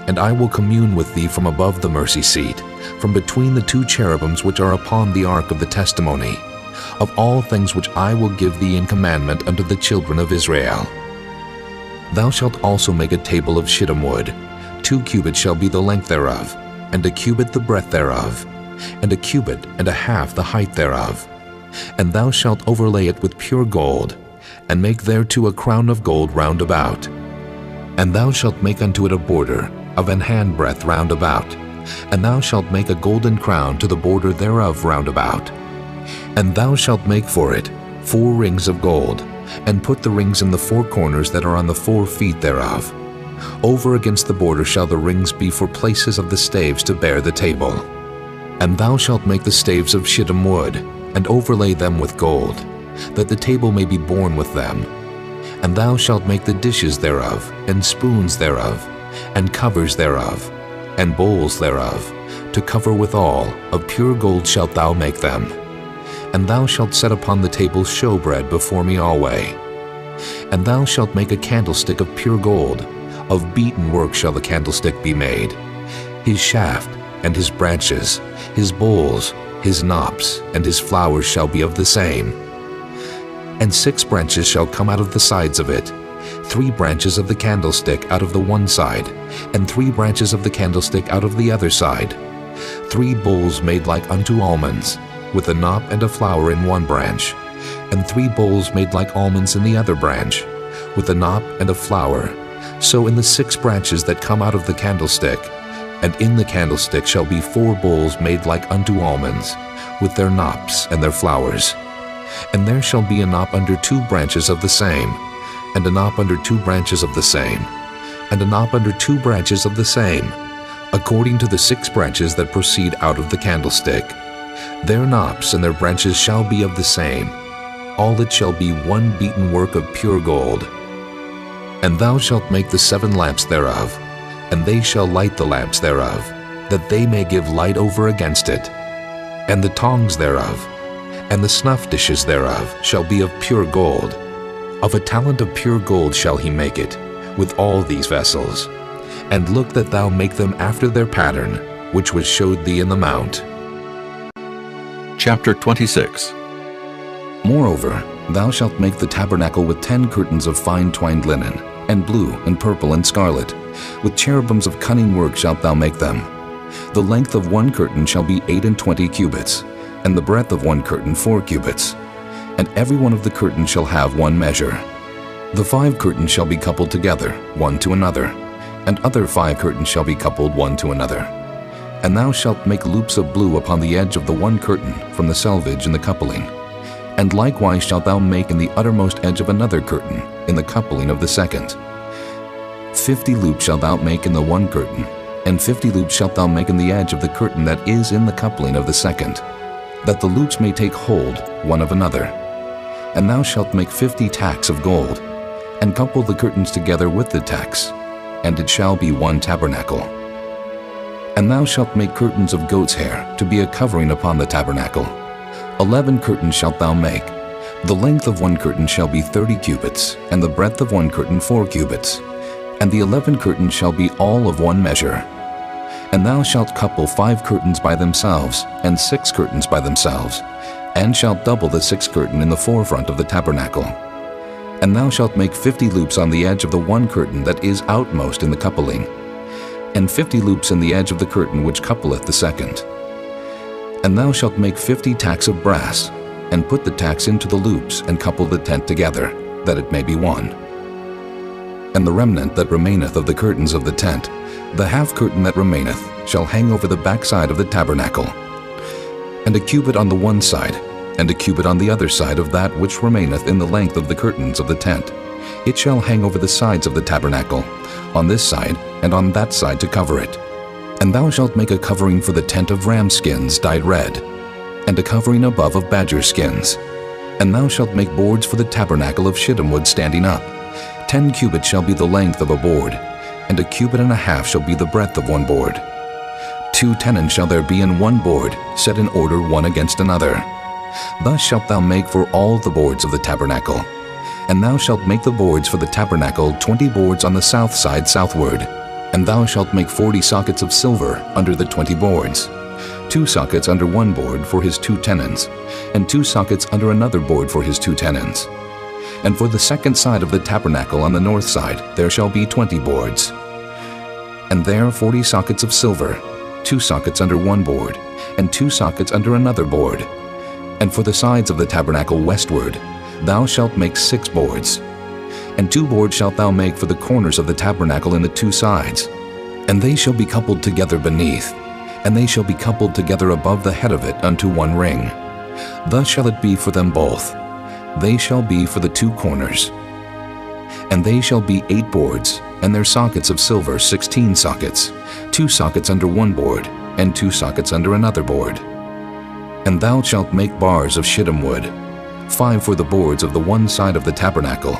and I will commune with thee from above the mercy seat, from between the 2 cherubims which are upon the ark of the testimony, of all things which I will give thee in commandment unto the children of Israel. Thou shalt also make a table of shittim wood. 2 cubits shall be the length thereof, and 1 cubit the breadth thereof, and 1 cubit and a half the height thereof. And thou shalt overlay it with pure gold, and make thereto a crown of gold round about. And thou shalt make unto it a border of an handbreadth round about, and thou shalt make a golden crown to the border thereof round about. And thou shalt make for it 4 rings of gold, and put the rings in the 4 corners that are on the 4 feet thereof. Over against the border shall the rings be for places of the staves to bear the table. And thou shalt make the staves of shittim wood, and overlay them with gold, that the table may be borne with them. And thou shalt make the dishes thereof, and spoons thereof, and covers thereof, and bowls thereof, to cover withal, of pure gold shalt thou make them. And thou shalt set upon the table showbread before me alway. And thou shalt make a candlestick of pure gold, of beaten work shall the candlestick be made. His shaft, and his branches, his bowls, his knops, and his flowers shall be of the same. And 6 branches shall come out of the sides of it, 3 branches of the candlestick out of the one side, and 3 branches of the candlestick out of the other side. 3 bowls made like unto almonds, with a knop and a flower in one branch, and 3 bowls made like almonds in the other branch, with a knop and a flower. So in the 6 branches that come out of the candlestick, and in the candlestick shall be 4 bowls made like unto almonds, with their knops and their flowers. And there shall be a knop under 2 branches of the same, and a knop under 2 branches of the same, and a knop under 2 branches of the same, according to the 6 branches that proceed out of the candlestick. Their knops and their branches shall be of the same. All it shall be one beaten work of pure gold. And thou shalt make the 7 lamps thereof, and they shall light the lamps thereof, that they may give light over against it. And the tongs thereof, and the snuff dishes thereof, shall be of pure gold. Of a talent of pure gold shall he make it, with all these vessels. And look that thou make them after their pattern, which was showed thee in the mount. Chapter 26. Moreover, thou shalt make the tabernacle with 10 curtains of fine twined linen, and blue, and purple, and scarlet. With cherubims of cunning work shalt thou make them. The length of one curtain shall be 28 cubits, and the breadth of one curtain 4 cubits. And every one of the curtains shall have one measure. The 5 curtains shall be coupled together, one to another, and other 5 curtains shall be coupled one to another. And thou shalt make loops of blue upon the edge of the one curtain from the selvage in the coupling. And likewise shalt thou make in the uttermost edge of another curtain, in the coupling of the second. 50 loops shalt thou make in the one curtain, and 50 loops shalt thou make in the edge of the curtain that is in the coupling of the second, that the loops may take hold one of another. And thou shalt make 50 tacks of gold, and couple the curtains together with the tacks, and it shall be one tabernacle. And thou shalt make curtains of goat's hair to be a covering upon the tabernacle. 11 curtains shalt thou make. The length of one curtain shall be 30 cubits, and the breadth of one curtain 4 cubits. And the 11 curtains shall be all of one measure. And thou shalt couple 5 curtains by themselves, and 6 curtains by themselves, and shalt double the 6th curtain in the forefront of the tabernacle. And thou shalt make 50 loops on the edge of the one curtain that is outmost in the coupling, and 50 loops in the edge of the curtain which coupleth the second. And thou shalt make 50 tacks of brass, and put the tacks into the loops, and couple the tent together, that it may be one. And the remnant that remaineth of the curtains of the tent, the half curtain that remaineth, shall hang over the backside of the tabernacle. And a cubit on the one side, and a cubit on the other side of that which remaineth in the length of the curtains of the tent. It shall hang over the sides of the tabernacle, on this side and on that side to cover it. And thou shalt make a covering for the tent of ram skins dyed red, and a covering above of badger skins. And thou shalt make boards for the tabernacle of shittim wood standing up. 10 cubits shall be the length of a board, and a cubit and a half shall be the breadth of one board. 2 tenons shall there be in one board, set in order one against another. Thus shalt thou make for all the boards of the tabernacle. And thou shalt make the boards for the tabernacle 20 boards on the south side southward. And thou shalt make 40 sockets of silver under the 20 boards, 2 sockets under one board for his 2 tenons, and 2 sockets under another board for his 2 tenons. And for the second side of the tabernacle on the north side there shall be 20 boards. And there 40 sockets of silver, 2 sockets under one board, and 2 sockets under another board. And for the sides of the tabernacle westward, thou shalt make 6 boards. And 2 boards shalt thou make for the corners of the tabernacle in the 2 sides. And they shall be coupled together beneath, and they shall be coupled together above the head of it unto 1 ring. Thus shall it be for them both. They shall be for the 2 corners. And they shall be 8 boards, and their sockets of silver 16 sockets, 2 sockets under 1 board, and 2 sockets under another board. And thou shalt make bars of shittim wood, 5 for the boards of the one side of the tabernacle,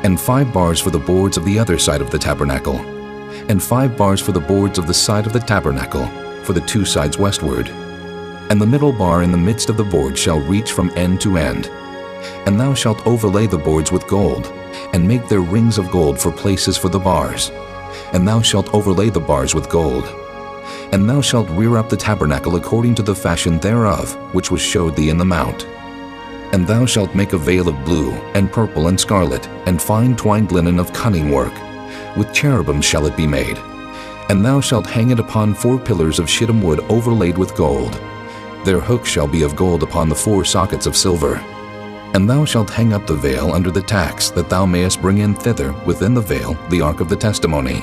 and 5 bars for the boards of the other side of the tabernacle, and 5 bars for the boards of the side of the tabernacle, for the 2 sides westward. And the middle bar in the midst of the board shall reach from end to end. And thou shalt overlay the boards with gold, and make their rings of gold for places for the bars. And thou shalt overlay the bars with gold. And thou shalt rear up the tabernacle according to the fashion thereof, which was showed thee in the mount. And thou shalt make a veil of blue, and purple, and scarlet, and fine twined linen of cunning work. With cherubims shall it be made. And thou shalt hang it upon 4 pillars of shittim wood overlaid with gold. Their hooks shall be of gold upon the 4 sockets of silver. And thou shalt hang up the veil under the tacks, that thou mayest bring in thither within the veil the ark of the testimony.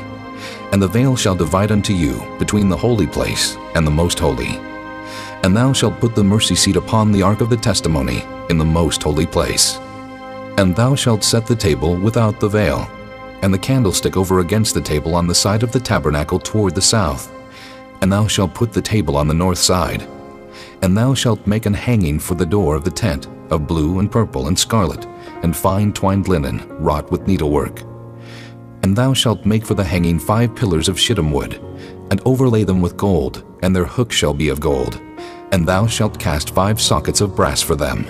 And the veil shall divide unto you between the holy place and the most holy. And thou shalt put the mercy seat upon the ark of the testimony in the most holy place. And thou shalt set the table without the veil, and the candlestick over against the table on the side of the tabernacle toward the south. And thou shalt put the table on the north side. And thou shalt make an hanging for the door of the tent of blue and purple and scarlet, and fine twined linen wrought with needlework. And thou shalt make for the hanging 5 pillars of shittim wood, and overlay them with gold, and their hooks shall be of gold. And thou shalt cast 5 sockets of brass for them.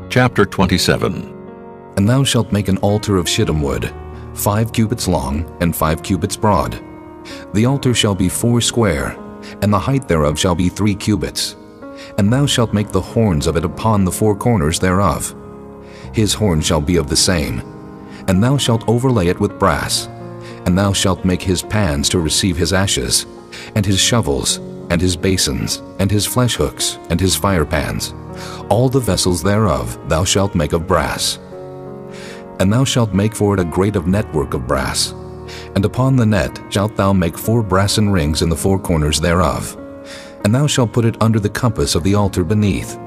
Chapter 27. And thou shalt make an altar of shittim wood, 5 cubits long, and 5 cubits broad. The altar shall be 4 square, and the height thereof shall be 3 cubits. And thou shalt make the horns of it upon the 4 corners thereof. His horn shall be of the same. And thou shalt overlay it with brass. And thou shalt make his pans to receive his ashes, and his shovels, and his basins, and his flesh hooks, and his fire pans. All the vessels thereof thou shalt make of brass. And thou shalt make for it a grate of network of brass. And upon the net shalt thou make 4 brassen rings in the 4 corners thereof. And thou shalt put it under the compass of the altar beneath,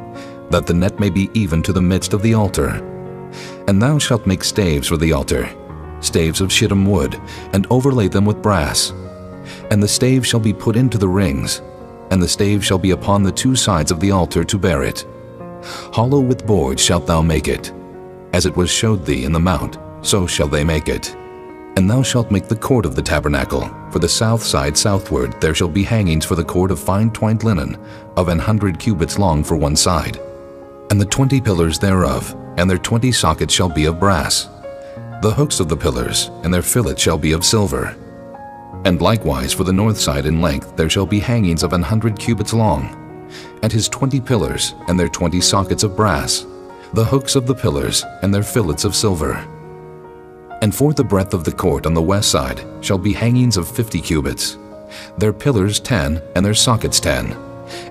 that the net may be even to the midst of the altar. And thou shalt make staves for the altar, staves of shittim wood, and overlay them with brass. And the staves shall be put into the rings, and the staves shall be upon the 2 sides of the altar to bear it. Hollow with boards shalt thou make it. As it was showed thee in the mount, so shall they make it. And thou shalt make the court of the tabernacle. For the south side southward there shall be hangings for the court of fine twined linen, of 100 cubits long for one side. And the 20 pillars thereof, and their 20 sockets shall be of brass. The hooks of the pillars, and their fillets shall be of silver. And likewise for the north side in length there shall be hangings of 100 cubits long, and his 20 pillars, and their 20 sockets of brass, the hooks of the pillars, and their fillets of silver. And for the breadth of the court on the west side shall be hangings of 50 cubits, their pillars 10, and their sockets 10.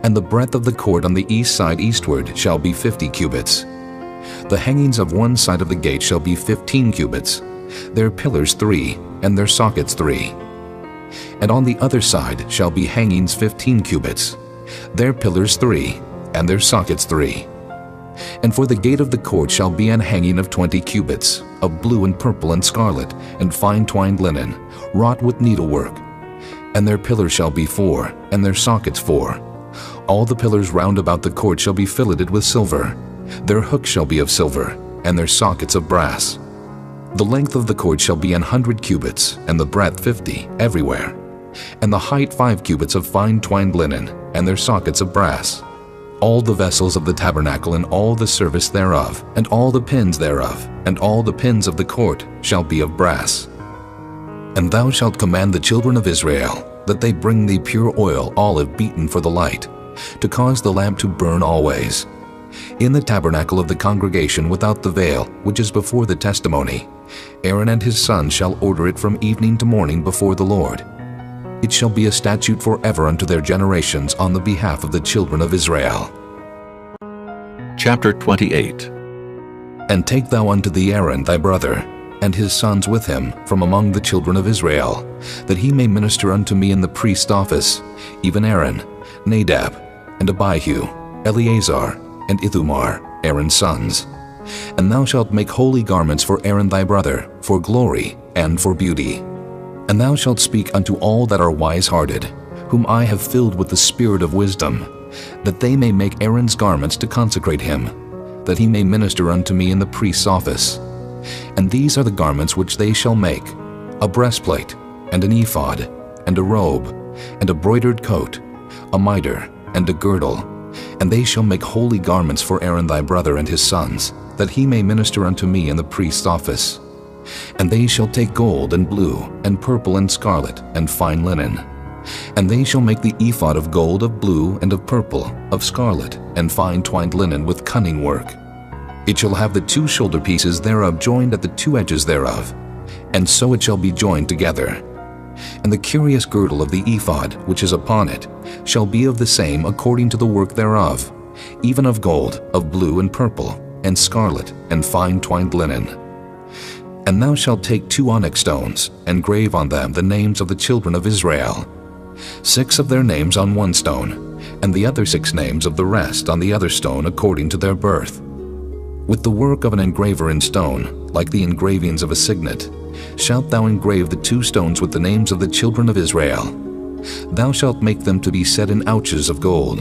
And the breadth of the court on the east side eastward shall be 50 cubits. The hangings of one side of the gate shall be 15 cubits, their pillars 3, and their sockets 3. And on the other side shall be hangings 15 cubits, their pillars 3, and their sockets 3. And for the gate of the court shall be an hanging of 20 cubits, of blue and purple and scarlet, and fine twined linen, wrought with needlework. And their pillars shall be 4, and their sockets 4. All the pillars round about the court shall be filleted with silver. Their hooks shall be of silver, and their sockets of brass. The length of the court shall be 100 cubits, and the breadth 50, everywhere. And the height 5 cubits of fine twined linen, and their sockets of brass. All the vessels of the tabernacle and all the service thereof, and all the pins thereof, and all the pins of the court shall be of brass. And thou shalt command the children of Israel, that they bring thee pure oil olive beaten for the light, to cause the lamp to burn always. In the tabernacle of the congregation without the veil, which is before the testimony, Aaron and his sons shall order it from evening to morning before the Lord. It shall be a statute forever unto their generations on the behalf of the children of Israel. Chapter 28. And take thou unto thee Aaron thy brother, and his sons with him from among the children of Israel, that he may minister unto me in the priest's office, even Aaron, Nadab, and Abihu, Eleazar, and Ithamar, Aaron's sons. And thou shalt make holy garments for Aaron thy brother, for glory and for beauty. And thou shalt speak unto all that are wise-hearted, whom I have filled with the spirit of wisdom, that they may make Aaron's garments to consecrate him, that he may minister unto me in the priest's office. And these are the garments which they shall make: a breastplate, and an ephod, and a robe, and a broidered coat, a mitre, and a girdle. And they shall make holy garments for Aaron thy brother and his sons, that he may minister unto me in the priest's office. And they shall take gold, and blue, and purple, and scarlet, and fine linen. And they shall make the ephod of gold, of blue, and of purple, of scarlet, and fine twined linen with cunning work. It shall have the 2 shoulder pieces thereof joined at the 2 edges thereof, and so it shall be joined together. And the curious girdle of the ephod which is upon it shall be of the same according to the work thereof, even of gold, of blue, and purple, and scarlet, and fine twined linen. And thou shalt take 2 onyx stones, and grave on them the names of the children of Israel, 6 of their names on one stone, and the other 6 names of the rest on the other stone according to their birth. With the work of an engraver in stone, like the engravings of a signet, shalt thou engrave the 2 stones with the names of the children of Israel. Thou shalt make them to be set in ouches of gold.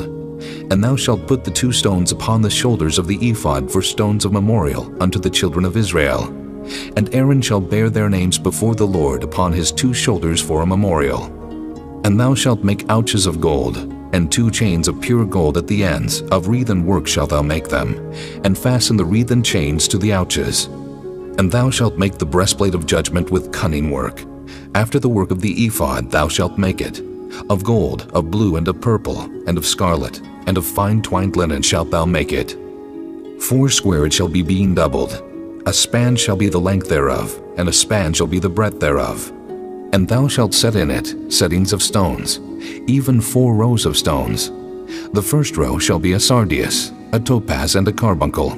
And thou shalt put the 2 stones upon the shoulders of the ephod for stones of memorial unto the children of Israel. And Aaron shall bear their names before the Lord upon his 2 shoulders for a memorial. And thou shalt make ouches of gold, and 2 chains of pure gold at the ends, of wreathen work shalt thou make them, and fasten the wreathen chains to the ouches. And thou shalt make the breastplate of judgment with cunning work. After the work of the ephod thou shalt make it. Of gold, of blue, and of purple, and of scarlet, and of fine twined linen shalt thou make it. 4 square it shall be being doubled. A span shall be the length thereof, and a span shall be the breadth thereof. And thou shalt set in it settings of stones, even 4 rows of stones. The first row shall be a sardius, a topaz, and a carbuncle.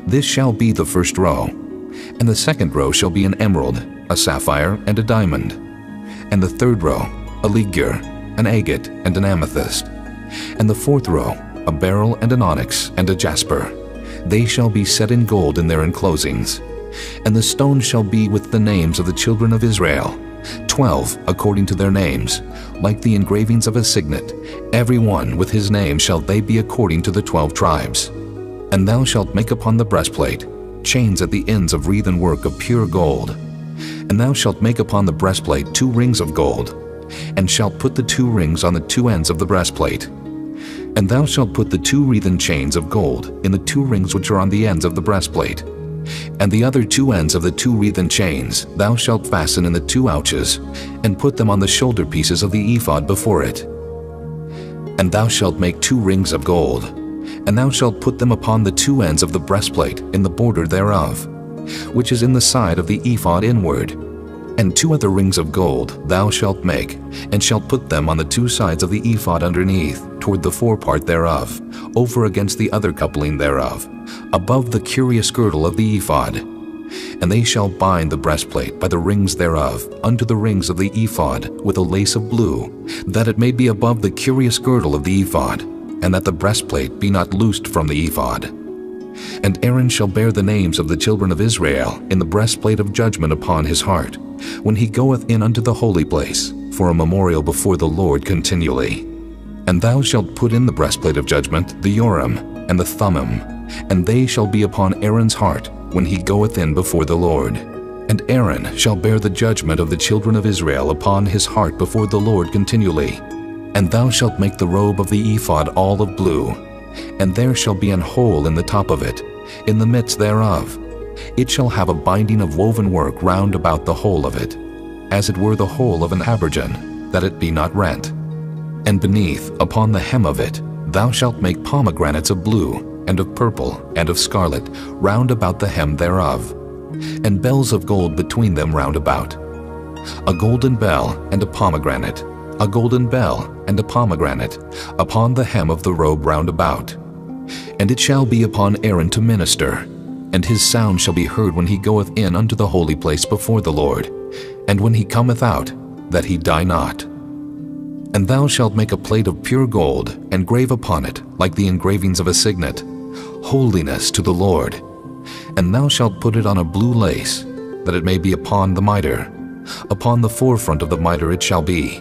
This shall be the first row. And the second row shall be an emerald, a sapphire, and a diamond. And the third row, a ligure, an agate, and an amethyst. And the fourth row, a beryl, and an onyx, and a jasper. They shall be set in gold in their enclosings. And the stones shall be with the names of the children of Israel, 12 according to their names, like the engravings of a signet. Every one with his name shall they be according to the 12 tribes. And thou shalt make upon the breastplate chains at the ends of wreathen work of pure gold. And thou shalt make upon the breastplate 2 rings of gold, and shalt put the 2 rings on the 2 ends of the breastplate. And thou shalt put the 2 wreathen chains of gold in the 2 rings which are on the ends of the breastplate. And the other 2 ends of the 2 wreathen chains thou shalt fasten in the 2 ouches, and put them on the shoulder pieces of the ephod before it. And thou shalt make 2 rings of gold, and thou shalt put them upon the 2 ends of the breastplate in the border thereof, which is in the side of the ephod inward. And 2 other rings of gold thou shalt make, and shalt put them on the 2 sides of the ephod underneath, toward the forepart thereof, over against the other coupling thereof, above the curious girdle of the ephod. And they shall bind the breastplate by the rings thereof unto the rings of the ephod with a lace of blue, that it may be above the curious girdle of the ephod, and that the breastplate be not loosed from the ephod. And Aaron shall bear the names of the children of Israel in the breastplate of judgment upon his heart, when he goeth in unto the holy place, for a memorial before the Lord continually. And thou shalt put in the breastplate of judgment the Urim and the Thummim, and they shall be upon Aaron's heart when he goeth in before the Lord. And Aaron shall bear the judgment of the children of Israel upon his heart before the Lord continually. And thou shalt make the robe of the ephod all of blue, and there shall be an hole in the top of it, in the midst thereof. It shall have a binding of woven work round about the whole of it, as it were the hole of an habergeon, that it be not rent. And beneath, upon the hem of it, thou shalt make pomegranates of blue, and of purple, and of scarlet, round about the hem thereof, and bells of gold between them round about. A golden bell and a pomegranate, a golden bell and a pomegranate, upon the hem of the robe round about. And it shall be upon Aaron to minister, and his sound shall be heard when he goeth in unto the holy place before the Lord, and when he cometh out, that he die not. And thou shalt make a plate of pure gold, and grave upon it, like the engravings of a signet, Holiness to the Lord. And thou shalt put it on a blue lace, that it may be upon the mitre. Upon the forefront of the mitre it shall be.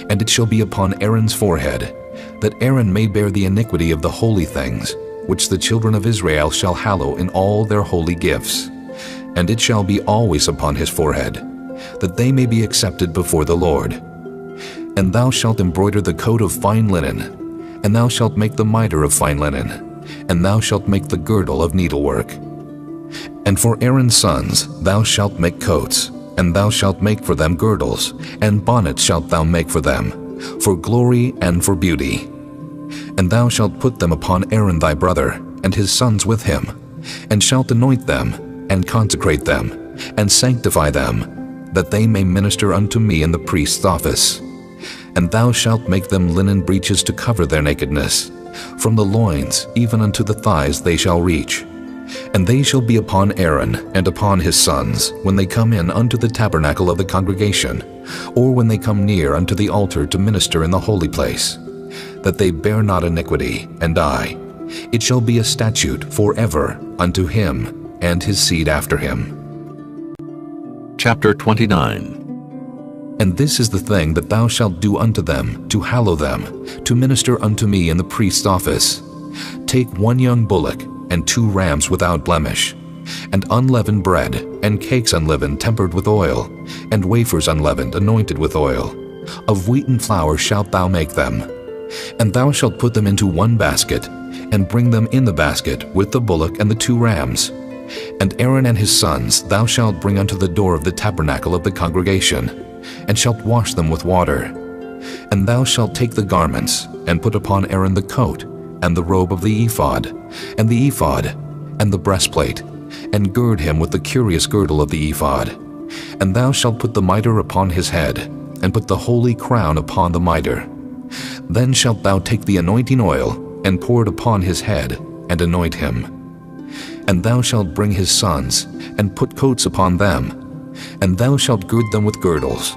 And it shall be upon Aaron's forehead, that Aaron may bear the iniquity of the holy things, which the children of Israel shall hallow in all their holy gifts. And it shall be always upon his forehead, that they may be accepted before the Lord. And thou shalt embroider the coat of fine linen, and thou shalt make the mitre of fine linen, and thou shalt make the girdle of needlework. And for Aaron's sons thou shalt make coats, and thou shalt make for them girdles, and bonnets shalt thou make for them, for glory and for beauty. And thou shalt put them upon Aaron thy brother, and his sons with him, and shalt anoint them, and consecrate them, and sanctify them, that they may minister unto me in the priest's office. And thou shalt make them linen breeches to cover their nakedness. From the loins even unto the thighs they shall reach. And they shall be upon Aaron and upon his sons when they come in unto the tabernacle of the congregation, or when they come near unto the altar to minister in the holy place, that they bear not iniquity and die. It shall be a statute forever unto him and his seed after him. Chapter 29. And this is the thing that thou shalt do unto them, to hallow them, to minister unto me in the priest's office. Take 1 young bullock, and 2 rams without blemish, and unleavened bread, and cakes unleavened tempered with oil, and wafers unleavened anointed with oil. Of wheaten flour shalt thou make them. And thou shalt put them into 1 basket, and bring them in the basket with the bullock and the 2 rams. And Aaron and his sons thou shalt bring unto the door of the tabernacle of the congregation, and shalt wash them with water. And thou shalt take the garments, and put upon Aaron the coat, and the robe of the ephod, and the ephod, and the breastplate, and gird him with the curious girdle of the ephod. And thou shalt put the mitre upon his head, and put the holy crown upon the mitre. Then shalt thou take the anointing oil, and pour it upon his head, and anoint him. And thou shalt bring his sons, and put coats upon them, and thou shalt gird them with girdles,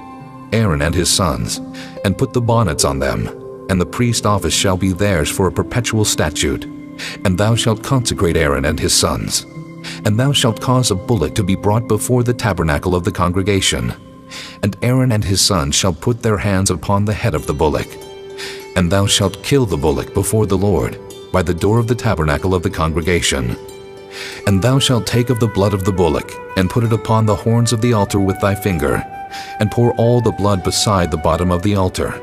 Aaron and his sons, and put the bonnets on them, and the priest's office shall be theirs for a perpetual statute. And thou shalt consecrate Aaron and his sons. And thou shalt cause a bullock to be brought before the tabernacle of the congregation. And Aaron and his sons shall put their hands upon the head of the bullock. And thou shalt kill the bullock before the Lord, by the door of the tabernacle of the congregation. And thou shalt take of the blood of the bullock, and put it upon the horns of the altar with thy finger, and pour all the blood beside the bottom of the altar.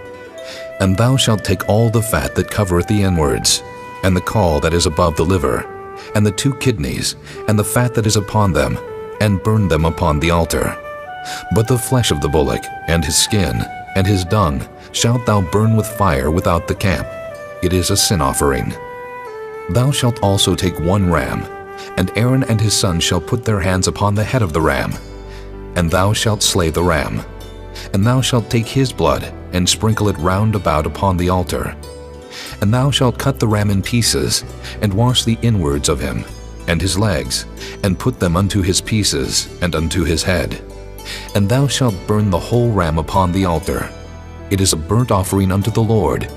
And thou shalt take all the fat that covereth the inwards, and the caul that is above the liver, and the 2 kidneys, and the fat that is upon them, and burn them upon the altar. But the flesh of the bullock, and his skin, and his dung, shalt thou burn with fire without the camp. It is a sin offering. Thou shalt also take 1 ram, and Aaron and his sons shall put their hands upon the head of the ram. And thou shalt slay the ram. And thou shalt take his blood, and sprinkle it round about upon the altar. And thou shalt cut the ram in pieces, and wash the inwards of him, and his legs, and put them unto his pieces, and unto his head. And thou shalt burn the whole ram upon the altar. It is a burnt offering unto the Lord.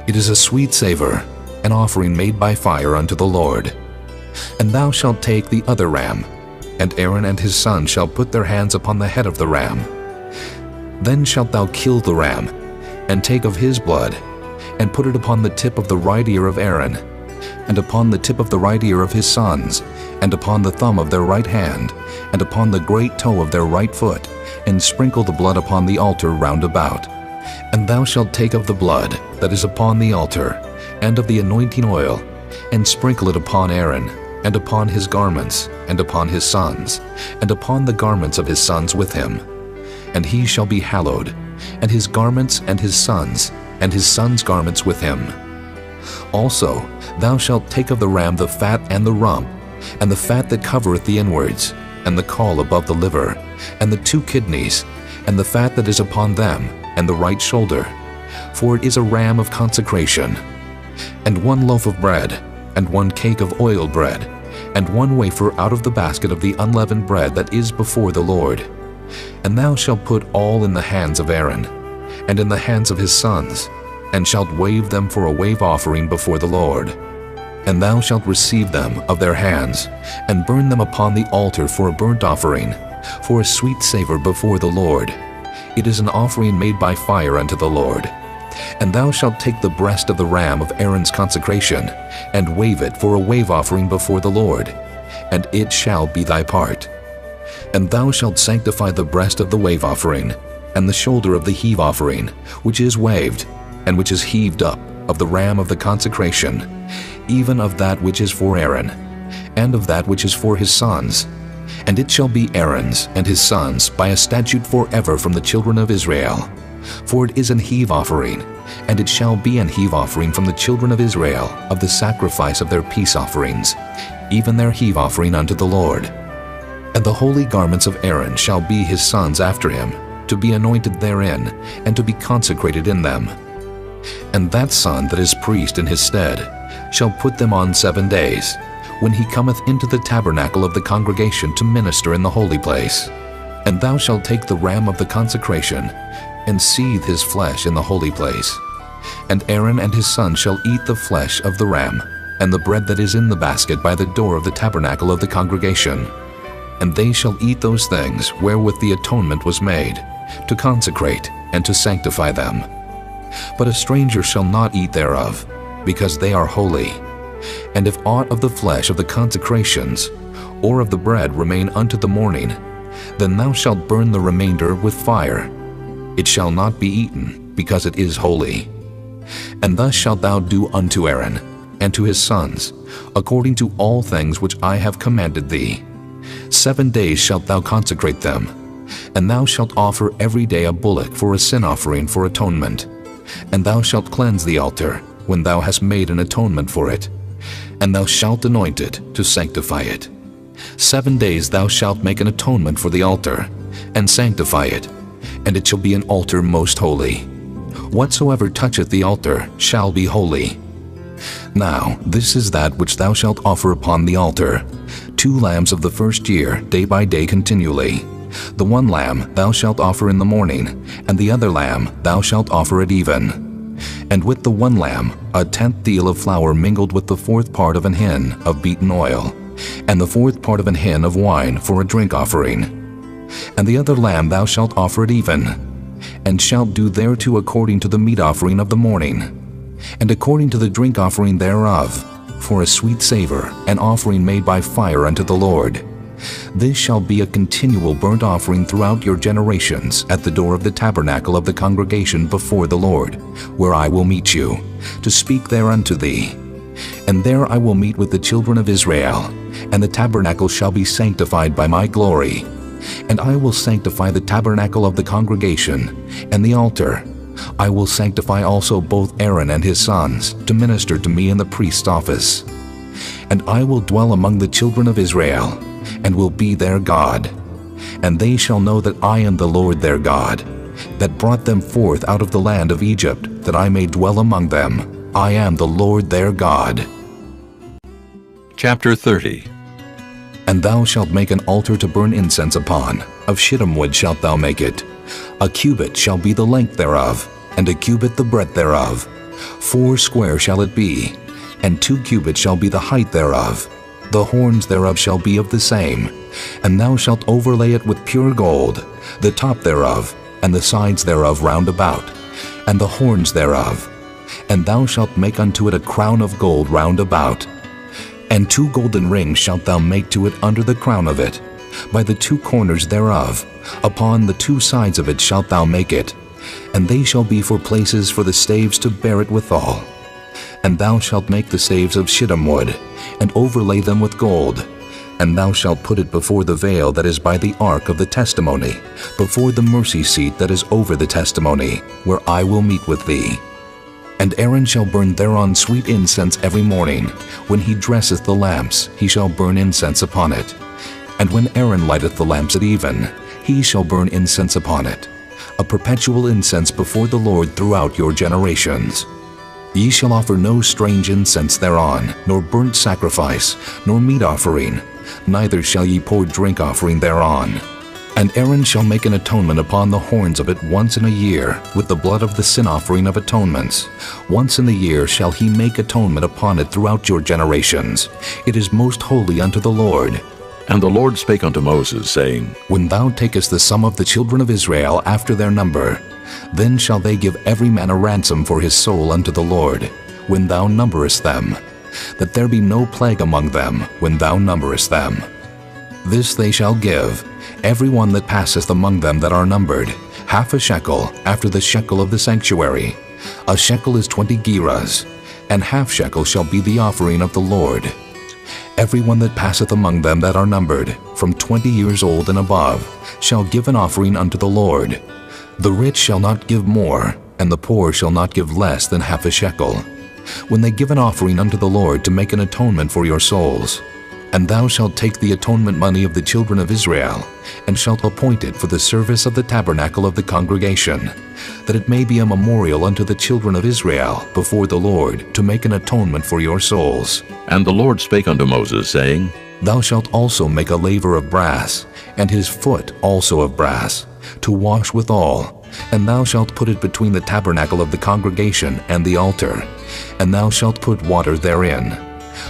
It is a sweet savor, an offering made by fire unto the Lord. And thou shalt take the other ram, and Aaron and his sons shall put their hands upon the head of the ram. Then shalt thou kill the ram, and take of his blood, and put it upon the tip of the right ear of Aaron, and upon the tip of the right ear of his sons, and upon the thumb of their right hand, and upon the great toe of their right foot, and sprinkle the blood upon the altar round about. And thou shalt take of the blood that is upon the altar, and of the anointing oil, and sprinkle it upon Aaron, and upon his garments, and upon his sons, and upon the garments of his sons with him. And he shall be hallowed, and his garments and his sons' garments with him. Also thou shalt take of the ram the fat and the rump, and the fat that covereth the inwards, and the caul above the liver, and the 2 kidneys, and the fat that is upon them, and the right shoulder, for it is a ram of consecration. And 1 loaf of bread, and 1 cake of oiled bread, and 1 wafer out of the basket of the unleavened bread that is before the Lord. And thou shalt put all in the hands of Aaron, and in the hands of his sons, and shalt wave them for a wave offering before the Lord. And thou shalt receive them of their hands, and burn them upon the altar for a burnt offering, for a sweet savor before the Lord. It is an offering made by fire unto the Lord. And thou shalt take the breast of the ram of Aaron's consecration, and wave it for a wave offering before the Lord, and it shall be thy part. And thou shalt sanctify the breast of the wave offering, and the shoulder of the heave offering, which is waved, and which is heaved up, of the ram of the consecration, even of that which is for Aaron, and of that which is for his sons. And it shall be Aaron's and his sons by a statute forever from the children of Israel. For it is an heave offering, and it shall be an heave offering from the children of Israel of the sacrifice of their peace offerings, even their heave offering unto the Lord. And the holy garments of Aaron shall be his sons after him, to be anointed therein, and to be consecrated in them. And that son that is priest in his stead shall put them on 7 days, when he cometh into the tabernacle of the congregation to minister in the holy place. And thou shalt take the ram of the consecration, and seethe his flesh in the holy place. And Aaron and his sons shall eat the flesh of the ram, and the bread that is in the basket by the door of the tabernacle of the congregation. And they shall eat those things wherewith the atonement was made, to consecrate and to sanctify them. But a stranger shall not eat thereof, because they are holy. And if aught of the flesh of the consecrations, or of the bread remain unto the morning, then thou shalt burn the remainder with fire. It shall not be eaten, because it is holy. And thus shalt thou do unto Aaron, and to his sons, according to all things which I have commanded thee. 7 days shalt thou consecrate them, and thou shalt offer every day a bullock for a sin offering for atonement. And thou shalt cleanse the altar, when thou hast made an atonement for it, and thou shalt anoint it to sanctify it. 7 days thou shalt make an atonement for the altar, and sanctify it, and it shall be an altar most holy. Whatsoever toucheth the altar shall be holy. Now this is that which thou shalt offer upon the altar: 2 lambs of the first year, day by day continually. The 1 lamb thou shalt offer in the morning, and the other lamb thou shalt offer at even. And with the 1 lamb 1/10 deal of flour mingled with the 4th part of an hin of beaten oil, and the 4th part of an hin of wine for a drink offering. And the other lamb thou shalt offer at even, and shalt do thereto according to the meat offering of the morning, and according to the drink offering thereof, for a sweet savor, an offering made by fire unto the Lord. This shall be a continual burnt offering throughout your generations at the door of the tabernacle of the congregation before the Lord, where I will meet you, to speak there unto thee. And there I will meet with the children of Israel, and the tabernacle shall be sanctified by my glory. And I will sanctify the tabernacle of the congregation, and the altar. I will sanctify also both Aaron and his sons, to minister to me in the priest's office. And I will dwell among the children of Israel, and will be their God. And they shall know that I am the Lord their God, that brought them forth out of the land of Egypt, that I may dwell among them. I am the Lord their God. Chapter 30. And thou shalt make an altar to burn incense upon. Of shittim wood shalt thou make it. A cubit shall be the length thereof, and a cubit the breadth thereof. 4 square shall it be, and 2 cubits shall be the height thereof. The horns thereof shall be of the same. And thou shalt overlay it with pure gold, the top thereof, and the sides thereof round about, and the horns thereof. And thou shalt make unto it a crown of gold round about. And 2 golden rings shalt thou make to it under the crown of it, by the 2 corners thereof. Upon the 2 sides of it shalt thou make it, and they shall be for places for the staves to bear it withal. And thou shalt make the staves of shittim wood, and overlay them with gold. And thou shalt put it before the veil that is by the ark of the testimony, before the mercy seat that is over the testimony, where I will meet with thee. And Aaron shall burn thereon sweet incense every morning. When he dresseth the lamps, he shall burn incense upon it. And when Aaron lighteth the lamps at even, he shall burn incense upon it, a perpetual incense before the Lord throughout your generations. Ye shall offer no strange incense thereon, nor burnt sacrifice, nor meat offering, neither shall ye pour drink offering thereon. And Aaron shall make an atonement upon the horns of it once in a year, with the blood of the sin offering of atonements. Once in the year shall he make atonement upon it throughout your generations. It is most holy unto the Lord. And the Lord spake unto Moses, saying, When thou takest the sum of the children of Israel after their number, then shall they give every man a ransom for his soul unto the Lord, when thou numberest them, that there be no plague among them when thou numberest them. This they shall give, every one that passeth among them that are numbered, half a shekel after the shekel of the sanctuary. A shekel is 20 gerahs, and half shekel shall be the offering of the Lord. Every one that passeth among them that are numbered, from 20 years old and above, shall give an offering unto the Lord. The rich shall not give more, and the poor shall not give less than half a shekel, when they give an offering unto the Lord to make an atonement for your souls. And thou shalt take the atonement money of the children of Israel, and shalt appoint it for the service of the tabernacle of the congregation, that it may be a memorial unto the children of Israel before the Lord, to make an atonement for your souls. And the Lord spake unto Moses, saying, Thou shalt also make a laver of brass, and his foot also of brass, to wash withal, and thou shalt put it between the tabernacle of the congregation and the altar, and thou shalt put water therein.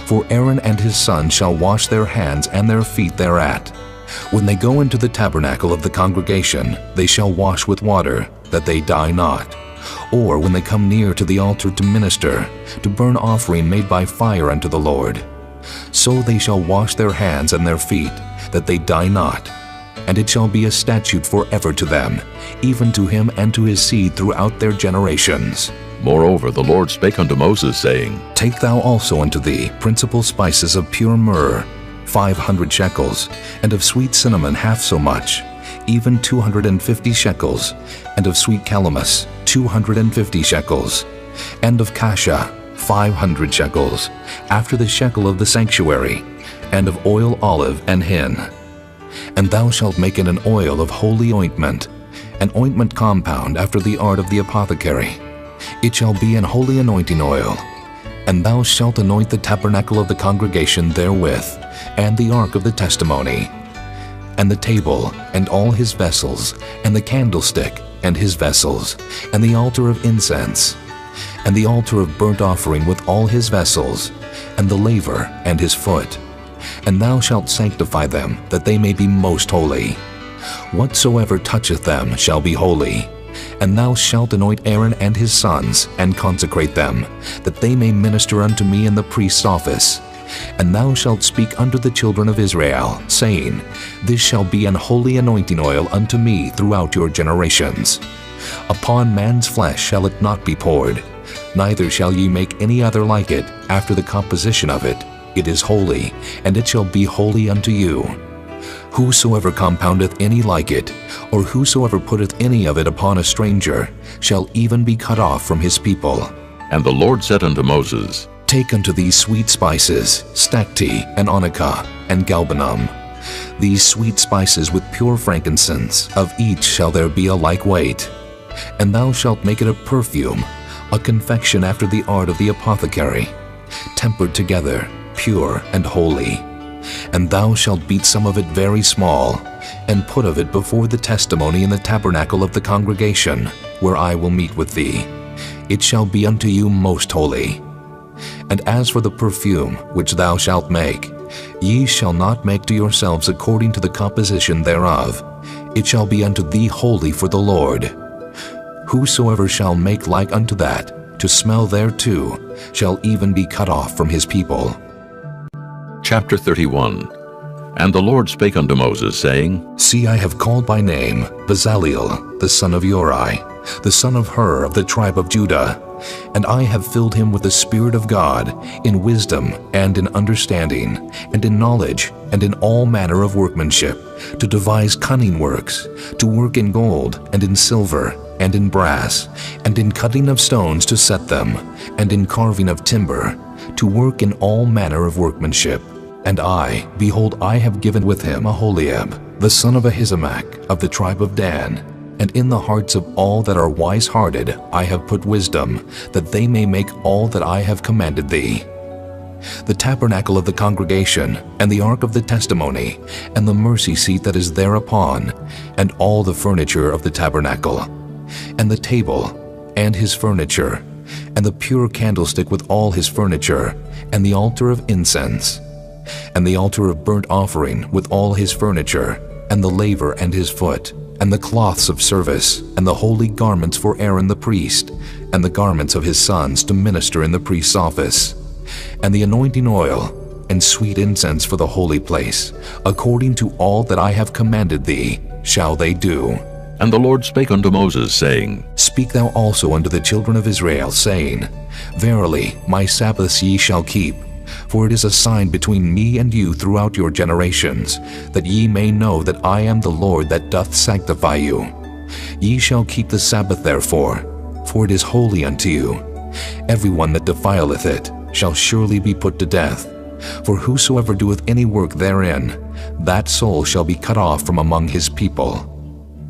For Aaron and his sons shall wash their hands and their feet thereat. When they go into the tabernacle of the congregation, they shall wash with water, that they die not. Or when they come near to the altar to minister, to burn offering made by fire unto the Lord. So they shall wash their hands and their feet, that they die not. And it shall be a statute forever to them, even to him and to his seed throughout their generations. Moreover, the Lord spake unto Moses, saying, Take thou also unto thee principal spices of pure myrrh, 500 shekels, and of sweet cinnamon half so much, even 250 shekels, and of sweet calamus 250 shekels, and of cassia 500 shekels, after the shekel of the sanctuary, and of oil olive and hin. And thou shalt make it an oil of holy ointment, an ointment compound after the art of the apothecary. It shall be an holy anointing oil. And thou shalt anoint the tabernacle of the congregation therewith, and the ark of the testimony, and the table, and all his vessels, and the candlestick, and his vessels, and the altar of incense, and the altar of burnt offering with all his vessels, and the laver, and his foot. And thou shalt sanctify them, that they may be most holy. Whatsoever toucheth them shall be holy. And thou shalt anoint Aaron and his sons, and consecrate them, that they may minister unto me in the priest's office. And thou shalt speak unto the children of Israel, saying, This shall be an holy anointing oil unto me throughout your generations. Upon man's flesh shall it not be poured, neither shall ye make any other like it after the composition of it. It is holy, and it shall be holy unto you. Whosoever compoundeth any like it, or whosoever putteth any of it upon a stranger, shall even be cut off from his people. And the Lord said unto Moses, Take unto thee sweet spices, stacte, and onycha, and galbanum. These sweet spices with pure frankincense, of each shall there be a like weight. And thou shalt make it a perfume, a confection after the art of the apothecary, tempered together, pure and holy. And thou shalt beat some of it very small, and put of it before the testimony in the tabernacle of the congregation, where I will meet with thee. It shall be unto you most holy. And as for the perfume which thou shalt make, ye shall not make to yourselves according to the composition thereof. It shall be unto thee holy for the Lord. Whosoever shall make like unto that, to smell thereto, shall even be cut off from his people. Chapter 31. And the Lord spake unto Moses, saying, See, I have called by name Bezaleel, the son of Uri, the son of Hur of the tribe of Judah, and I have filled him with the Spirit of God, in wisdom, and in understanding, and in knowledge, and in all manner of workmanship, to devise cunning works, to work in gold, and in silver, and in brass, and in cutting of stones to set them, and in carving of timber, to work in all manner of workmanship. And I, behold, I have given with him Aholiab, the son of Ahisamach, of the tribe of Dan, And in the hearts of all that are wise-hearted I have put wisdom, that they may make all that I have commanded thee. The tabernacle of the congregation, and the ark of the testimony, and the mercy seat that is thereupon, and all the furniture of the tabernacle, and the table, and his furniture, and the pure candlestick with all his furniture, and the altar of incense, and the altar of burnt offering with all his furniture, and the laver and his foot, and the cloths of service, and the holy garments for Aaron the priest, and the garments of his sons to minister in the priest's office, and the anointing oil, and sweet incense for the holy place, according to all that I have commanded thee, shall they do. And the Lord spake unto Moses, saying, Speak thou also unto the children of Israel, saying, Verily, my Sabbaths ye shall keep, for it is a sign between me and you throughout your generations, that ye may know that I am the Lord that doth sanctify you. Ye shall keep the Sabbath therefore, for it is holy unto you. Every one that defileth it shall surely be put to death. For whosoever doeth any work therein, that soul shall be cut off from among his people.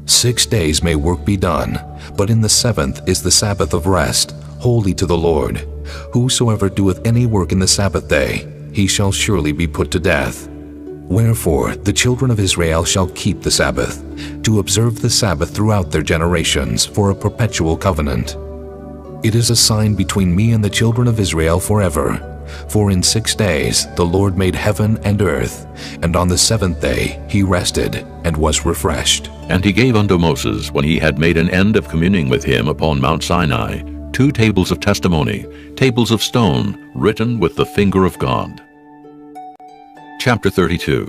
6 days may work be done, but in the 7th is the Sabbath of rest, holy to the Lord. Whosoever doeth any work in the Sabbath day, he shall surely be put to death. Wherefore the children of Israel shall keep the Sabbath, to observe the Sabbath throughout their generations for a perpetual covenant. It is a sign between me and the children of Israel forever. For in 6 days the Lord made heaven and earth, and on the 7th day he rested and was refreshed. And he gave unto Moses, when he had made an end of communing with him upon Mount Sinai, 2 tables of testimony, tables of stone, written with the finger of God. Chapter 32.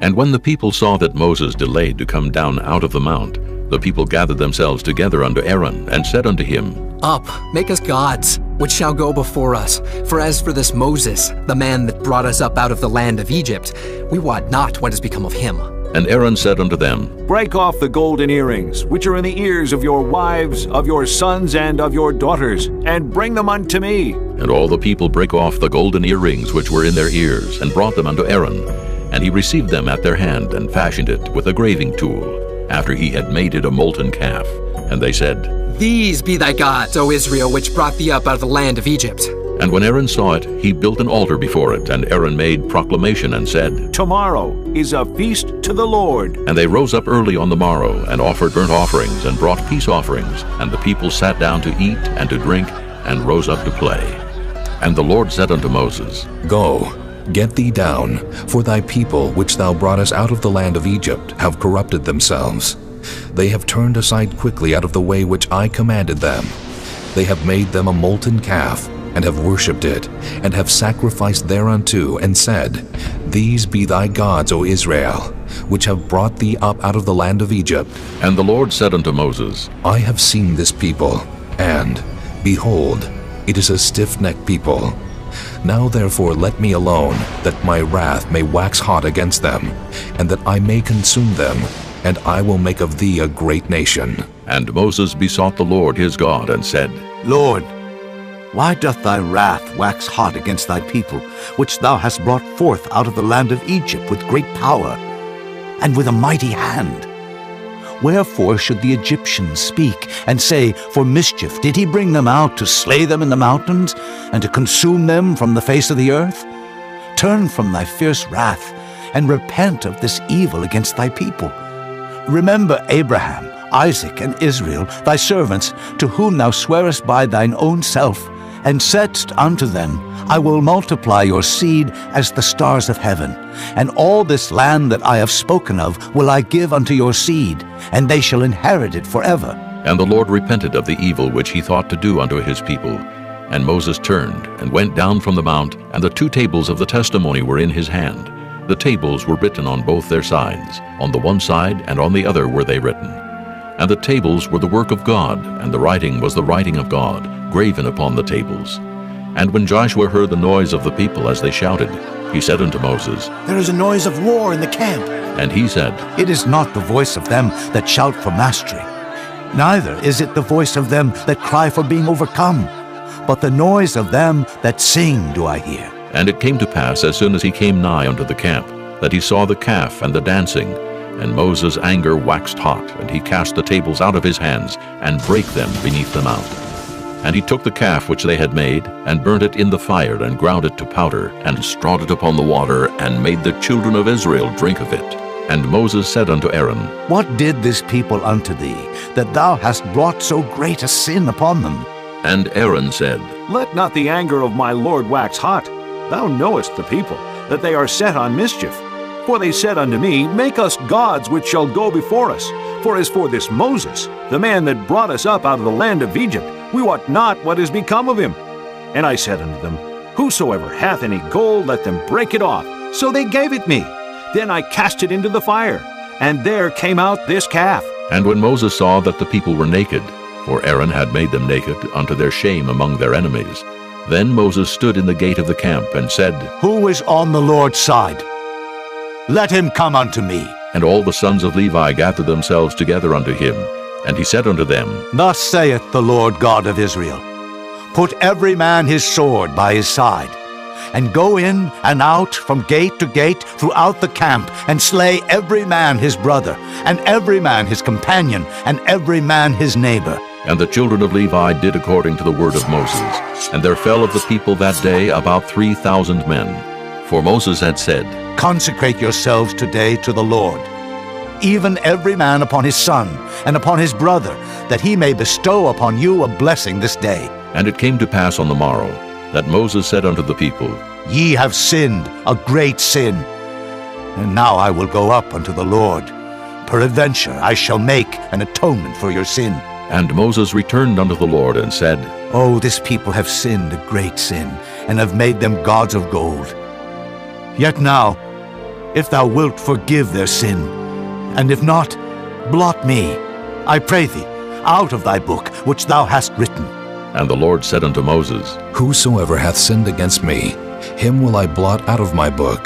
And when the people saw that Moses delayed to come down out of the mount, the people gathered themselves together unto Aaron, and said unto him, Up, make us gods, which shall go before us. For as for this Moses, the man that brought us up out of the land of Egypt, we wot not what has become of him. And Aaron said unto them, Break off the golden earrings, which are in the ears of your wives, of your sons, and of your daughters, and bring them unto me. And all the people brake off the golden earrings which were in their ears, and brought them unto Aaron. And he received them at their hand, and fashioned it with a graving tool, after he had made it a molten calf. And they said, These be thy gods, O Israel, which brought thee up out of the land of Egypt. And when Aaron saw it, he built an altar before it, and Aaron made proclamation and said, Tomorrow is a feast to the Lord. And they rose up early on the morrow, and offered burnt offerings, and brought peace offerings. And the people sat down to eat and to drink, and rose up to play. And the Lord said unto Moses, Go, get thee down, for thy people which thou broughtest out of the land of Egypt have corrupted themselves. They have turned aside quickly out of the way which I commanded them. They have made them a molten calf, and have worshipped it, and have sacrificed thereunto, and said, These be thy gods, O Israel, which have brought thee up out of the land of Egypt. And the Lord said unto Moses, I have seen this people, and, behold, it is a stiff-necked people. Now therefore let me alone, that my wrath may wax hot against them, and that I may consume them, and I will make of thee a great nation. And Moses besought the Lord his God, and said, Lord, why doth thy wrath wax hot against thy people, which thou hast brought forth out of the land of Egypt with great power, and with a mighty hand? Wherefore should the Egyptians speak, and say, For mischief did he bring them out to slay them in the mountains, and to consume them from the face of the earth? Turn from thy fierce wrath, and repent of this evil against thy people. Remember Abraham, Isaac, and Israel, thy servants, to whom thou swearest by thine own self, and saidst unto them, I will multiply your seed as the stars of heaven, and all this land that I have spoken of will I give unto your seed, and they shall inherit it forever. And the Lord repented of the evil which he thought to do unto his people. And Moses turned, and went down from the mount, and the 2 tables of the testimony were in his hand. The tables were written on both their sides, on the one side and on the other were they written. And the tables were the work of God, and the writing was the writing of God, graven upon the tables. And when Joshua heard the noise of the people as they shouted, he said unto Moses, There is a noise of war in the camp. And he said, It is not the voice of them that shout for mastery, neither is it the voice of them that cry for being overcome, but the noise of them that sing do I hear. And it came to pass, as soon as he came nigh unto the camp, that he saw the calf and the dancing. And Moses' anger waxed hot, and he cast the tables out of his hands, and brake them beneath the mount. And he took the calf which they had made, and burnt it in the fire, and ground it to powder, and strawed it upon the water, and made the children of Israel drink of it. And Moses said unto Aaron, What did this people unto thee, that thou hast brought so great a sin upon them? And Aaron said, Let not the anger of my Lord wax hot. Thou knowest the people, that they are set on mischief. For they said unto me, Make us gods which shall go before us. For as for this Moses, the man that brought us up out of the land of Egypt, we wot not what is become of him. And I said unto them, Whosoever hath any gold, let them break it off. So they gave it me. Then I cast it into the fire, and there came out this calf. And when Moses saw that the people were naked, for Aaron had made them naked unto their shame among their enemies, then Moses stood in the gate of the camp, and said, Who is on the Lord's side? Let him come unto me. And all the sons of Levi gathered themselves together unto him. And he said unto them, Thus saith the Lord God of Israel, Put every man his sword by his side, and go in and out from gate to gate throughout the camp, and slay every man his brother, and every man his companion, and every man his neighbor. And the children of Levi did according to the word of Moses. And there fell of the people that day about 3,000 men. For Moses had said, Consecrate yourselves today to the Lord, even every man upon his son, and upon his brother, that he may bestow upon you a blessing this day. And it came to pass on the morrow, that Moses said unto the people, Ye have sinned a great sin. And now I will go up unto the Lord. Peradventure I shall make an atonement for your sin. And Moses returned unto the Lord, and said, Oh, this people have sinned a great sin, and have made them gods of gold. Yet now, if thou wilt forgive their sin, and if not, blot me, I pray thee, out of thy book which thou hast written. And the Lord said unto Moses, Whosoever hath sinned against me, him will I blot out of my book.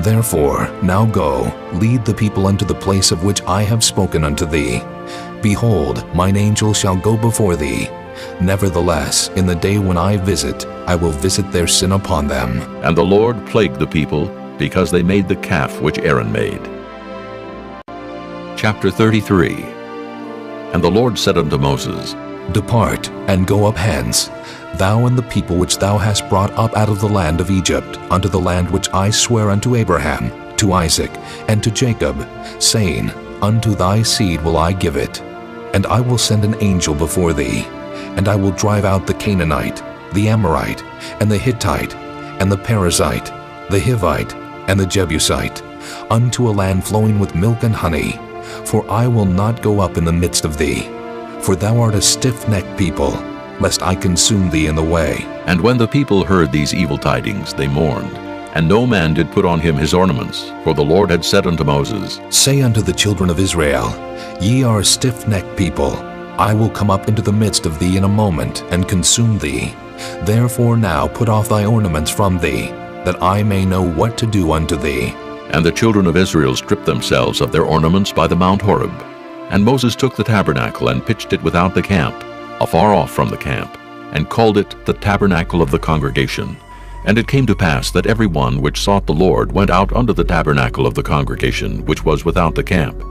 Therefore now go, lead the people unto the place of which I have spoken unto thee. Behold, mine angel shall go before thee. Nevertheless, in the day when I visit, I will visit their sin upon them. And the Lord plagued the people, because they made the calf which Aaron made. Chapter 33. And the Lord said unto Moses, Depart, and go up hence, thou and the people which thou hast brought up out of the land of Egypt, unto the land which I swear unto Abraham, to Isaac, and to Jacob, saying, Unto thy seed will I give it. And I will send an angel before thee, and I will drive out the Canaanite, the Amorite, and the Hittite, and the Perizzite, the Hivite, and the Jebusite, unto a land flowing with milk and honey. For I will not go up in the midst of thee, for thou art a stiff-necked people, lest I consume thee in the way. And when the people heard these evil tidings, they mourned, and no man did put on him his ornaments. For the Lord had said unto Moses, Say unto the children of Israel, Ye are a stiff-necked people. I will come up into the midst of thee in a moment, and consume thee. Therefore now put off thy ornaments from thee, that I may know what to do unto thee. And the children of Israel stripped themselves of their ornaments by the Mount Horeb. And Moses took the tabernacle, and pitched it without the camp, afar off from the camp, and called it the tabernacle of the congregation. And it came to pass that every one which sought the Lord went out unto the tabernacle of the congregation, which was without the camp.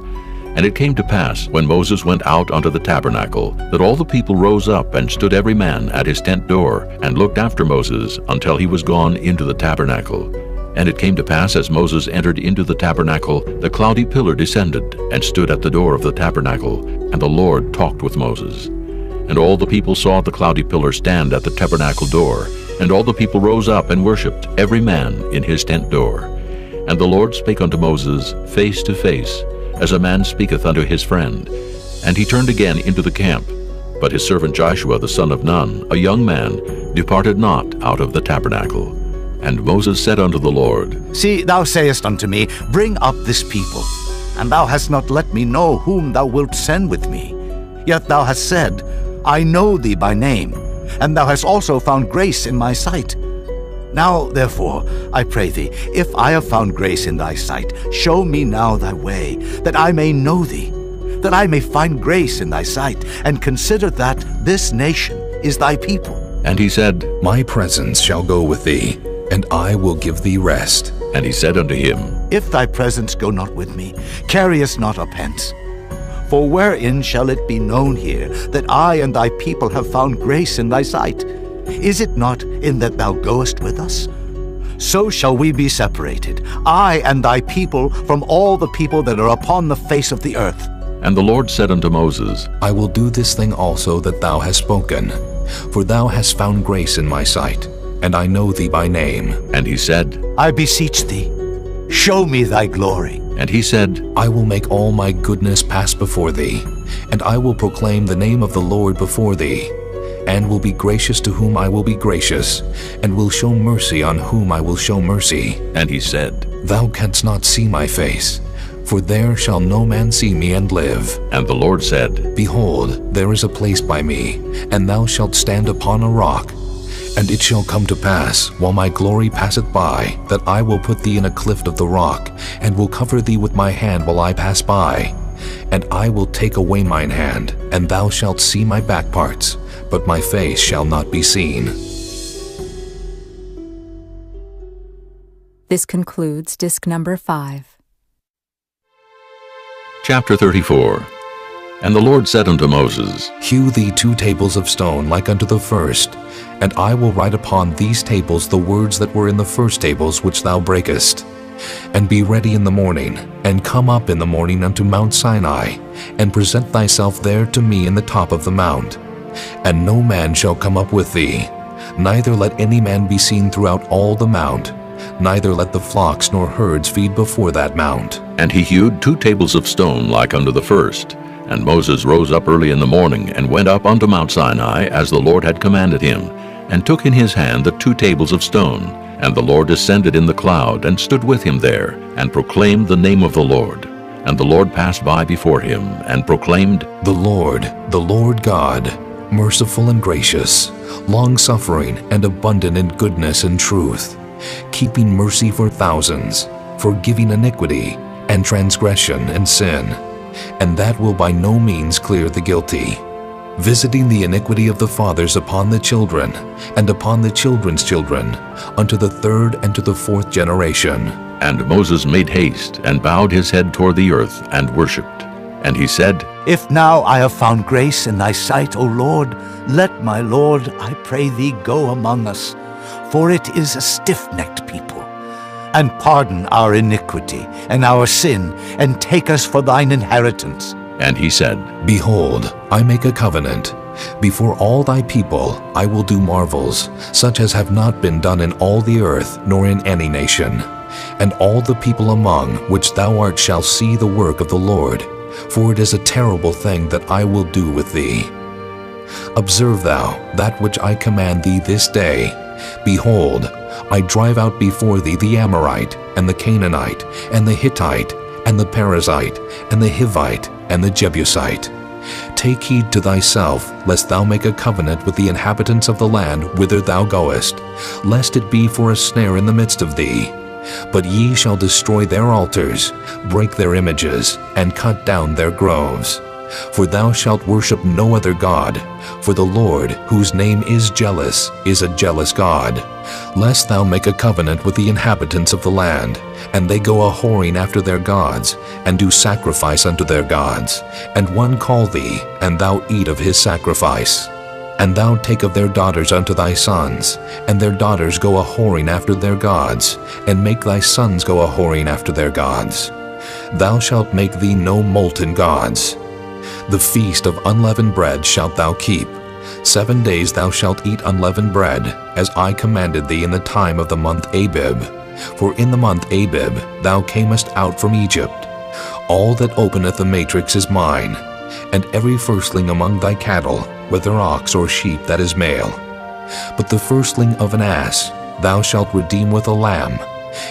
And it came to pass, when Moses went out unto the tabernacle, that all the people rose up, and stood every man at his tent door, and looked after Moses until he was gone into the tabernacle. And it came to pass, as Moses entered into the tabernacle, the cloudy pillar descended, and stood at the door of the tabernacle, and the Lord talked with Moses. And all the people saw the cloudy pillar stand at the tabernacle door, and all the people rose up and worshipped, every man in his tent door. And the Lord spake unto Moses face to face, as a man speaketh unto his friend. And he turned again into the camp. But his servant Joshua the son of Nun, a young man, departed not out of the tabernacle. And Moses said unto the Lord, See, thou sayest unto me, Bring up this people. And thou hast not let me know whom thou wilt send with me. Yet thou hast said, I know thee by name, and thou hast also found grace in my sight. Now, therefore, I pray thee, if I have found grace in thy sight, show me now thy way, that I may know thee, that I may find grace in thy sight, and consider that this nation is thy people. And he said, My presence shall go with thee, and I will give thee rest. And he said unto him, If thy presence go not with me, carry us not up hence. For wherein shall it be known here that I and thy people have found grace in thy sight? Is it not in that thou goest with us? So shall we be separated, I and thy people, from all the people that are upon the face of the earth. And the Lord said unto Moses, I will do this thing also that thou hast spoken, for thou hast found grace in my sight, and I know thee by name. And he said, I beseech thee, show me thy glory. And he said, I will make all my goodness pass before thee, and I will proclaim the name of the Lord before thee, and will be gracious to whom I will be gracious, and will show mercy on whom I will show mercy. And he said, Thou canst not see my face, for there shall no man see me and live. And the Lord said, Behold, there is a place by me, and thou shalt stand upon a rock. And it shall come to pass, while my glory passeth by, that I will put thee in a cleft of the rock, and will cover thee with my hand while I pass by. And I will take away mine hand, and thou shalt see my back parts, but my face shall not be seen. This concludes disc number 5. Chapter 34. And the Lord said unto Moses, Hew thee 2 tables of stone like unto the first, and I will write upon these tables the words that were in the first tables which thou breakest. And be ready in the morning, and come up in the morning unto Mount Sinai, and present thyself there to me in the top of the mount. And no man shall come up with thee, neither let any man be seen throughout all the mount, neither let the flocks nor herds feed before that mount. And he hewed 2 tables of stone like unto the first. And Moses rose up early in the morning, and went up unto Mount Sinai, as the Lord had commanded him, and took in his hand the 2 tables of stone. And the Lord descended in the cloud, and stood with him there, and proclaimed the name of the Lord. And the Lord passed by before him, and proclaimed, The Lord God, merciful and gracious, long-suffering and abundant in goodness and truth, keeping mercy for thousands, forgiving iniquity and transgression and sin, and that will by no means clear the guilty, visiting the iniquity of the fathers upon the children, and upon the children's children, unto the 3rd and to the 4th generation. And Moses made haste, and bowed his head toward the earth, and worshipped. And he said, If now I have found grace in thy sight, O Lord, let my Lord, I pray thee, go among us, for it is a stiff-necked people. And pardon our iniquity and our sin, and take us for thine inheritance. And he said, Behold, I make a covenant. Before all thy people I will do marvels, such as have not been done in all the earth, nor in any nation. And all the people among which thou art shall see the work of the Lord, for it is a terrible thing that I will do with thee. Observe thou that which I command thee this day. Behold, I drive out before thee the Amorite, and the Canaanite, and the Hittite, and the Perizzite, and the Hivite, and the Jebusite. Take heed to thyself, lest thou make a covenant with the inhabitants of the land whither thou goest, lest it be for a snare in the midst of thee. But ye shall destroy their altars, break their images, and cut down their groves. For thou shalt worship no other God, for the Lord, whose name is jealous, is a jealous God, lest thou make a covenant with the inhabitants of the land, and they go a-whoring after their gods, and do sacrifice unto their gods, and one call thee, and thou eat of his sacrifice. And thou take of their daughters unto thy sons, and their daughters go a-whoring after their gods, and make thy sons go a-whoring after their gods. Thou shalt make thee no molten gods. The feast of unleavened bread shalt thou keep. 7 days thou shalt eat unleavened bread, as I commanded thee in the time of the month Abib. For in the month Abib thou camest out from Egypt. All that openeth the matrix is mine, and every firstling among thy cattle, whether ox or sheep that is male. But the firstling of an ass thou shalt redeem with a lamb,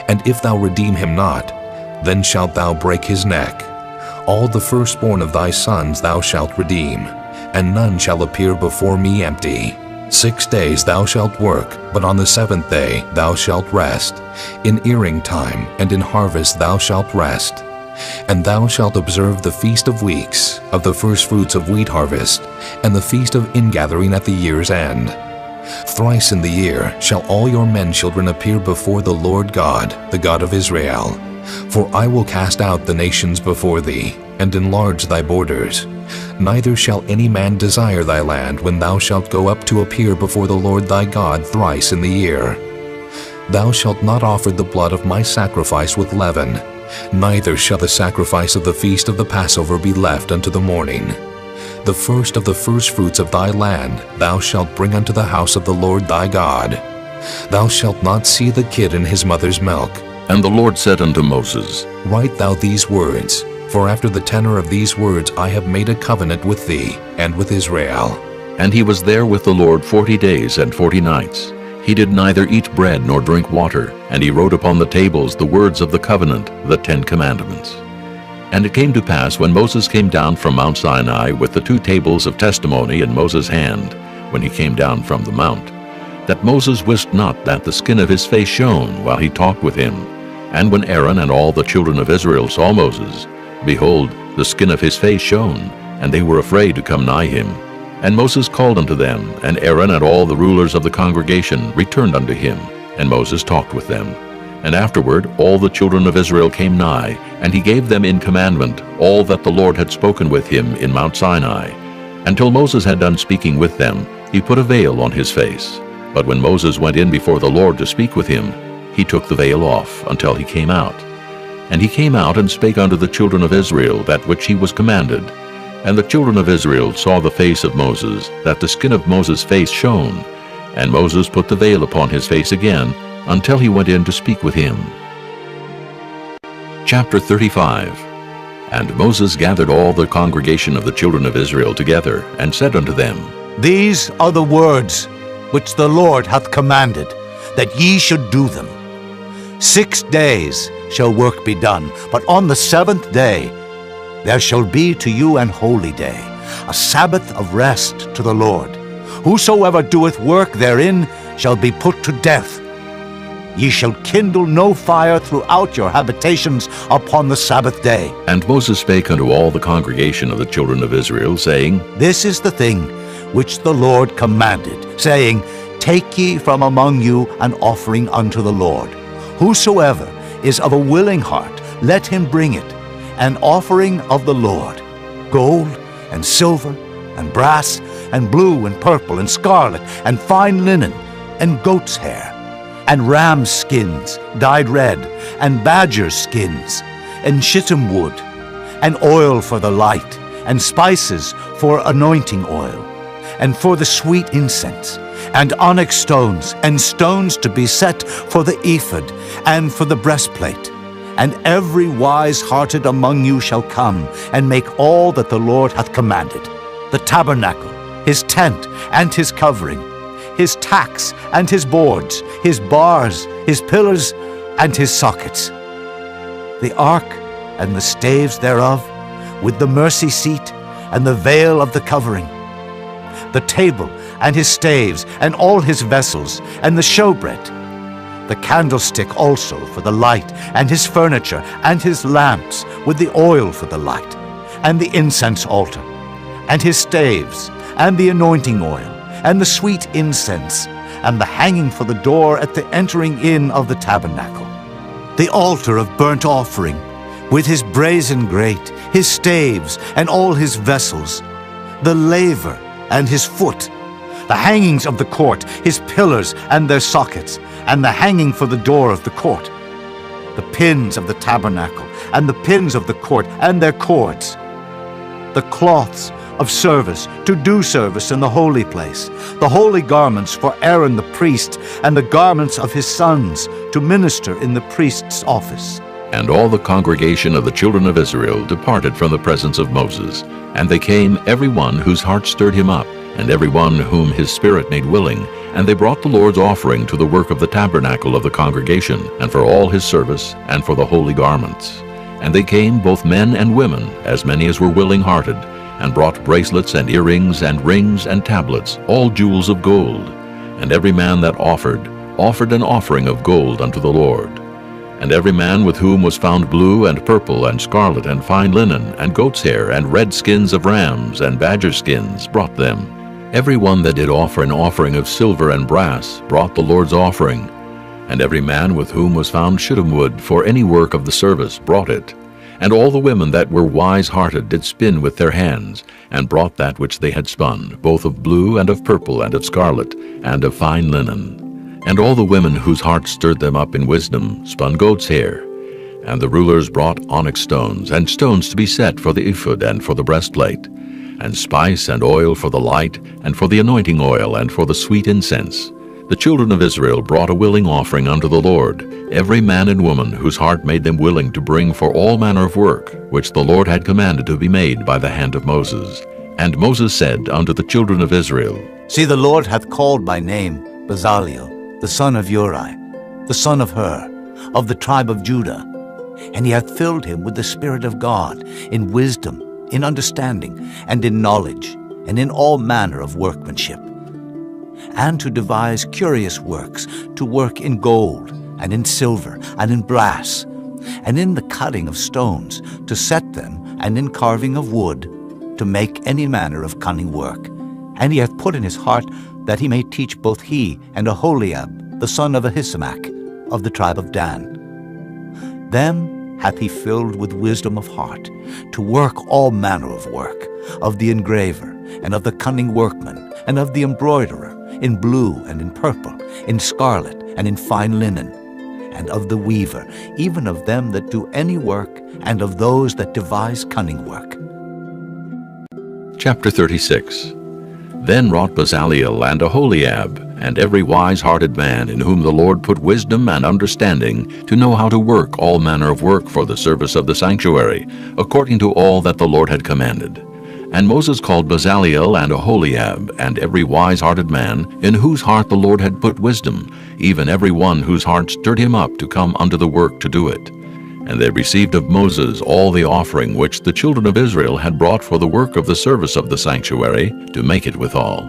and if thou redeem him not, then shalt thou break his neck. All the firstborn of thy sons thou shalt redeem, and none shall appear before me empty. 6 days thou shalt work, but on the 7th day thou shalt rest. In earing time and in harvest thou shalt rest. And thou shalt observe the feast of weeks, of the firstfruits of wheat harvest, and the feast of ingathering at the year's end. Thrice in the year shall all your men children appear before the Lord God, the God of Israel. For I will cast out the nations before thee, and enlarge thy borders. Neither shall any man desire thy land when thou shalt go up to appear before the Lord thy God thrice in the year. Thou shalt not offer the blood of my sacrifice with leaven, neither shall the sacrifice of the feast of the Passover be left unto the morning. The first of the firstfruits of thy land thou shalt bring unto the house of the Lord thy God. Thou shalt not see the kid in his mother's milk. And the Lord said unto Moses, Write thou these words, for after the tenor of these words I have made a covenant with thee and with Israel. And he was there with the Lord 40 days and 40 nights. He did neither eat bread nor drink water, and he wrote upon the tables the words of the covenant, the 10 commandments. And it came to pass, when Moses came down from Mount Sinai with the 2 tables of testimony in Moses' hand, when he came down from the mount, that Moses wist not that the skin of his face shone while he talked with him. And when Aaron and all the children of Israel saw Moses, behold, the skin of his face shone, and they were afraid to come nigh him. And Moses called unto them, and Aaron and all the rulers of the congregation returned unto him, and Moses talked with them. And afterward all the children of Israel came nigh, and he gave them in commandment all that the Lord had spoken with him in Mount Sinai. Until Moses had done speaking with them, he put a veil on his face. But when Moses went in before the Lord to speak with him, he took the veil off until he came out. And he came out and spake unto the children of Israel that which he was commanded. And the children of Israel saw the face of Moses, that the skin of Moses' face shone. And Moses put the veil upon his face again, until he went in to speak with him. Chapter 35. And Moses gathered all the congregation of the children of Israel together, and said unto them, These are the words which the Lord hath commanded, that ye should do them. 6 days shall work be done, but on the 7th day there shall be to you an holy day, a Sabbath of rest to the Lord. Whosoever doeth work therein shall be put to death. Ye shall kindle no fire throughout your habitations upon the Sabbath day. And Moses spake unto all the congregation of the children of Israel, saying, This is the thing which the Lord commanded, saying, Take ye from among you an offering unto the Lord. Whosoever is of a willing heart, let him bring it, an offering of the Lord, gold and silver and brass and blue and purple and scarlet and fine linen and goat's hair and ram's skins dyed red and badger's skins and shittim wood and oil for the light and spices for anointing oil and for the sweet incense and onyx stones and stones to be set for the ephod and for the breastplate. And every wise-hearted among you shall come and make all that the Lord hath commanded, the tabernacle, his tent and his covering, his tacks and his boards, his bars, his pillars and his sockets, the ark and the staves thereof, with the mercy seat and the veil of the covering, the table and his staves and all his vessels, and the showbread, the candlestick also for the light, and his furniture, and his lamps with the oil for the light, and the incense altar, and his staves, and the anointing oil, and the sweet incense, and the hanging for the door at the entering in of the tabernacle, the altar of burnt offering, with his brazen grate, his staves, and all his vessels, the laver and his foot, the hangings of the court, his pillars and their sockets, and the hanging for the door of the court, the pins of the tabernacle, and the pins of the court, and their cords, the cloths of service to do service in the holy place, the holy garments for Aaron the priest, and the garments of his sons to minister in the priest's office. And all the congregation of the children of Israel departed from the presence of Moses, and they came every one whose heart stirred him up, and every one whom his spirit made willing, and they brought the Lord's offering to the work of the tabernacle of the congregation, and for all his service, and for the holy garments. And they came, both men and women, as many as were willing-hearted, and brought bracelets and earrings and rings and tablets, all jewels of gold. And every man that offered an offering of gold unto the Lord. And every man with whom was found blue and purple and scarlet and fine linen and goat's hair and red skins of rams and badger skins brought them. Every one that did offer an offering of silver and brass brought the Lord's offering, and every man with whom was found shittim wood for any work of the service brought it. And all the women that were wise-hearted did spin with their hands, and brought that which they had spun, both of blue and of purple and of scarlet and of fine linen. And all the women whose hearts stirred them up in wisdom spun goat's hair. And the rulers brought onyx stones, and stones to be set for the ephod and for the breastplate, and spice and oil for the light, and for the anointing oil, and for the sweet incense. The children of Israel brought a willing offering unto the Lord, every man and woman whose heart made them willing to bring for all manner of work, which the Lord had commanded to be made by the hand of Moses. And Moses said unto the children of Israel, See, the Lord hath called by name Bezaleel, the son of Uri, the son of Hur, of the tribe of Judah. And he hath filled him with the Spirit of God, in wisdom, in understanding, and in knowledge, and in all manner of workmanship, and to devise curious works, to work in gold, and in silver, and in brass, and in the cutting of stones, to set them, and in carving of wood, to make any manner of cunning work. And he hath put in his heart that he may teach both he and Aholiab, the son of Ahisamach, of the tribe of Dan. Them hath he filled with wisdom of heart, to work all manner of work, of the engraver, and of the cunning workman, and of the embroiderer, in blue and in purple, in scarlet and in fine linen, and of the weaver, even of them that do any work, and of those that devise cunning work. Chapter 36. Then wrought Bezaleel and Aholiab, and every wise-hearted man in whom the Lord put wisdom and understanding, to know how to work all manner of work for the service of the sanctuary, according to all that the Lord had commanded. And Moses called Bezaleel and Aholiab, and every wise-hearted man, in whose heart the Lord had put wisdom, even every one whose heart stirred him up to come unto the work to do it. And they received of Moses all the offering which the children of Israel had brought for the work of the service of the sanctuary, to make it withal.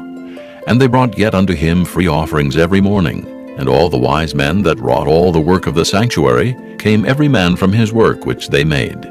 And they brought yet unto him free offerings every morning. And all the wise men that wrought all the work of the sanctuary came every man from his work which they made.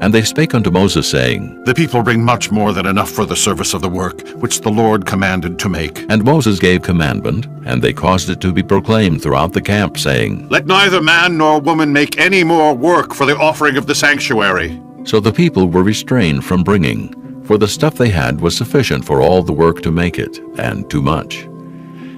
And they spake unto Moses, saying, The people bring much more than enough for the service of the work, which the Lord commanded to make. And Moses gave commandment, and they caused it to be proclaimed throughout the camp, saying, Let neither man nor woman make any more work for the offering of the sanctuary. So the people were restrained from bringing, for the stuff they had was sufficient for all the work to make it, and too much.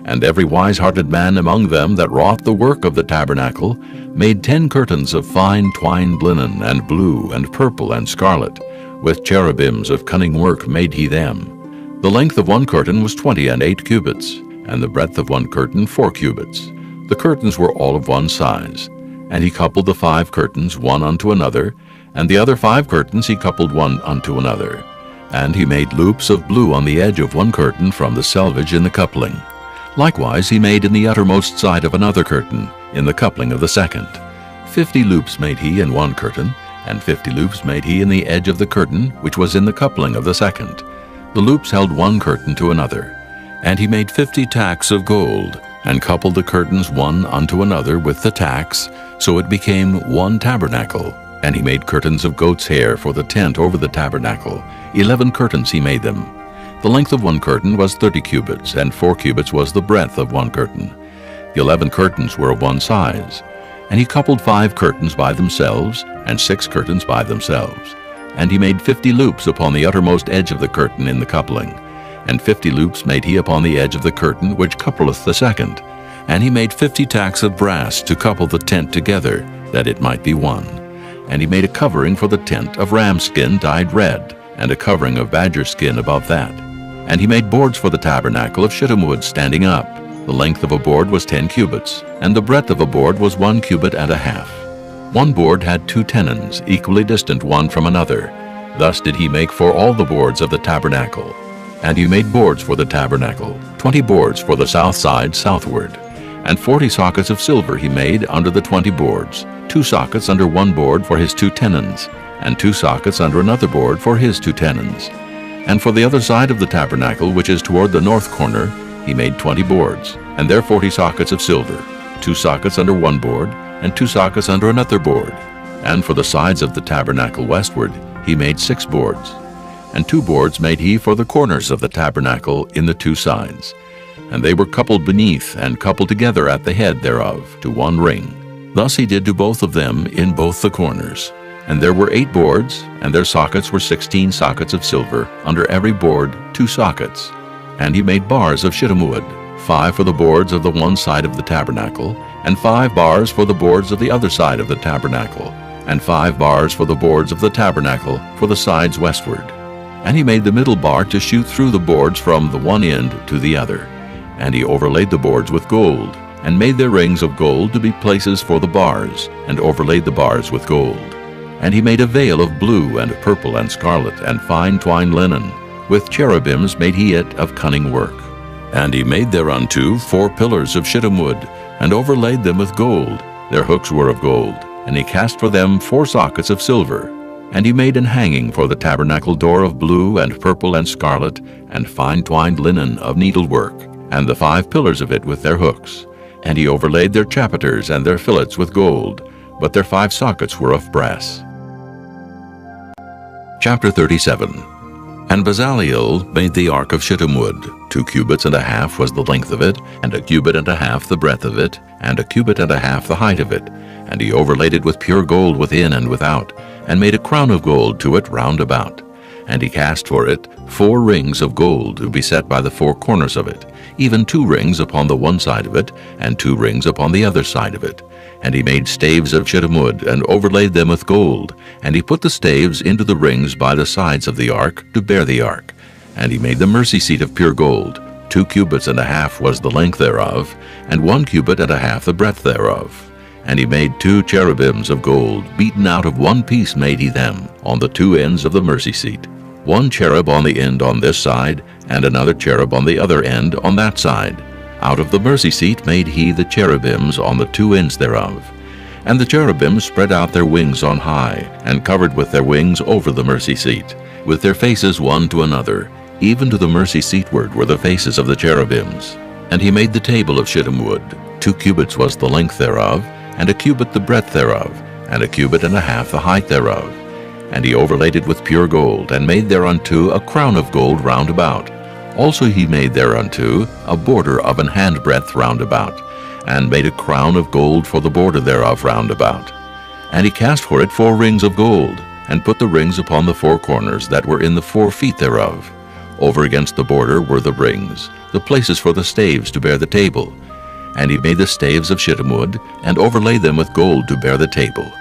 And every wise-hearted man among them that wrought the work of the tabernacle made 10 curtains of fine twined linen, and blue, and purple, and scarlet. With cherubims of cunning work made he them. The length of one curtain was 28 cubits, and the breadth of one curtain 4 cubits. The curtains were all of one size. And he coupled the 5 curtains one unto another, and the other 5 curtains he coupled one unto another. And he made loops of blue on the edge of one curtain from the selvage in the coupling. Likewise he made in the uttermost side of another curtain, in the coupling of the second. 50 loops made he in one curtain, and 50 loops made he in the edge of the curtain, which was in the coupling of the second. The loops held one curtain to another. And he made 50 tacks of gold, and coupled the curtains one unto another with the tacks, so it became one tabernacle. And he made curtains of goat's hair for the tent over the tabernacle. 11 curtains he made them. The length of one curtain was 30 cubits, and 4 cubits was the breadth of one curtain. The 11 curtains were of one size. And he coupled 5 curtains by themselves, and 6 curtains by themselves. And he made 50 loops upon the uttermost edge of the curtain in the coupling. And 50 loops made he upon the edge of the curtain which coupleth the second. And he made 50 tacks of brass to couple the tent together, that it might be one. And he made a covering for the tent of ram skin dyed red, and a covering of badger skin above that. And he made boards for the tabernacle of shittim wood standing up. The length of a board was 10 cubits, and the breadth of a board was 1 cubit and a half. One board had 2 tenons, equally distant one from another. Thus did he make for all the boards of the tabernacle. And he made boards for the tabernacle, 20 boards for the south side southward. And 40 sockets of silver he made under the 20 boards, 2 sockets under one board for his 2 tenons, and 2 sockets under another board for his 2 tenons. And for the other side of the tabernacle, which is toward the north corner, he made 20 boards, and there 40 sockets of silver, 2 sockets under one board, and 2 sockets under another board. And for the sides of the tabernacle westward, he made 6 boards. And 2 boards made he for the corners of the tabernacle in the 2 sides. And they were coupled beneath, and coupled together at the head thereof, to 1 ring. Thus he did to both of them in both the corners. And there were 8 boards, and their sockets were 16 sockets of silver, under every board 2 sockets. And he made bars of shittim wood, 5 for the boards of the one side of the tabernacle, and 5 bars for the boards of the other side of the tabernacle, and 5 bars for the boards of the tabernacle for the sides westward. And he made the middle bar to shoot through the boards from the one end to the other. And he overlaid the boards with gold, and made their rings of gold to be places for the bars, and overlaid the bars with gold. And he made a veil of blue and purple and scarlet and fine twined linen. With cherubims made he it of cunning work. And he made thereunto 4 pillars of shittim wood, and overlaid them with gold. Their hooks were of gold. And he cast for them 4 sockets of silver. And he made an hanging for the tabernacle door of blue and purple and scarlet, and fine twined linen of needlework, and the 5 pillars of it with their hooks. And he overlaid their chapiters and their fillets with gold, but their 5 sockets were of brass. Chapter 37. And Bezaleel made the ark of shittim wood. 2 cubits and a half was the length of it, and 1 cubit and a half the breadth of it, and 1 cubit and a half the height of it. And he overlaid it with pure gold within and without, and made a crown of gold to it round about. And he cast for it 4 rings of gold to be set by the 4 corners of it, even 2 rings upon the one side of it, and 2 rings upon the other side of it. And he made staves of shittim wood, and overlaid them with gold. And he put the staves into the rings by the sides of the ark, to bear the ark. And he made the mercy seat of pure gold. 2 cubits and a half was the length thereof, and 1 cubit and a half the breadth thereof. And he made 2 cherubims of gold, beaten out of 1 piece made he them, on the 2 ends of the mercy seat. 1 cherub on the end on this side, and another cherub on the other end on that side. Out of the mercy seat made he the cherubims on the 2 ends thereof. And the cherubims spread out their wings on high, and covered with their wings over the mercy seat, with their faces one to another. Even to the mercy seatward were the faces of the cherubims. And he made the table of shittim wood. 2 cubits was the length thereof, and 1 cubit the breadth thereof, and 1 cubit and a half the height thereof. And he overlaid it with pure gold, and made thereunto a crown of gold round about. Also he made thereunto a border of an handbreadth round about, and made a crown of gold for the border thereof round about. And he cast for it 4 rings of gold, and put the rings upon the 4 corners that were in the 4 feet thereof. Over against the border were the rings, the places for the staves to bear the table. And he made the staves of shittim wood, and overlaid them with gold to bear the table.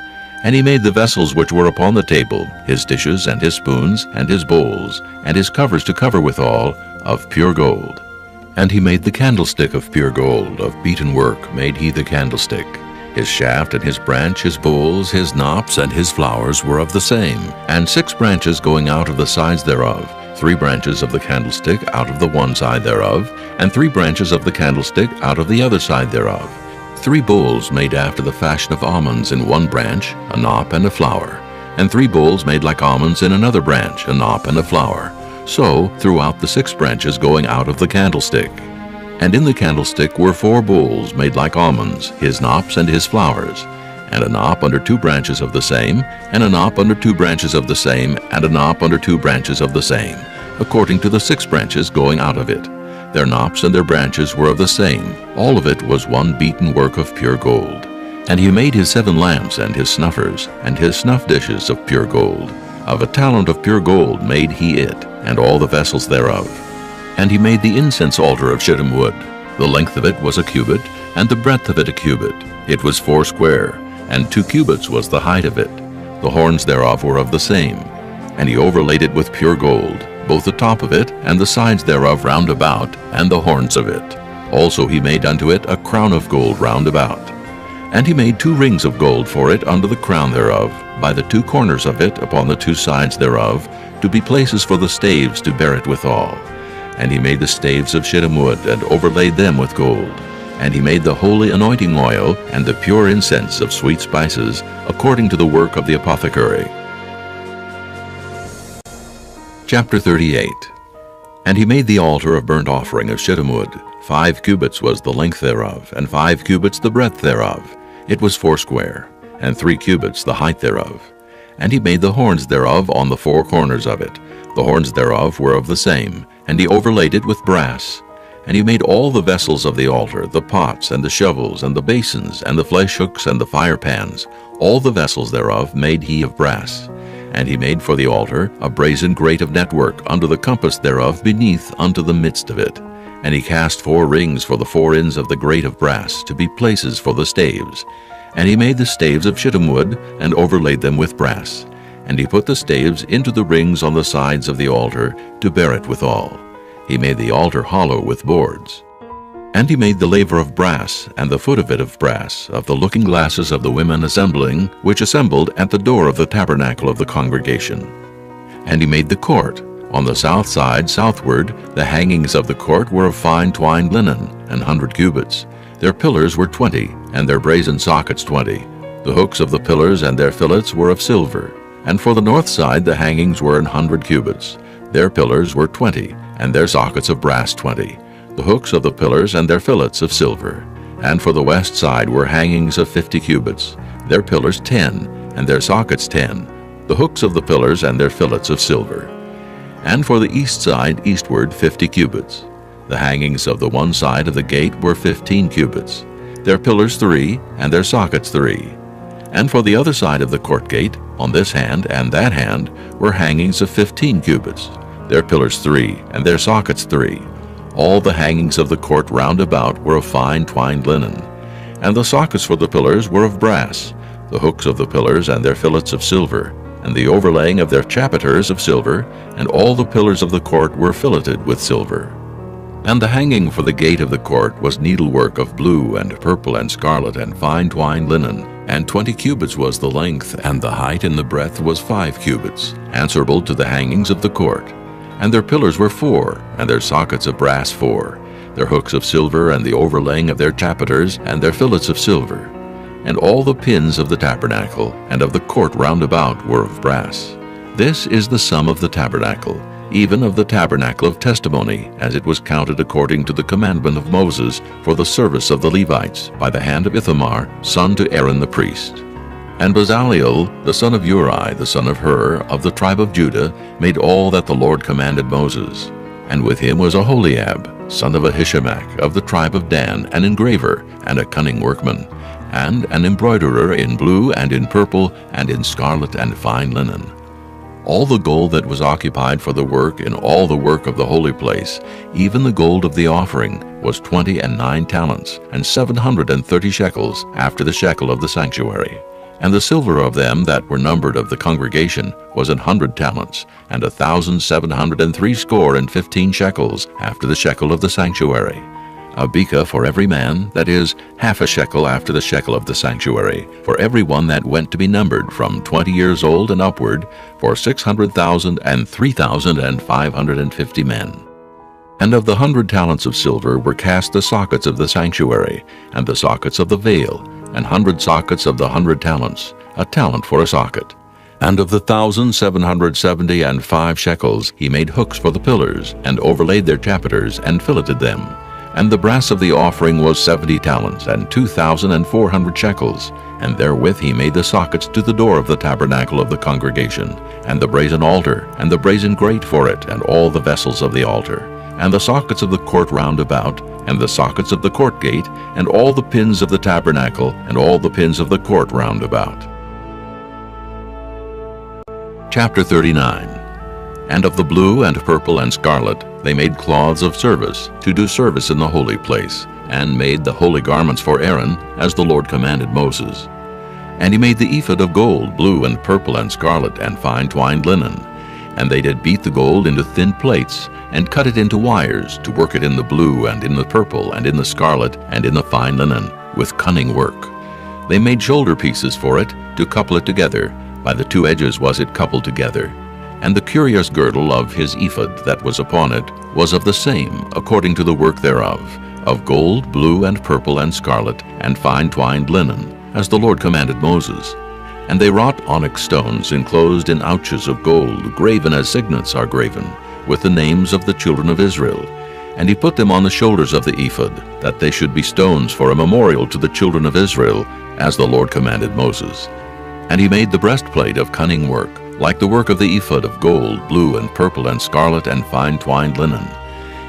And he made the vessels which were upon the table, his dishes, and his spoons, and his bowls, and his covers to cover withal, of pure gold. And he made the candlestick of pure gold, of beaten work made he the candlestick. His shaft and his branch, his bowls, his knops, and his flowers were of the same, and 6 branches going out of the sides thereof, 3 branches of the candlestick out of the one side thereof, and 3 branches of the candlestick out of the other side thereof. 3 bowls made after the fashion of almonds in one branch, a knop and a flower, and 3 bowls made like almonds in another branch, a knop and a flower. So throughout the 6 branches going out of the candlestick. And in the candlestick were 4 bowls made like almonds, his knops and his flowers, and a knop under 2 branches of the same, and a knop under 2 branches of the same, and a knop under 2 branches of the same, according to the 6 branches going out of it. Their knops and their branches were of the same. All of it was one beaten work of pure gold. And he made his 7 lamps and his snuffers, and his snuff dishes of pure gold. Of a talent of pure gold made he it, and all the vessels thereof. And he made the incense altar of shittim wood. The length of it was 1 cubit, and the breadth of it 1 cubit. It was 4 square, and 2 cubits was the height of it. The horns thereof were of the same. And he overlaid it with pure gold, both the top of it, and the sides thereof round about, and the horns of it. Also he made unto it a crown of gold round about. And he made 2 rings of gold for it under the crown thereof, by the 2 corners of it upon the 2 sides thereof, to be places for the staves to bear it withal. And he made the staves of shittim wood, and overlaid them with gold. And he made the holy anointing oil, and the pure incense of sweet spices, according to the work of the apothecary. Chapter 38. And he made the altar of burnt offering of shittim wood. 5 cubits was the length thereof, and 5 cubits the breadth thereof. It was 4 square, and 3 cubits the height thereof. And he made the horns thereof on the four corners of it. The horns thereof were of the same, and he overlaid it with brass. And he made all the vessels of the altar, the pots, and the shovels, and the basins, and the flesh hooks, and the fire pans. All the vessels thereof made he of brass. And he made for the altar a brazen grate of network unto the compass thereof beneath unto the midst of it. And he cast 4 rings for the 4 ends of the grate of brass, to be places for the staves. And he made the staves of shittim wood, and overlaid them with brass. And he put the staves into the rings on the sides of the altar, to bear it withal. He made the altar hollow with boards. And he made the laver of brass, and the foot of it of brass, of the looking glasses of the women assembling, which assembled at the door of the tabernacle of the congregation. And he made the court. On the south side southward, the hangings of the court were of fine twined linen, 100 cubits. Their pillars were 20, and their brazen sockets 20. The hooks of the pillars and their fillets were of silver. And for the north side the hangings were 100 cubits. Their pillars were 20, and their sockets of brass 20. The hooks of the pillars and their fillets of silver. And for the west side were hangings of 50 cubits. Their pillars 10, and their sockets 10. The hooks of the pillars and their fillets of silver. And for the east side eastward 50 cubits. The hangings of the one side of the gate were 15 cubits. Their pillars 3, and their sockets 3. And for the other side of the court gate, on this hand and that hand, were hangings of 15 cubits. Their pillars 3, and their sockets 3. All the hangings of the court round about were of fine twined linen. And the sockets for the pillars were of brass, the hooks of the pillars and their fillets of silver, and the overlaying of their chapiters of silver, and all the pillars of the court were filleted with silver. And the hanging for the gate of the court was needlework of blue and purple and scarlet and fine twined linen, and 20 cubits was the length, and the height and the breadth was 5 cubits, answerable to the hangings of the court. And their pillars were 4, and their sockets of brass 4, their hooks of silver, and the overlaying of their chapiters, and their fillets of silver. And all the pins of the tabernacle, and of the court round about, were of brass. This is the sum of the tabernacle, even of the tabernacle of testimony, as it was counted according to the commandment of Moses, for the service of the Levites, by the hand of Ithamar, son to Aaron the priest. And Bezaleel, the son of Uri, the son of Hur, of the tribe of Judah, made all that the Lord commanded Moses. And with him was Aholiab, son of Ahishamach, of the tribe of Dan, an engraver, and a cunning workman, and an embroiderer in blue, and in purple, and in scarlet, and fine linen. All the gold that was occupied for the work in all the work of the holy place, even the gold of the offering, was 29 talents, and 730 shekels, after the shekel of the sanctuary. And the silver of them that were numbered of the congregation was 100 talents, and 1,760 shekels, after the shekel of the sanctuary. A beka for every man, that is, half a shekel after the shekel of the sanctuary, for every one that went to be numbered from 20 years old and upward, for 600,000 and 3,550 men. And of the 100 talents of silver were cast the sockets of the sanctuary, and the sockets of the veil, 100 sockets of the 100 talents, a talent for a socket. And of the 1,775 shekels he made hooks for the pillars, and overlaid their chapiters, and filleted them. And the brass of the offering was 70 talents, and 2,400 shekels, and therewith he made the sockets to the door of the tabernacle of the congregation, and the brazen altar, and the brazen grate for it, and all the vessels of the altar, and the sockets of the court round about, and the sockets of the court gate, and all the pins of the tabernacle, and all the pins of the court round about. Chapter 39. And of the blue and purple and scarlet they made cloths of service, to do service in the holy place, and made the holy garments for Aaron, as the Lord commanded Moses. And he made the ephod of gold, blue and purple and scarlet, and fine twined linen. And they did beat the gold into thin plates, and cut it into wires, to work it in the blue, and in the purple, and in the scarlet, and in the fine linen, with cunning work. They made shoulder pieces for it, to couple it together. By the 2 edges was it coupled together. And the curious girdle of his ephod that was upon it was of the same, according to the work thereof, of gold, blue, and purple, and scarlet, and fine twined linen, as the Lord commanded Moses. And they wrought onyx stones enclosed in ouches of gold, graven as signets are graven, with the names of the children of Israel. And he put them on the shoulders of the ephod, that they should be stones for a memorial to the children of Israel, as the Lord commanded Moses. And he made the breastplate of cunning work, like the work of the ephod of gold, blue, and purple, and scarlet, and fine twined linen.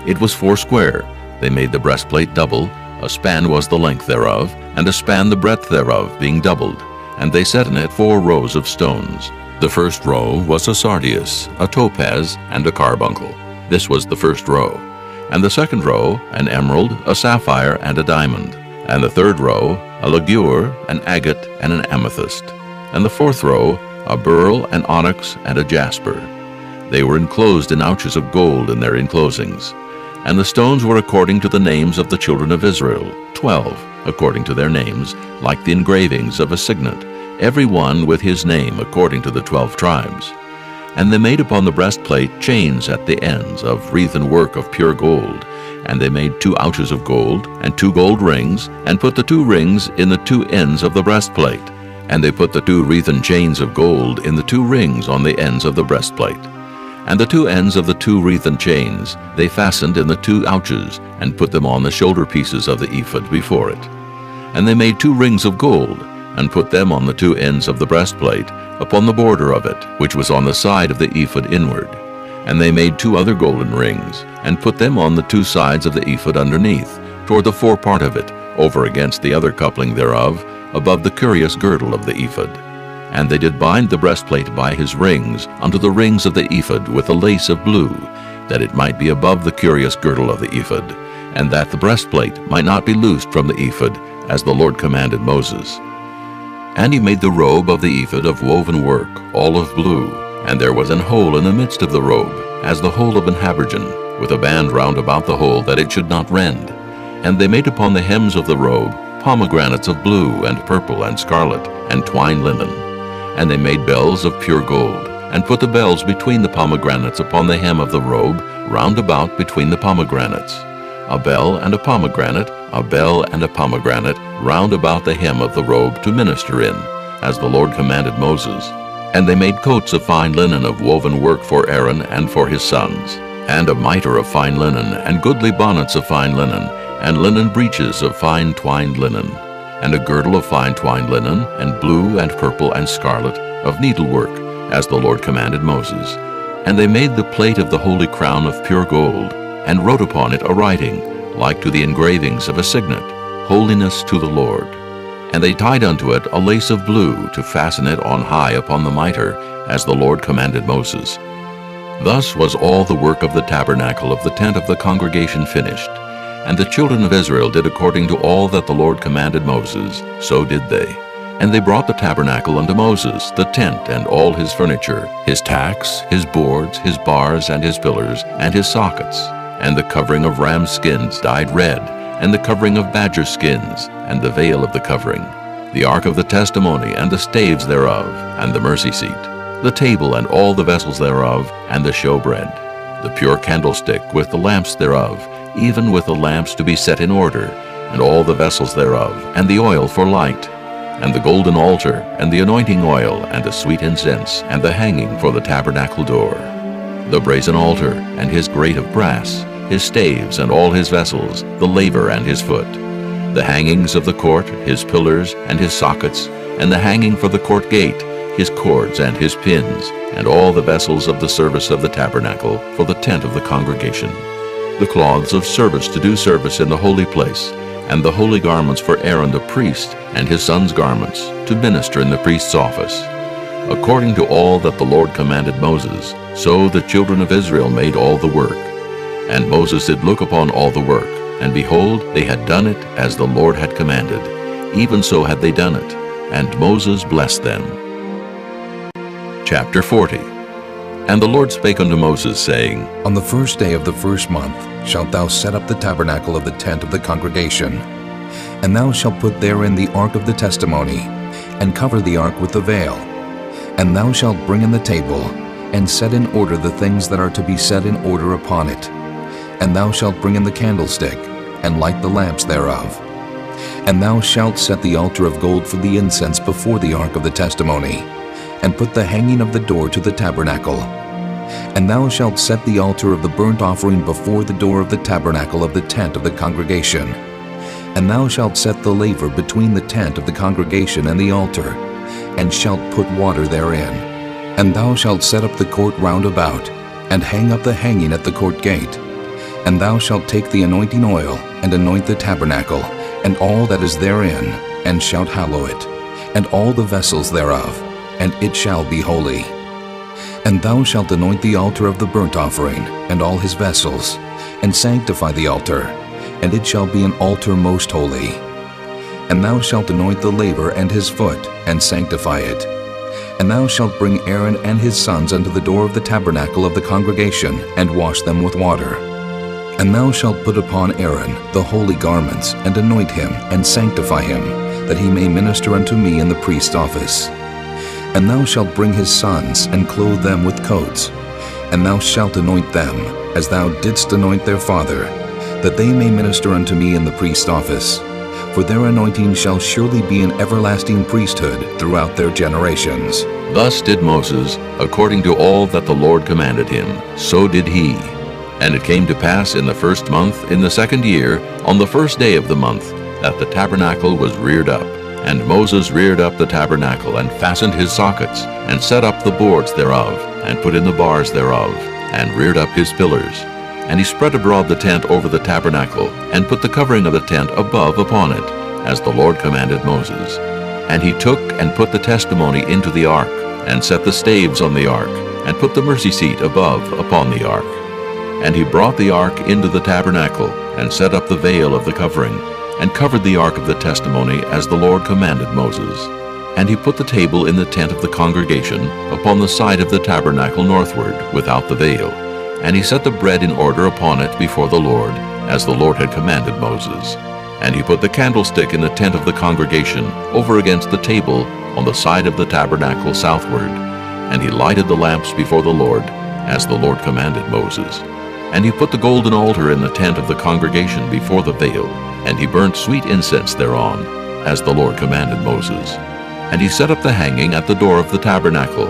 It was 4 square. They made the breastplate double. A span was the length thereof, and a span the breadth thereof, being doubled. And they set in it 4 rows of stones. The first row was a sardius, a topaz, and a carbuncle. This was the first row. And the second row, an emerald, a sapphire, and a diamond. And the third row, a ligure, an agate, and an amethyst. And the fourth row, a beryl, an onyx, and a jasper. They were enclosed in ouches of gold in their enclosings. And the stones were according to the names of the children of Israel, 12, according to their names, like the engravings of a signet, every one with his name according to the 12 tribes. And they made upon the breastplate chains at the ends of wreathen work of pure gold. And they made 2 ouches of gold, and 2 gold rings, and put the 2 rings in the 2 ends of the breastplate. And they put the 2 wreathen chains of gold in the 2 rings on the ends of the breastplate. And the 2 ends of the 2 wreathen chains they fastened in the 2 ouches, and put them on the shoulder pieces of the ephod before it. And they made 2 rings of gold, and put them on the 2 ends of the breastplate, upon the border of it, which was on the side of the ephod inward. And they made 2 other golden rings, and put them on the 2 sides of the ephod underneath, toward the forepart of it, over against the other coupling thereof, above the curious girdle of the ephod. And they did bind the breastplate by his rings unto the rings of the ephod with a lace of blue, that it might be above the curious girdle of the ephod, and that the breastplate might not be loosed from the ephod, as the Lord commanded Moses. And he made the robe of the ephod of woven work, all of blue, and there was an hole in the midst of the robe, as the hole of an habergeon, with a band round about the hole, that it should not rend. And they made upon the hems of the robe pomegranates of blue, and purple, and scarlet, and twined linen. And they made bells of pure gold, and put the bells between the pomegranates upon the hem of the robe, round about between the pomegranates. A bell and a pomegranate, a bell and a pomegranate, round about the hem of the robe to minister in, as the Lord commanded Moses. And they made coats of fine linen of woven work for Aaron and for his sons, and a mitre of fine linen, and goodly bonnets of fine linen, and linen breeches of fine twined linen, and a girdle of fine twined linen, and blue and purple and scarlet, of needlework, as the Lord commanded Moses. And they made the plate of the holy crown of pure gold, and wrote upon it a writing, like to the engravings of a signet, Holiness to the Lord. And they tied unto it a lace of blue, to fasten it on high upon the mitre, as the Lord commanded Moses. Thus was all the work of the tabernacle of the tent of the congregation finished. And the children of Israel did according to all that the Lord commanded Moses, so did they. And they brought the tabernacle unto Moses, the tent and all his furniture, his tacks, his boards, his bars, and his pillars, and his sockets, and the covering of ram skins dyed red, and the covering of badger skins, and the veil of the covering, the ark of the testimony, and the staves thereof, and the mercy seat, the table and all the vessels thereof, and the showbread, the pure candlestick with the lamps thereof, even with the lamps to be set in order, and all the vessels thereof, and the oil for light, and the golden altar, and the anointing oil, and the sweet incense, and the hanging for the tabernacle door, the brazen altar, and his grate of brass, his staves, and all his vessels, the laver and his foot, the hangings of the court, his pillars, and his sockets, and the hanging for the court gate, his cords and his pins, and all the vessels of the service of the tabernacle for the tent of the congregation, the cloths of service to do service in the holy place, and the holy garments for Aaron the priest, and his sons' garments, to minister in the priest's office. According to all that the Lord commanded Moses, so the children of Israel made all the work. And Moses did look upon all the work, and behold, they had done it as the Lord had commanded. Even so had they done it, and Moses blessed them. Chapter 40. And the Lord spake unto Moses, saying, On the first day of the first month shalt thou set up the tabernacle of the tent of the congregation. And thou shalt put therein the ark of the testimony, and cover the ark with the veil. And thou shalt bring in the table, and set in order the things that are to be set in order upon it. And thou shalt bring in the candlestick, and light the lamps thereof. And thou shalt set the altar of gold for the incense before the ark of the testimony, and put the hanging of the door to the tabernacle. And thou shalt set the altar of the burnt offering before the door of the tabernacle of the tent of the congregation. And thou shalt set the laver between the tent of the congregation and the altar, and shalt put water therein. And thou shalt set up the court round about, and hang up the hanging at the court gate. And thou shalt take the anointing oil, and anoint the tabernacle, and all that is therein, and shalt hallow it, and all the vessels thereof, and it shall be holy. And thou shalt anoint the altar of the burnt offering, and all his vessels, and sanctify the altar, and it shall be an altar most holy. And thou shalt anoint the laver and his foot, and sanctify it. And thou shalt bring Aaron and his sons unto the door of the tabernacle of the congregation, and wash them with water. And thou shalt put upon Aaron the holy garments, and anoint him, and sanctify him, that he may minister unto me in the priest's office. And thou shalt bring his sons, and clothe them with coats. And thou shalt anoint them, as thou didst anoint their father, that they may minister unto me in the priest's office. For their anointing shall surely be an everlasting priesthood throughout their generations. Thus did Moses, according to all that the Lord commanded him, so did he. And it came to pass in the first month, in the second year, on the first day of the month, that the tabernacle was reared up. And Moses reared up the tabernacle, and fastened his sockets, and set up the boards thereof, and put in the bars thereof, and reared up his pillars. And he spread abroad the tent over the tabernacle, and put the covering of the tent above upon it, as the Lord commanded Moses. And he took and put the testimony into the ark, and set the staves on the ark, and put the mercy seat above upon the ark. And he brought the ark into the tabernacle, and set up the veil of the covering, and covered the ark of the testimony, as the Lord commanded Moses. And he put the table in the tent of the congregation, upon the side of the tabernacle northward, without the veil. And he set the bread in order upon it before the Lord, as the Lord had commanded Moses. And he put the candlestick in the tent of the congregation, over against the table, on the side of the tabernacle southward. And he lighted the lamps before the Lord, as the Lord commanded Moses. And he put the golden altar in the tent of the congregation before the veil, and he burnt sweet incense thereon, as the Lord commanded Moses. And he set up the hanging at the door of the tabernacle,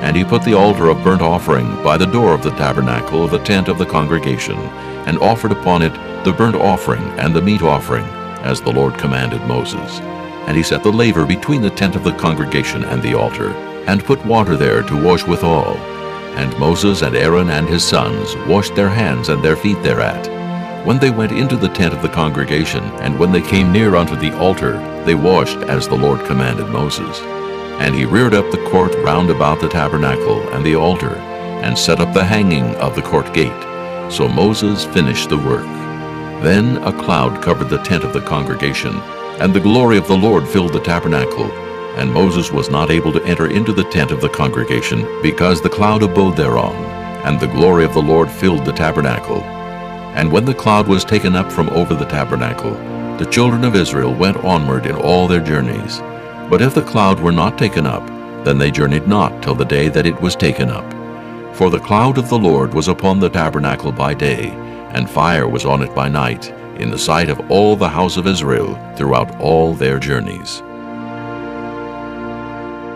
and he put the altar of burnt offering by the door of the tabernacle of the tent of the congregation, and offered upon it the burnt offering and the meat offering, as the Lord commanded Moses. And he set the laver between the tent of the congregation and the altar, and put water there to wash withal. And Moses and Aaron and his sons washed their hands and their feet thereat. When they went into the tent of the congregation, and when they came near unto the altar, they washed as the Lord commanded Moses. And he reared up the court round about the tabernacle and the altar, and set up the hanging of the court gate. So Moses finished the work. Then a cloud covered the tent of the congregation, and the glory of the Lord filled the tabernacle. And Moses was not able to enter into the tent of the congregation, because the cloud abode thereon, and the glory of the Lord filled the tabernacle. And when the cloud was taken up from over the tabernacle, the children of Israel went onward in all their journeys. But if the cloud were not taken up, then they journeyed not till the day that it was taken up. For the cloud of the Lord was upon the tabernacle by day, and fire was on it by night, in the sight of all the house of Israel throughout all their journeys.